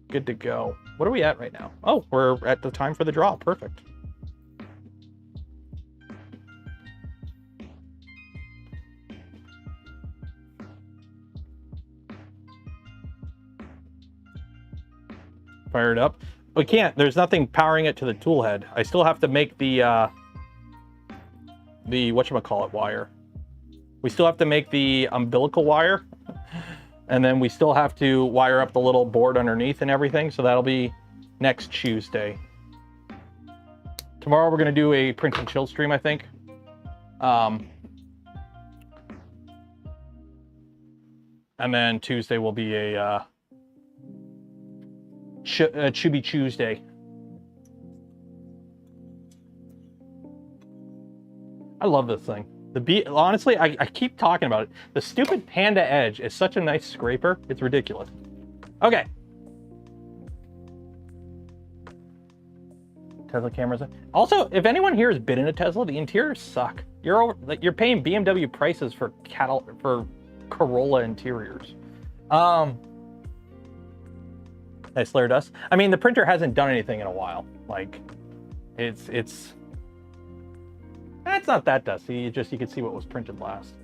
good to go. What are we at right now? Oh, we're at the time for the draw. Perfect. Fire it up. We can't. There's nothing powering it to the tool head. I still have to make the whatchamacallit wire. We still have to make the umbilical wire. And then we still have to wire up the little board underneath and everything. So that'll be next Tuesday. Tomorrow we're going to do a print and chill stream, I think. And then Tuesday will be a Chubby Tuesday. I love this thing. Honestly, I keep talking about it. The stupid Panda Edge is such a nice scraper. It's ridiculous. Okay. Tesla cameras. Also, if anyone here has been in a Tesla, the interiors suck. You're paying BMW prices for Corolla interiors. Nice flare dust. I mean, the printer hasn't done anything in a while. Like, it's not that dusty. You can see what was printed last.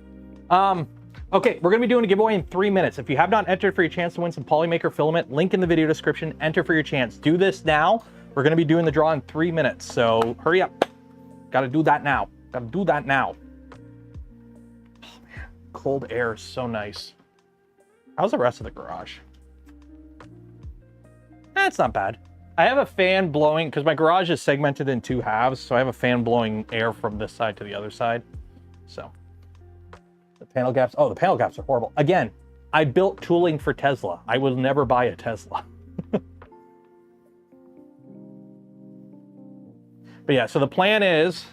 Okay, we're gonna be doing a giveaway in 3 minutes. If you have not entered for your chance to win some Polymaker filament, link in the video description. Enter for your chance. Do this now. We're gonna be doing the draw in 3 minutes, so hurry up. Gotta do that now. Gotta do that now. Oh, man. Cold air is so nice. How's the rest of the garage? It's not bad. I have a fan blowing, because my garage is segmented in 2 halves, so I have a fan blowing air from this side to the other side. So, the panel gaps, oh, the panel gaps are horrible. Again, I built tooling for Tesla. I will never buy a Tesla. But yeah, so the plan is,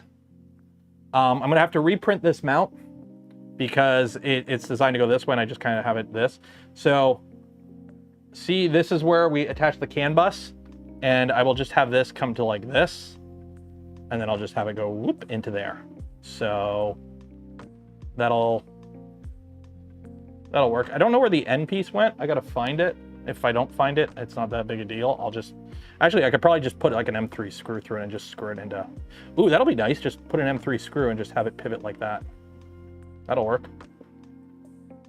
I'm gonna have to reprint this mount because it's designed to go this way, and I just kind of have it this. So, see, this is where we attach the CAN bus. And I will just have this come to like this, and then I'll just have it go whoop into there. So that'll work. I don't know where the end piece went. I gotta find it. If I don't find it, it's not that big a deal. Actually, I could probably just put like an M3 screw through it and just screw it into, ooh, that'll be nice. Just put an M3 screw and just have it pivot like that. That'll work.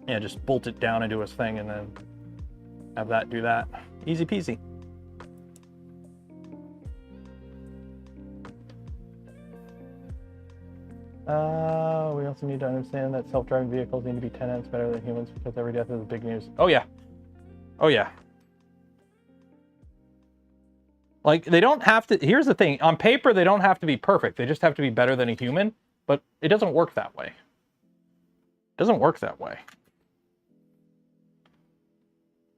Yeah, just bolt it down into his thing and then have that do that. Easy peasy. We also need to understand that self-driving vehicles need to be 10x better than humans because every death is big news. Oh yeah. Oh yeah. Like, they don't have to, here's the thing, on paper they don't have to be perfect, they just have to be better than a human, but it doesn't work that way. It doesn't work that way.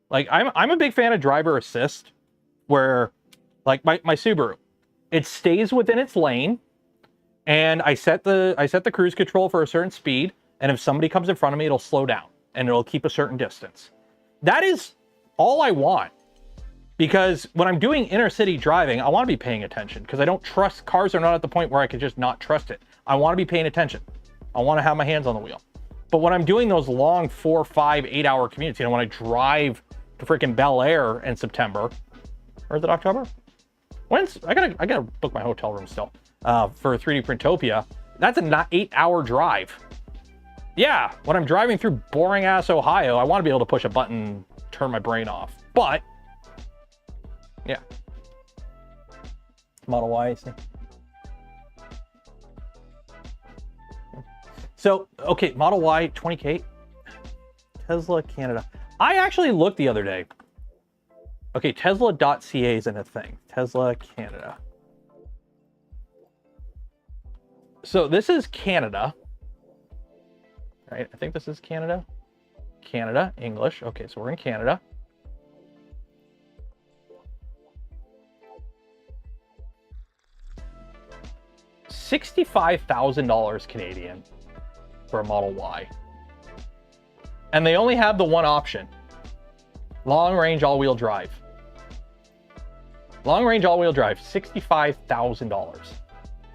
Like, I'm a big fan of driver assist, where, like, my Subaru, it stays within its lane, and I set the cruise control for a certain speed, and if somebody comes in front of me, it'll slow down, and it'll keep a certain distance. That is all I want. Because when I'm doing inner city driving, I want to be paying attention, because I don't trust, cars are not at the point where I can just not trust it. I want to be paying attention. I want to have my hands on the wheel. But when I'm doing those long 4, 5, 8 hour commutes, you know, when I drive to freaking Bel Air in September, or is it October? When's, I gotta book my hotel room still, for 3D Printopia. That's an 8 hour drive. Yeah, when I'm driving through boring ass Ohio, I want to be able to push a button, turn my brain off. But, yeah. Model Y, I see. So, okay, Model Y, 20K. Tesla Canada. I actually looked the other day. Okay, Tesla.ca isn't a thing. Tesla Canada. So this is Canada. Right, I think this is Canada. Canada, English. Okay, so we're in Canada. $65,000 Canadian for a Model Y. And they only have the one option. Long range all-wheel drive. Long range all-wheel drive, $65,000.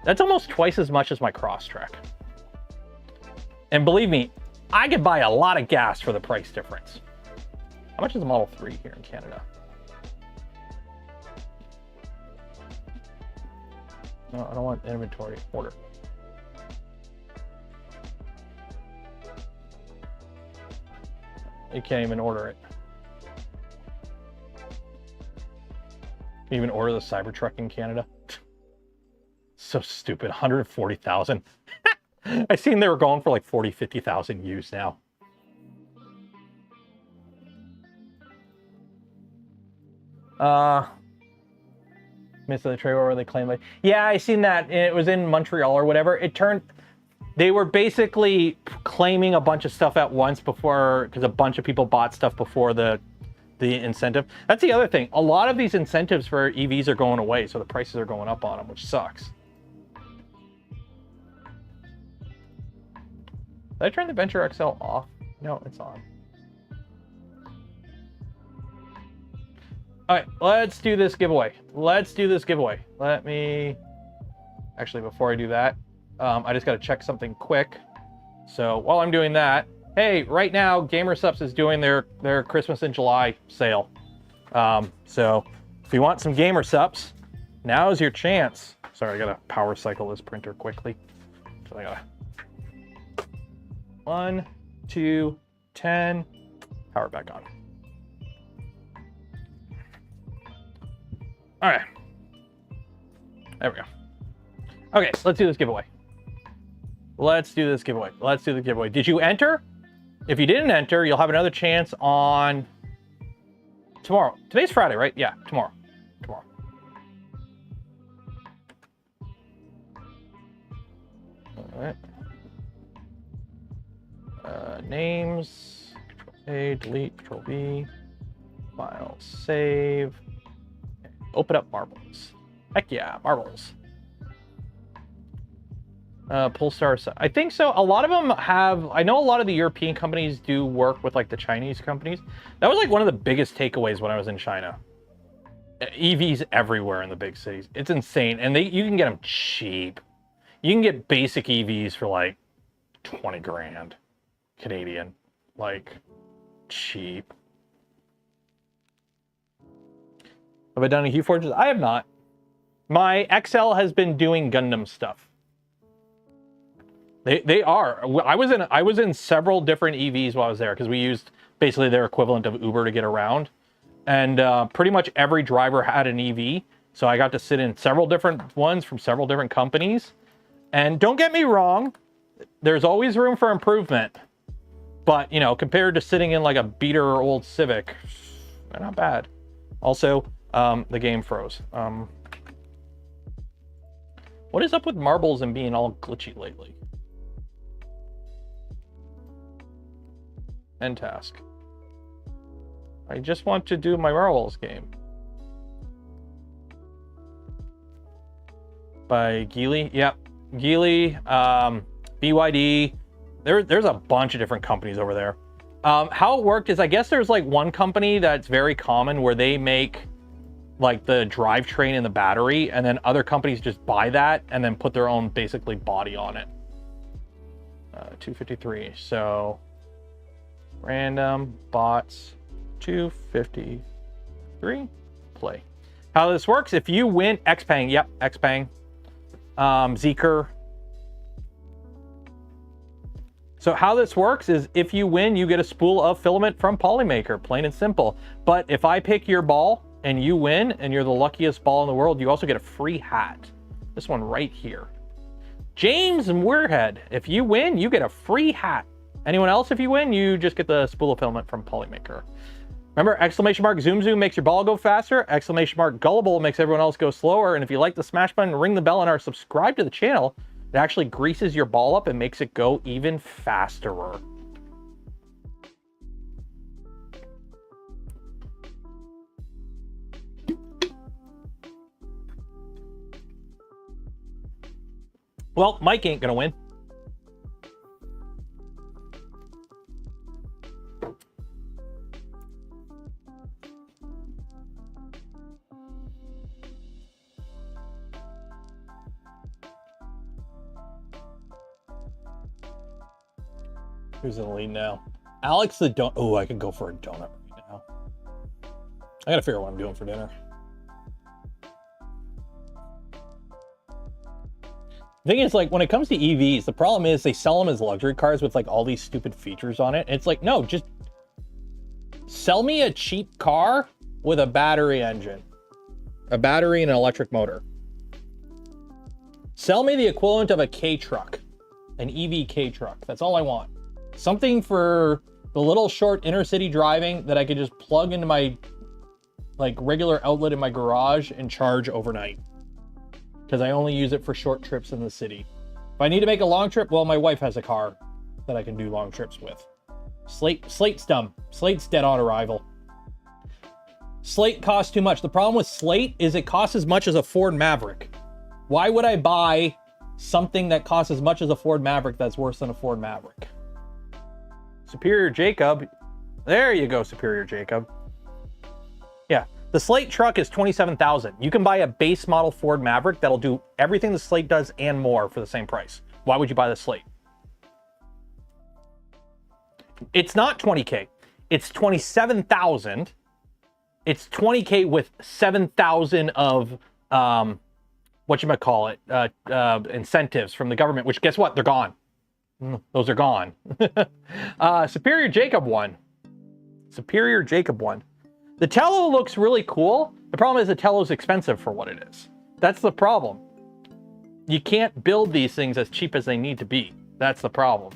That's almost twice as much as my Crosstrek. And believe me, I could buy a lot of gas for the price difference. How much is a Model 3 here in Canada? No, I don't want inventory. Order. You can't even order it. Can you even order the Cybertruck in Canada? So stupid. 140,000. I seen they were going for like 40, 50,000 used now. Missed the trailer where they claim like, yeah, I seen that. It was in Montreal or whatever. It turned, they were basically claiming a bunch of stuff at once before, because a bunch of people bought stuff before the incentive. That's the other thing. A lot of these incentives for EVs are going away, so the prices are going up on them, which sucks. Did I turn the Venture XL off? No, it's on. All right, let's do this giveaway. Let's do this giveaway. Let me, actually, before I do that, I just got to check something quick. So while I'm doing that, hey, right now, GamerSupps is doing their Christmas in July sale. So if you want some GamerSupps, now's your chance. Sorry, I got to power cycle this printer quickly. So I got to 1, 2, 10, power back on. All right, there we go. Okay, let's do this giveaway. Let's do this giveaway. Let's do the giveaway. Did you enter? If you didn't enter, you'll have another chance on tomorrow. Today's Friday, right? Yeah, tomorrow. Tomorrow. All right. Names, Control-A, delete, Control-V, file, save. Open up marbles. Heck yeah, marbles. Polestar, I think so. A lot of them have, I know a lot of the European companies do work with like the Chinese companies. That was like one of the biggest takeaways when I was in China. EVs everywhere in the big cities. It's insane. And you can get them cheap. You can get basic EVs for like 20 grand Canadian. Like, cheap. Have I done a Hue Forges? I have not. My XL has been doing Gundam stuff. They are. I was in several different EVs while I was there because we used basically their equivalent of Uber to get around, and pretty much every driver had an EV. So I got to sit in several different ones from several different companies. And don't get me wrong, there's always room for improvement. But you know, compared to sitting in like a beater or old Civic, they're not bad. Also, the game froze. What is up with marbles and being all glitchy lately? End task. I just want to do my marbles game. By Geely. Yep. Geely, BYD. There's a bunch of different companies over there. How it worked is, I guess there's like one company that's very common where they make like the drivetrain and the battery, and then other companies just buy that and then put their own basically body on it. 253. So random bots 253 play. How this works, if you win Xpeng, yep, Xpeng, Zeekr. So how this works is if you win, you get a spool of filament from Polymaker, plain and simple. But if I pick your ball, and you win and you're the luckiest ball in the world, you also get a free hat. This one right here. James Moorhead, if you win, you get a free hat. Anyone else, if you win, you just get the spool of filament from Polymaker. Remember, exclamation mark zoom zoom makes your ball go faster. Exclamation mark gullible makes everyone else go slower. And if you like the smash button, ring the bell, and are subscribed to the channel, it actually greases your ball up and makes it go even faster. Well, Mike ain't gonna win. Who's in the lead now? Alex the donut. Oh, I could go for a donut right now. I gotta figure out what I'm doing for dinner. The thing is, like, when it comes to EVs, the problem is they sell them as luxury cars with like all these stupid features on it. It's like, no, just sell me a cheap car with a battery engine, a battery and an electric motor. Sell me the equivalent of a K truck, an EV K truck. That's all I want. Something for the little short inner city driving that I could just plug into my like regular outlet in my garage and charge overnight. Because I only use it for short trips in the city. If I need to make a long trip, well, my wife has a car that I can do long trips with. Slate's dumb. Slate's dead on arrival. Slate costs too much. The problem with Slate is it costs as much as a Ford Maverick. Why would I buy something that costs as much as a Ford Maverick that's worse than a Ford Maverick? Superior Jacob. There you go, Superior Jacob. Yeah. The Slate truck is $27,000. You can buy a base model Ford Maverick that'll do everything the Slate does and more for the same price. Why would you buy the Slate? It's not 20K. It's 27,000. It's 20K with 7,000 of incentives from the government. Which, guess what? They're gone. Those are gone. Superior Jacob won. Superior Jacob won. The Tello looks really cool. The problem is the Tello's expensive for what it is. That's the problem. You can't build these things as cheap as they need to be. That's the problem.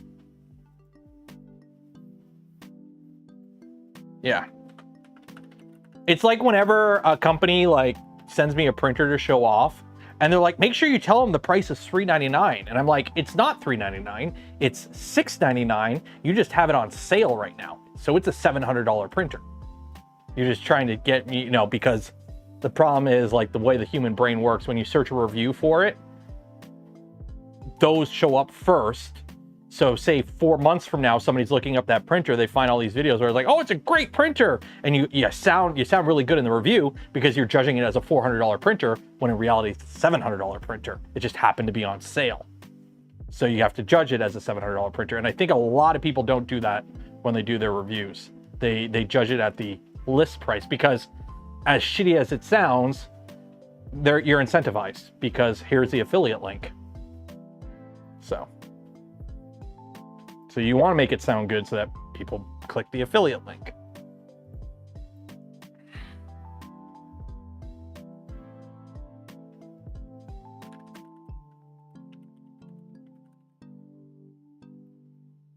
Yeah. It's like whenever a company like sends me a printer to show off, and they're like, make sure you tell them the price is $399. And I'm like, it's not $399, it's $699. You just have it on sale right now. So it's a $700 printer. You're just trying to get me, you know, because the problem is like the way the human brain works, when you search a review for it, those show up first. So say 4 months from now, somebody's looking up that printer, they find all these videos where it's like, oh, it's a great printer. And you sound really good in the review because you're judging it as a $400 printer, when in reality it's a $700 printer. It just happened to be on sale. So you have to judge it as a $700 printer. And I think a lot of people don't do that when they do their reviews. They judge it at the list price, because as shitty as it sounds, you're incentivized because here's the affiliate link. So you want to make it sound good so that people click the affiliate link.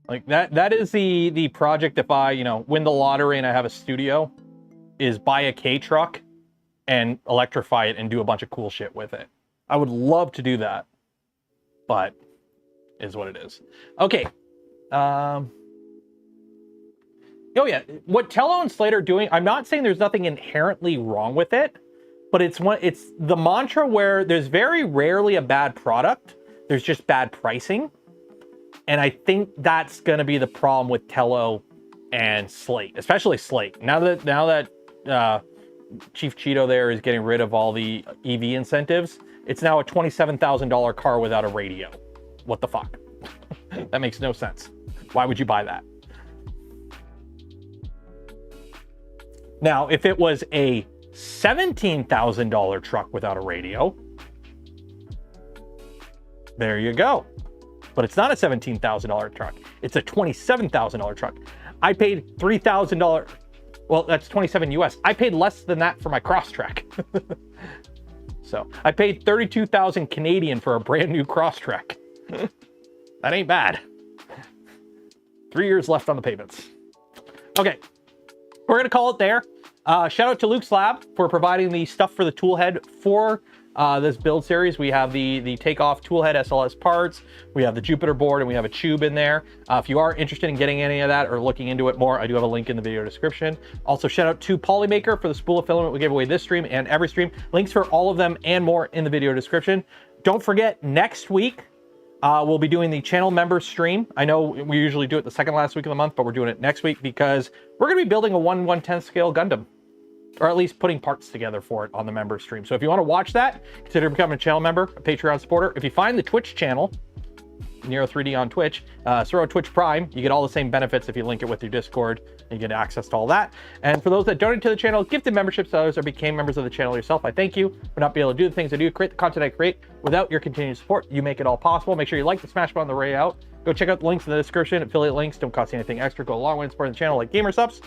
Like that is the project if I, you know, win the lottery and I have a studio, is buy a K truck and electrify it and do a bunch of cool shit with it. I would love to do that, but is what it is. Okay. Oh yeah, what Tello and Slate are doing, I'm not saying there's nothing inherently wrong with it, but it's the mantra where there's very rarely a bad product. There's just bad pricing. And I think that's going to be the problem with Tello and Slate, especially Slate. Now that Chief Cheeto there is getting rid of all the EV incentives, it's now a $27,000 car without a radio. What the fuck? That makes no sense. Why would you buy that? Now, if it was a $17,000 truck without a radio, there you go. But it's not a $17,000 truck. It's a $27,000 truck. I paid $3,000. Well, that's 27 US. I paid less than that for my Crosstrek. So I paid 32,000 Canadian for a brand new Crosstrek. That ain't bad. 3 years left on the payments. Okay, we're gonna call it there. Shout out to Luke's Lab for providing the stuff for the Toolhead for this build series. We have the takeoff Toolhead SLS parts, we have the Jupiter board, and we have a Chube in there. If you are interested in getting any of that or looking into it more, I do have a link in the video description. Also, shout out to Polymaker for the spool of filament we gave away this stream and every stream. Links for all of them and more in the video description. Don't forget, next week, we'll be doing the channel member stream. I know we usually do it the second last week of the month, but we're doing it next week because we're gonna be building a 1/110 scale Gundam, or at least putting parts together for it on the member stream. So if you want to watch that, consider becoming a channel member, a Patreon supporter. If you find the Twitch channel, Nero3D on Twitch, throw a Twitch Prime. You get all the same benefits if you link it with your Discord, and you get access to all that. And for those that donate to the channel, gifted memberships to others, or became members of the channel yourself, I thank you for not being able to do the things I do, create the content I create. Without your continued support, you make it all possible. Make sure you like the smash button on the way out. Go check out the links in the description. Affiliate links don't cost you anything extra. Go a long way in supporting the channel, like Gamer Subs.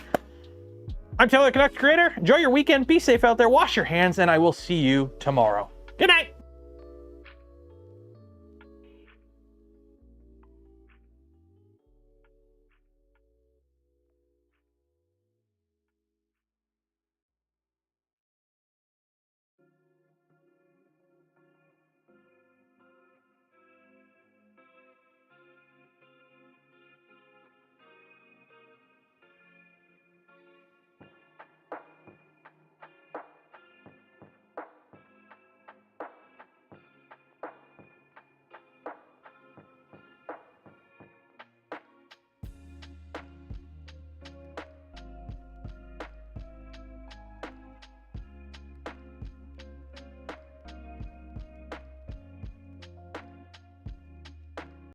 I'm Taylor, Canuck creator. Enjoy your weekend. Be safe out there. Wash your hands, and I will see you tomorrow. Good night.